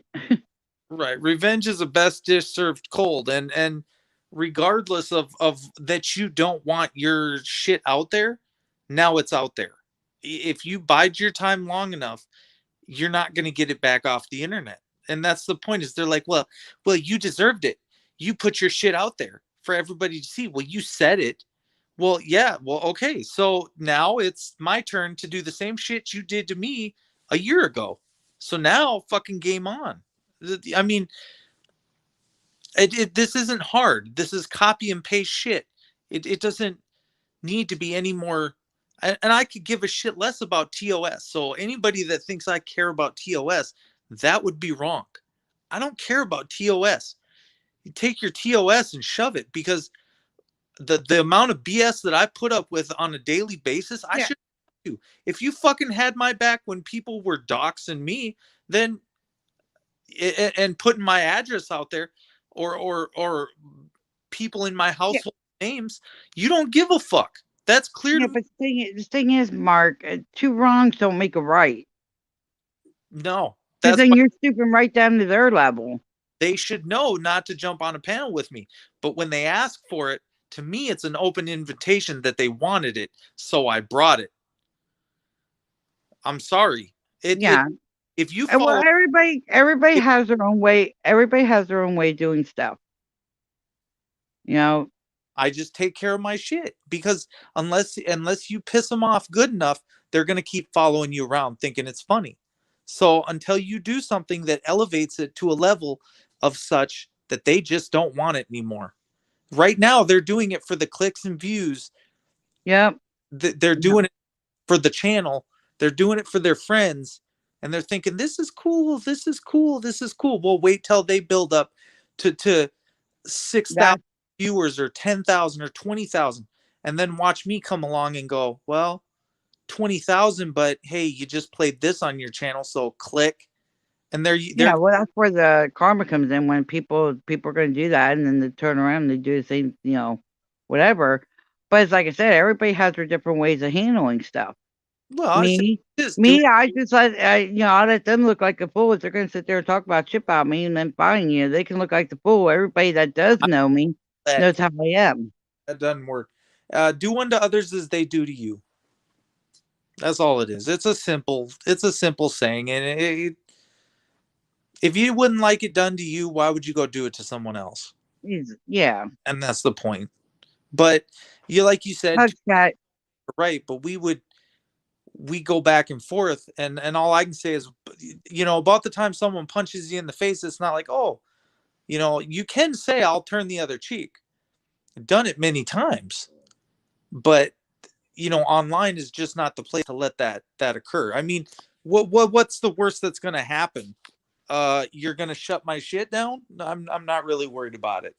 C: right, revenge is the best dish served cold, and regardless of that you don't want your shit out there, now it's out there. If you bide your time long enough, you're not going to get it back off the internet. And that's the point, is they're like, well, you deserved it. You put your shit out there for everybody to see. Well, you said it. Well, yeah. Well, okay. So now it's my turn to do the same shit you did to me a year ago. So now fucking game on. I mean, this isn't hard. This is copy and paste shit. It doesn't need to be any more. And I could give a shit less about TOS. So anybody that thinks I care about TOS, that would be wrong. I don't care about TOS. You take your TOS and shove it, because the amount of BS that I put up with on a daily basis, I
A: Yeah.
C: should do. If you fucking had my back when people were doxing me, then and putting my address out there, or people in my
A: Yeah.
C: household names, you don't give a fuck. That's clear
A: Yeah,
C: to me.
A: but the thing is, Mark, two wrongs don't make a right.
C: No,
A: Because
C: that's
A: then
C: why
A: you're stooping right down to their level.
C: they should know not to jump on a panel with me. But when they ask for it, to me, it's an open invitation that they wanted it, so I brought it. I'm sorry. It
A: Yeah.
C: if you
A: And well,
C: follow,
A: everybody has their own way. Everybody has their own way of doing stuff. You know.
C: I just take care of my shit, because unless you piss them off good enough, they're gonna keep following you around thinking it's funny. So until you do something that elevates it to a level of such that they just don't want it anymore. Right now, they're doing it for the clicks and views.
A: Yep.
C: They're doing it for the channel. They're doing it for their friends, and they're thinking this is cool. This is cool. This is cool. Well, wait till they build up to 6,000
A: That.
C: viewers, or 10,000, or 20,000, and then watch me come along and go, well, 20,000, but hey, you just played this on your channel, so click. And they're
A: Yeah. Well, that's where the karma comes in when people are going to do that, and then they turn around and they do the same. Whatever. But it's like I said, everybody has their different ways of handling stuff.
C: well, I say
A: Me,
C: this, do
A: me, I just I let them look like a fool if they're gonna sit there and talk about shit about me, and then fine, they can look like the fool. Everybody that does know me
C: that.
A: knows how I am.
C: That doesn't work. Do unto others as they do to you. That's all it is. It's a simple saying, and if you wouldn't like it done to you, why would you go do it to someone else?
A: Yeah,
C: And that's the point. But like you said,
A: okay.
C: right? But we go back and forth, and all I can say is, about the time someone punches you in the face, it's not like, oh, you can say I'll turn the other cheek. I've done it many times, but online is just not the place to let that occur. I mean, what's the worst that's going to happen? You're going to shut my shit down? I'm not really worried about it.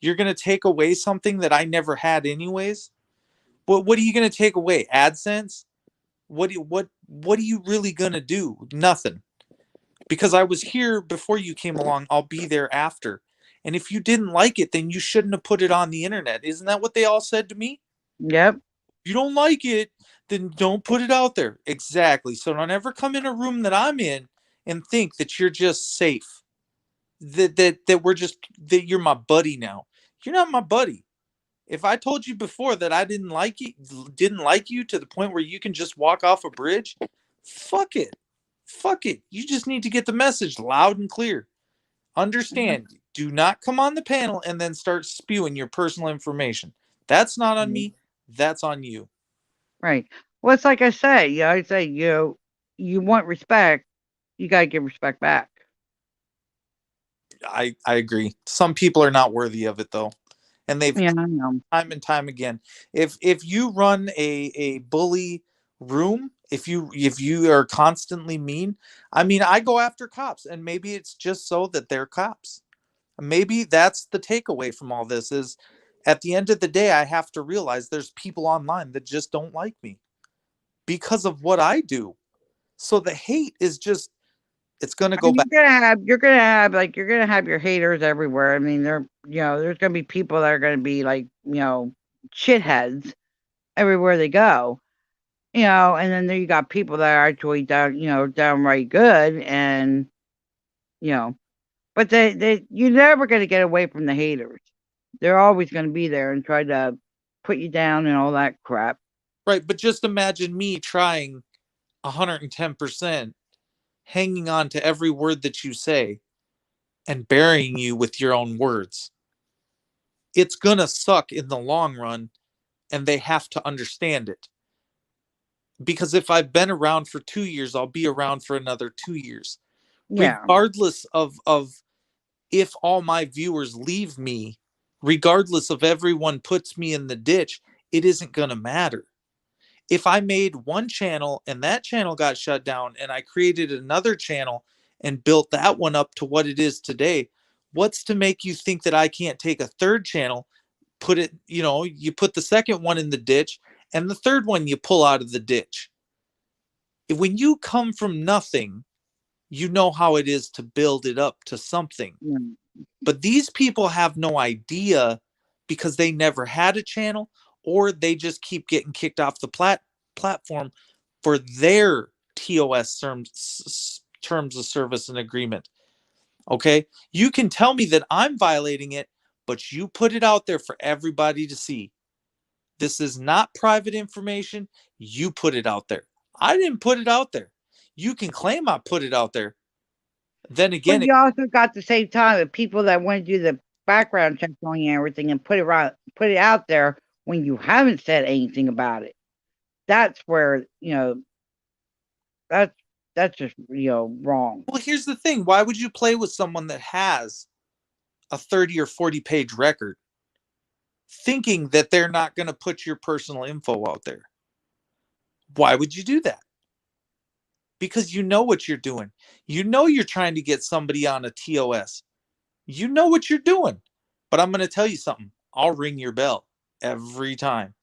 C: You're going to take away something that I never had anyways. What are you going to take away? AdSense? What are you really going to do? Nothing. Because I was here before you came along, I'll be there after. And if you didn't like it, then you shouldn't have put it on the internet. Isn't that what they all said to me?
A: Yep.
C: You don't like it, then don't put it out there. Exactly. So don't ever come in a room that I'm in and think that you're just safe. That you're my buddy now. You're not my buddy. If I told you before that I didn't like you to the point where you can just walk off a bridge, fuck it. Fuck it. You just need to get the message loud and clear. Understand, do not come on the panel and then start spewing your personal information. That's not on me. That's on you.
A: Right. Well, it's like I say, I say, you want respect, you got to give respect back.
C: I agree. Some people are not worthy of it though. And they've
A: Yeah, I know.
C: time and time again. If you run a bully room, if you are constantly mean, I mean, I go after cops, and maybe it's just so that they're cops. Maybe that's the takeaway from all this is at the end of the day, I have to realize there's people online that just don't like me because of what I do. So the hate is just it's gonna go
A: And
C: back.
A: you're gonna have your haters everywhere. I mean, there's gonna be people that are gonna be like, shitheads everywhere they go. And then there you got people that are actually downright good, and you know, but you're never gonna get away from the haters. They're always gonna be there and try to put you down and all that crap.
C: Right, but just imagine me trying 110%, hanging on to every word that you say and burying you with your own words. It's gonna suck in the long run, and they have to understand it. Because if I've been around for 2 years, I'll be around for another 2 years.
A: Yeah.
C: Regardless of if all my viewers leave me, regardless of everyone puts me in the ditch, it isn't gonna matter. If I made one channel and that channel got shut down and I created another channel and built that one up to what it is today, what's to make you think that I can't take a third channel, put it, you put the second one in the ditch and the third one you pull out of the ditch? When you come from nothing, you know how it is to build it up to something.
A: Yeah.
C: But these people have no idea because they never had a channel or they just keep getting kicked off the platform for their TOS terms of service and agreement. Okay? You can tell me that I'm violating it, but you put it out there for everybody to see. This is not private information. You put it out there. I didn't put it out there. You can claim I put it out there. Then again,
A: But you also got the same time of people that want to do the background checks on you and everything and put it out there when you haven't said anything about it. That's where, that's just wrong.
C: well, here's the thing. Why would you play with someone that has a 30 or 40 page record thinking that they're not going to put your personal info out there? Why would you do that? Because you know what you're doing. You know you're trying to get somebody on a TOS. You know what you're doing. But I'm going to tell you something. I'll ring your bell every time.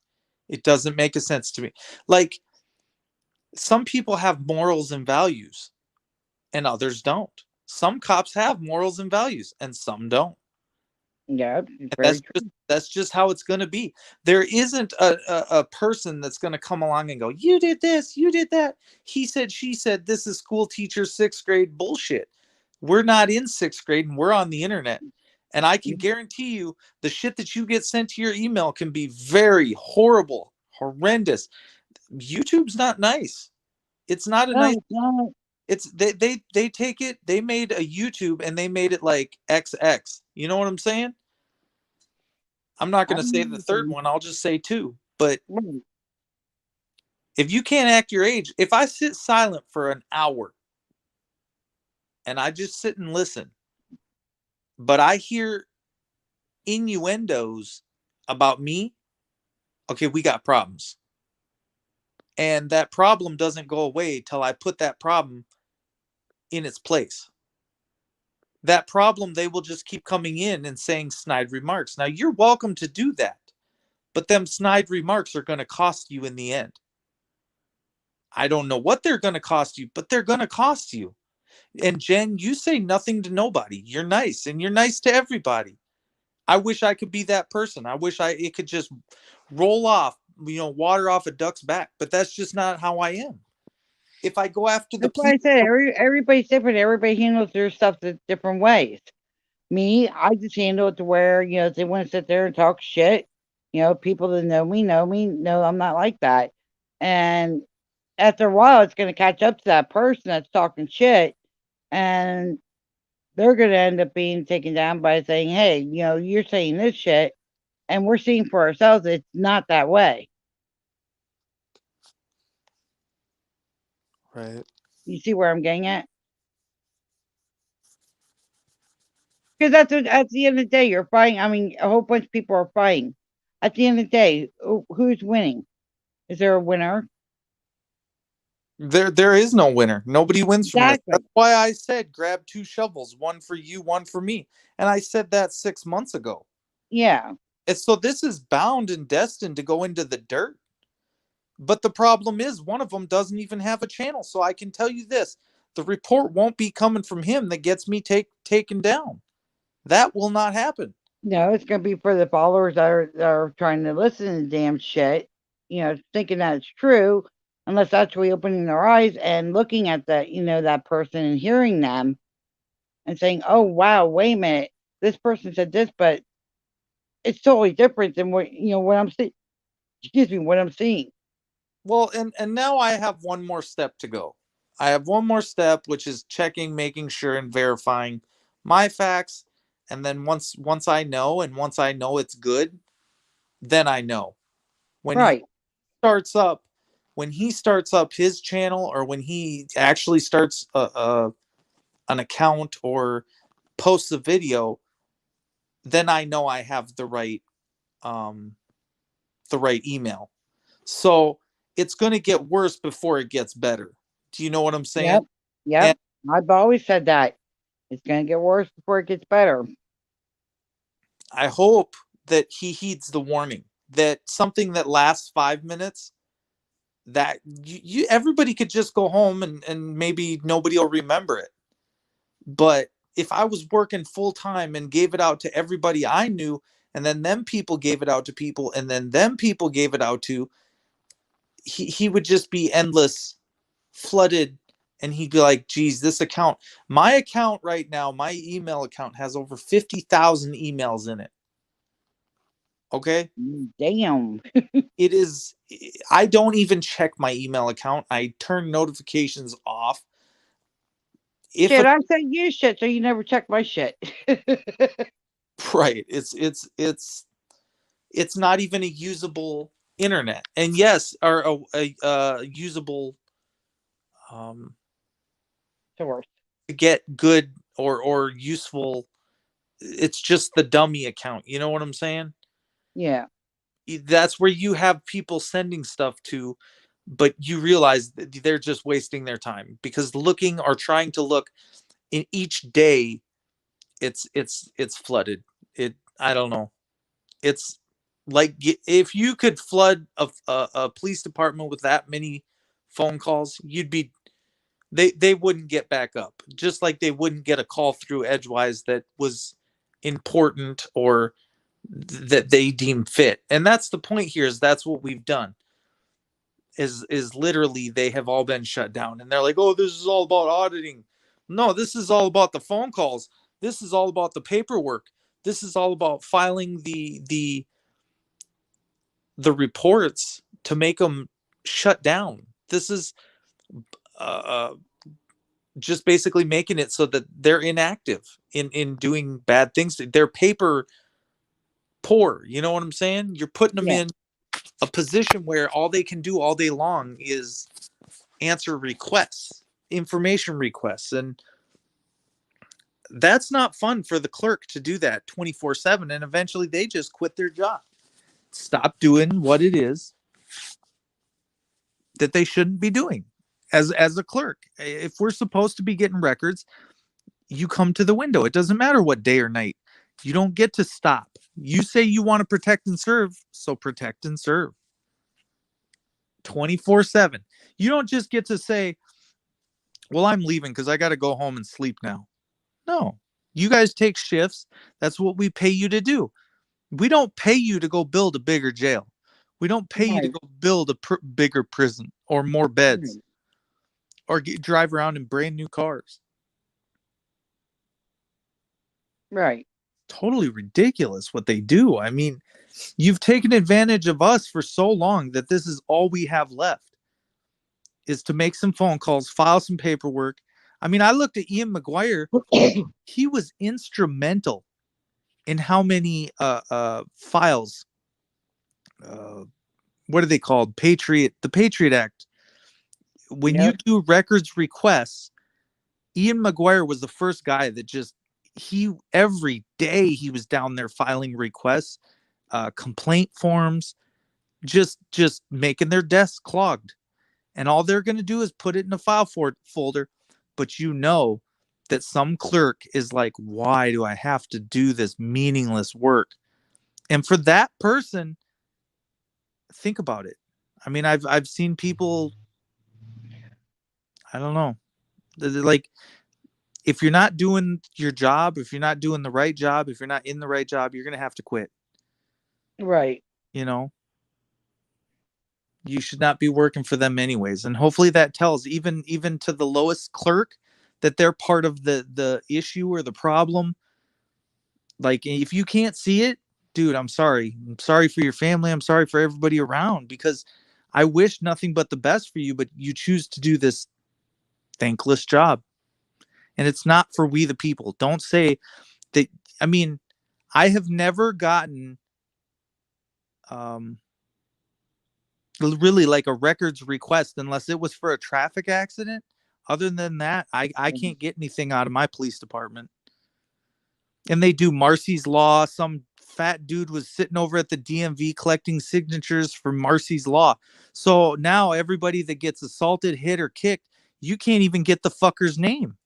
C: It doesn't make a sense to me. Like, some people have morals and values and others don't. Some cops have morals and values and some don't.
A: Yeah,
C: And
A: very true.
C: that's just how it's going to be. There isn't a person that's going to come along and go, you did this, you did that. He said, she said, this is school teacher sixth grade bullshit. We're not in sixth grade and we're on the internet. And I can guarantee you the shit that you get sent to your email can be very horrible, horrendous. YouTube's not nice. It's not a nice.
A: No.
C: It's they take it. They made a YouTube and they made it like XX. You know what I'm saying? I'm not going to say the third one. I'll just say two. But if you can't act your age, if I sit silent for an hour and I just sit and listen, but I hear innuendos about me, okay, we got problems. And that problem doesn't go away till I put that problem in its place. That problem, they will just keep coming in and saying snide remarks. Now, you're welcome to do that, but them snide remarks are going to cost you in the end. I don't know what they're going to cost you, but they're going to cost you. And Jen, you say nothing to nobody. You're nice and you're nice to everybody. I wish I could be that person. I wish it could just roll off, water off a duck's back, but that's just not how I am. If I go after the
A: That's why I said everybody's different. Everybody handles their stuff in different ways. Me, I just handle it to where, if they want to sit there and talk shit, people that know me know I'm not like that. And after a while, it's going to catch up to that person that's talking shit. And they're going to end up being taken down by saying, hey, you're saying this shit, and we're seeing for ourselves it's not that way.
C: Right.
A: You see where I'm getting at? Because that's what, at the end of the day, you're fighting. I mean, a whole bunch of people are fighting. At the end of the day, who's winning? Is there a winner?
C: There is no winner. Nobody wins from this.
A: Exactly.
C: That's why I said grab 2 shovels, one for you, one for me. And I said that 6 months ago.
A: Yeah.
C: And so this is bound and destined to go into the dirt. But the problem is one of them doesn't even have a channel. So I can tell you this, the report won't be coming from him that gets me taken down. That will not happen.
A: No, it's going to be for the followers that are trying to listen to the damn shit, thinking that it's true, unless actually opening their eyes and looking at that person and hearing them and saying, oh, wow, wait a minute. This person said this, but it's totally different than what I'm seeing. Excuse me, what I'm seeing.
C: Well, and now I have one more step to go. I have one more step, which is checking, making sure, and verifying my facts. And then once I know, and once I know it's good, then I know. When he
A: Right.
C: starts up, when he starts up his channel, or when he actually starts an account or posts a video, then I know I have the right email. So it's going to get worse before it gets better. Do you know what I'm saying?
A: Yep. Yep.
C: And
A: I've always said that. It's going to get worse before it gets better.
C: I hope that he heeds the warning that something that lasts 5 minutes, that you everybody could just go home and maybe nobody will remember it. But if I was working full time and gave it out to everybody I knew, and then them people gave it out to people, and then them people gave it out to, he would just be endless, flooded, and he'd be like, geez, my account right now, my email account has over 50,000 emails in it. Okay.
A: Damn.
C: It is, I don't even check my email account. I turn notifications off. If
A: Shit,
C: a,
A: I said you shit, so you never check my shit.
C: right, it's not even a usable internet. And yes, or a usable
A: Source.
C: to get good or useful. It's just the dummy account. You know what I'm saying?
A: Yeah.
C: That's where you have people sending stuff to, but you realize that they're just wasting their time, because looking or trying to look in each day, it's flooded. I don't know. It's like, if you could flood a police department with that many phone calls, you'd be, they wouldn't get back up, just like they wouldn't get a call through Edgewise that was important or that they deem fit. And that's the point here, is that's what we've done, is literally they have all been shut down, and they're like, oh, this is all about auditing. No, this is all about the phone calls. This is all about the paperwork. This is all about filing the reports to make them shut down. This is uh, just basically making it so that they're inactive in doing bad things. They're paper poor. You know what I'm saying? You're putting them
A: Yeah.
C: in a position where all they can do all day long is answer requests, information requests. And that's not fun for the clerk to do that 24/7. And eventually they just quit their job, stop doing what it is that they shouldn't be doing as a clerk. If we're supposed to be getting records, you come to the window. It doesn't matter what day or night. You don't get to stop. You say you want to protect and serve, so protect and serve 24/7. You don't just get to say, well, I'm leaving because I got to go home and sleep now. No, you guys take shifts. That's what we pay you to do. We don't pay you to go build a bigger jail. We don't pay you to
A: Right.
C: go build a bigger prison or more beds
A: Right.
C: or drive around in brand new cars.
A: Right.
C: Totally ridiculous what they do. I mean, you've taken advantage of us for so long that this is all we have left, is to make some phone calls, file some paperwork. I mean, I looked at Ian McGuire. He was instrumental in how many files. What are they called? The Patriot Act. When you
A: Yep.
C: do records requests, Ian McGuire was the first guy that every day he was down there filing requests, complaint forms, just making their desks clogged. And all they're going to do is put it in a file folder. But you know that some clerk is like, why do I have to do this meaningless work? And for that person, think about it. I mean, I've seen people, I don't know, like, if you're not doing your job, if you're not doing the right job, if you're not in the right job, you're going to have to quit.
A: Right.
C: You know, you should not be working for them anyways. And hopefully that tells even to the lowest clerk that they're part of the issue or the problem. Like, if you can't see it, dude, I'm sorry. I'm sorry for your family. I'm sorry for everybody around, because I wish nothing but the best for you, but you choose to do this thankless job. And it's not for we the people. Don't say that. I mean, I have never gotten really like a records request unless it was for a traffic accident. Other than that, I can't get anything out of my police department. And they do Marcy's Law. Some fat dude was sitting over at the DMV collecting signatures for Marcy's Law. So now everybody that gets assaulted, hit, or kicked, you can't even get the fucker's name.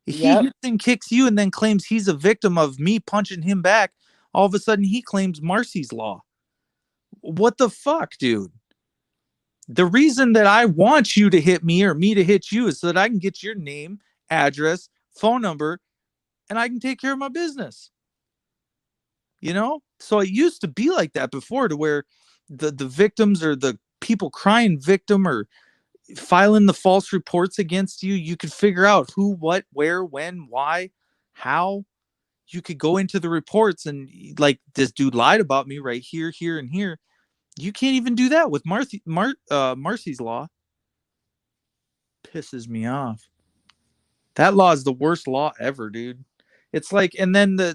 C: He
A: Yep.
C: hits and kicks you and then claims he's a victim of me punching him back. All of a sudden, he claims Marcy's Law. What the fuck, dude? The reason that I want you to hit me or me to hit you is so that I can get your name, address, phone number, and I can take care of my business. You know? So it used to be like that before, to where the victims or the people crying victim or filing the false reports against you, you could figure out who, what, where, when, why, how. You could go into the reports and, like, this dude lied about me right here, here, and here. You can't even do that with Marcy's Law. Pisses me off. That law is the worst law ever, dude. It's like, and then
A: Yeah,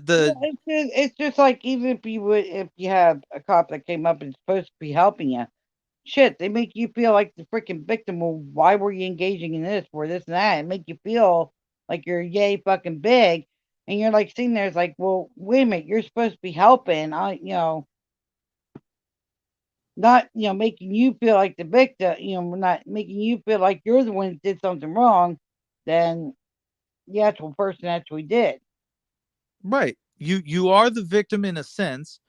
A: it's just like, even if you have a cop that came up and is supposed to be helping you, shit, they make you feel like the freaking victim. Well, why were you engaging in this, for this and that, and make you feel like you're yay fucking big, and you're like sitting there, it's like, well, wait a minute, you're supposed to be helping. Not, making you feel like the victim. Not making you feel like you're the one that did something wrong. Then the actual person actually did.
C: right. You are the victim in a sense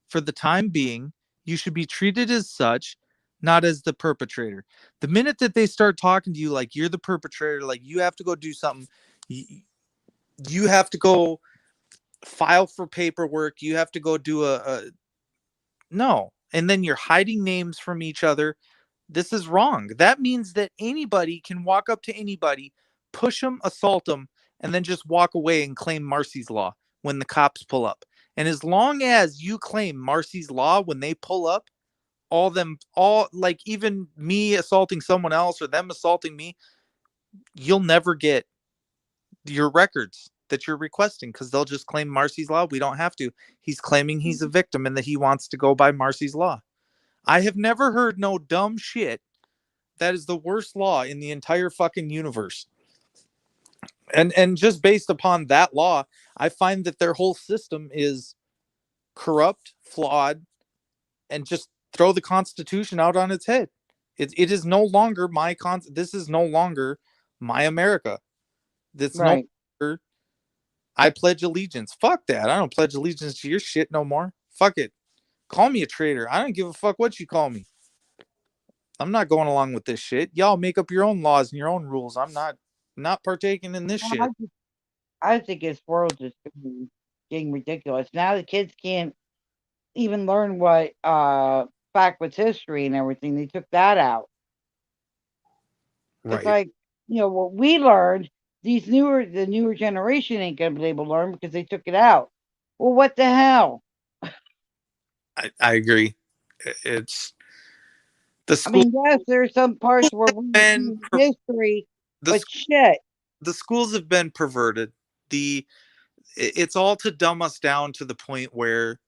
C: for the time being. You should be treated as such, not as the perpetrator. The minute that they start talking to you like you're the perpetrator, like you have to go do something, you have to go file for paperwork, you have to go do a no. And then you're hiding names from each other. This is wrong. That means that anybody can walk up to anybody, push them, assault them, and then just walk away and claim Marcy's Law when the cops pull up. And as long as you claim Marcy's Law when they pull up, all like, even me assaulting someone else or them assaulting me, you'll never get your records that you're requesting, because they'll just claim Marcy's Law. We don't have to. He's claiming he's a victim and that he wants to go by Marcy's Law. I have never heard no dumb shit. That is the worst law in the entire fucking universe. And just based upon that law, I find that their whole system is corrupt, flawed, and just throw the Constitution out on its head. It is no longer this is no longer my America. This no
A: Right.
C: longer I pledge allegiance. Fuck that. I don't pledge allegiance to your shit no more. Fuck it. Call me a traitor. I don't give a fuck what you call me. I'm not going along with this shit. Y'all make up your own laws and your own rules. I'm not partaking in this
A: Well, I
C: shit.
A: just, I think this world is getting ridiculous. Now the kids can't even learn what backwards history and everything. They took that out. It's
C: Right.
A: like, what we learned, the newer generation ain't gonna be able to learn because they took it out. Well, what the hell?
C: I agree. It's the
A: I
C: school
A: mean, yes, there's some parts where we
C: and
A: use history,
C: the
A: but shit.
C: the schools have been perverted. It's all to dumb us down to the point where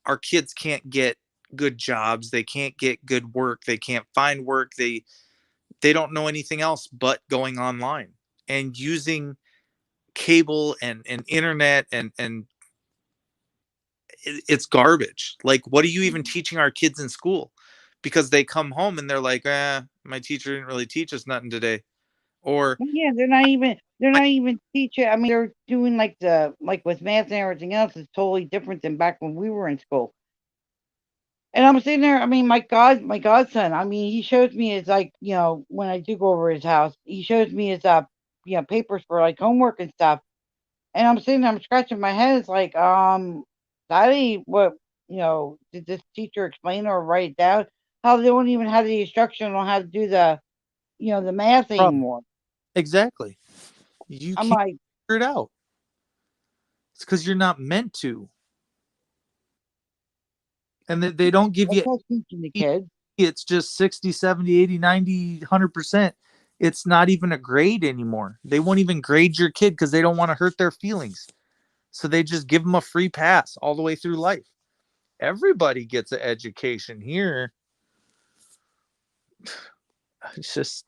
C: our kids can't get good jobs, they can't get good work, they can't find work, they don't know anything else but going online and using cable and internet and it's garbage. Like, what are you even teaching our kids in school? Because they come home and they're like, my teacher didn't really teach us nothing today. Or
A: Yeah, they're not even teaching. I mean, they're doing like with math and everything else is totally different than back when we were in school. And I'm sitting there. I mean, my godson. I mean, he shows me his like, when I do go over his house, he shows me his papers for like homework and stuff. And I'm sitting there, I'm scratching my head. It's like, Daddy, what, did this teacher explain or write it down? How they don't even have the instruction on how to do the math
C: problem.
A: anymore.
C: Exactly. You
A: I'm
C: can't
A: like,
C: figure it out. It's because you're not meant to. And they don't give
A: what's
C: you,
A: that teaching the kids?
C: it's just 60, 70, 80, 90, 100%. It's not even a grade anymore. They won't even grade your kid because they don't want to hurt their feelings. So they just give them a free pass all the way through life. Everybody gets an education here. It's just,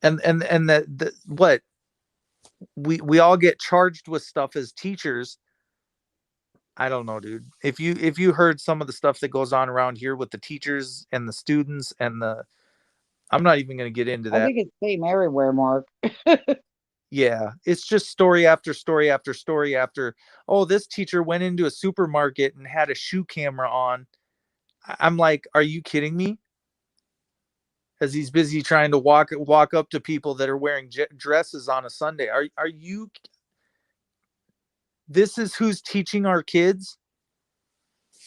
C: and the what we all get charged with stuff as teachers. I don't know, dude. If you heard some of the stuff that goes on around here with the teachers and the students and the, I'm not even going to get into
A: I
C: that.
A: think it's the same everywhere, Mark.
C: Yeah, it's just story after story after story after. Oh, this teacher went into a supermarket and had a shoe camera on. I'm like, are you kidding me? As he's busy trying to walk up to people that are wearing dresses on a Sunday. Are you? This is who's teaching our kids.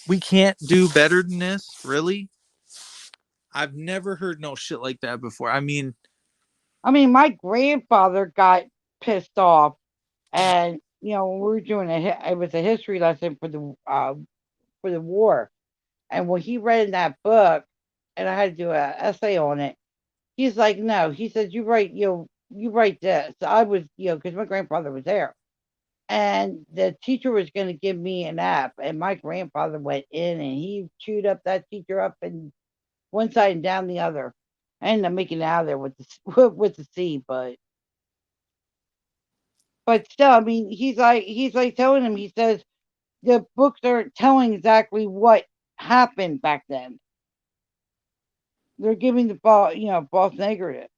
C: We can't do better than this, really. I've never heard no shit like that before. I mean,
A: My grandfather got pissed off, and when we were doing it was a history lesson for the war, and when he read in that book, and I had to do an essay on it, he's like, no, he said, you write this. I was, because my grandfather was there, and the teacher was going to give me an F, and my grandfather went in and he chewed up that teacher up and one side and down the other. I ended up making it out of there with the with the C, but still, I mean, he's like telling him. He says the books aren't telling exactly what happened back then. They're giving the false negative.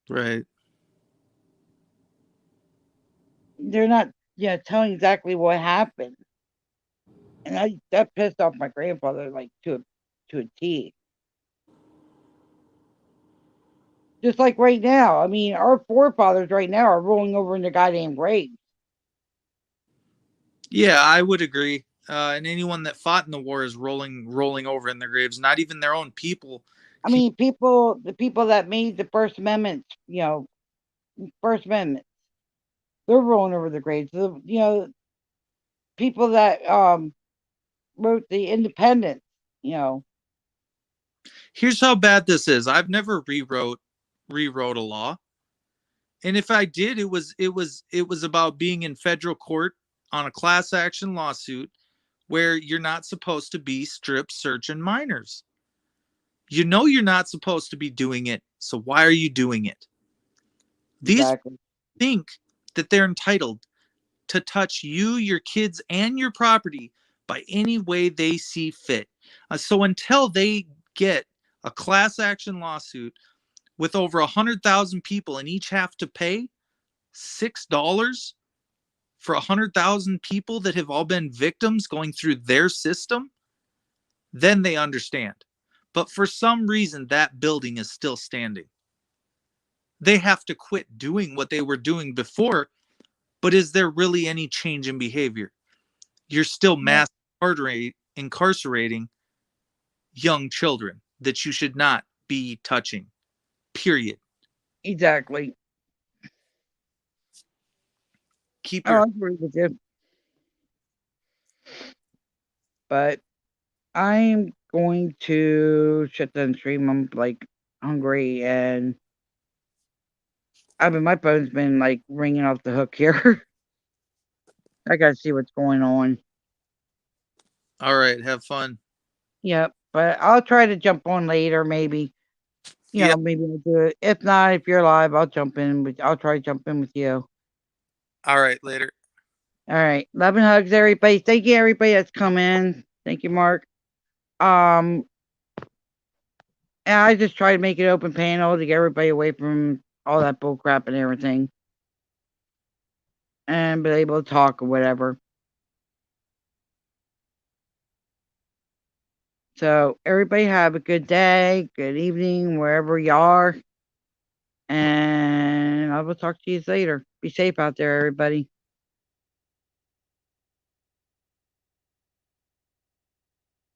C: right.
A: They're not, telling exactly what happened. And that pissed off my grandfather like to a T. Just like right now, I mean, our forefathers right now are rolling over in the goddamn graves.
C: Yeah, I would agree. And anyone that fought in the war is rolling over in their graves. Not even their own people.
A: I
C: Keep
A: mean, the people that made the First Amendment, First Amendment, they're rolling over the graves. People that wrote the Independence, you know,
C: Here's how bad this is. I've never rewrote a law. And if I did, it was about being in federal court on a class action lawsuit where you're not supposed to be strip searching minors. You know you're not supposed to be doing it, so why are you doing it? These
A: exactly,
C: think that they're entitled to touch you, your kids, and your property by any way they see fit. So until they get a class action lawsuit with over 100,000 people and each have to pay $6 for 100,000 people that have all been victims going through their system, then they understand. But for some reason, that building is still standing. They have to quit doing what they were doing before. But is there really any change in behavior? You're still
A: no,
C: mass incarcerating young children that you should not be touching. Period.
A: exactly.
C: Keep
A: Oh,
C: your
A: I agree with you, but I'm going to shut down the stream. I'm like hungry, and I mean, my phone's been like ringing off the hook here. I gotta see what's going on.
C: All right, have fun.
A: Yep, but I'll try to jump on later, maybe.
C: Yeah.
A: Maybe I'll do it. If not, if you're live, I'll jump in. I'll try to jump in with you.
C: All right, later.
A: All right. Love and hugs, everybody. Thank you, everybody that's come in. Thank you, Mark. And I just try to make it open panel to get everybody away from all that bull crap and everything, and be able to talk or whatever. So everybody have a good day, good evening, wherever you are. And I will talk to you later. Be safe out there, everybody.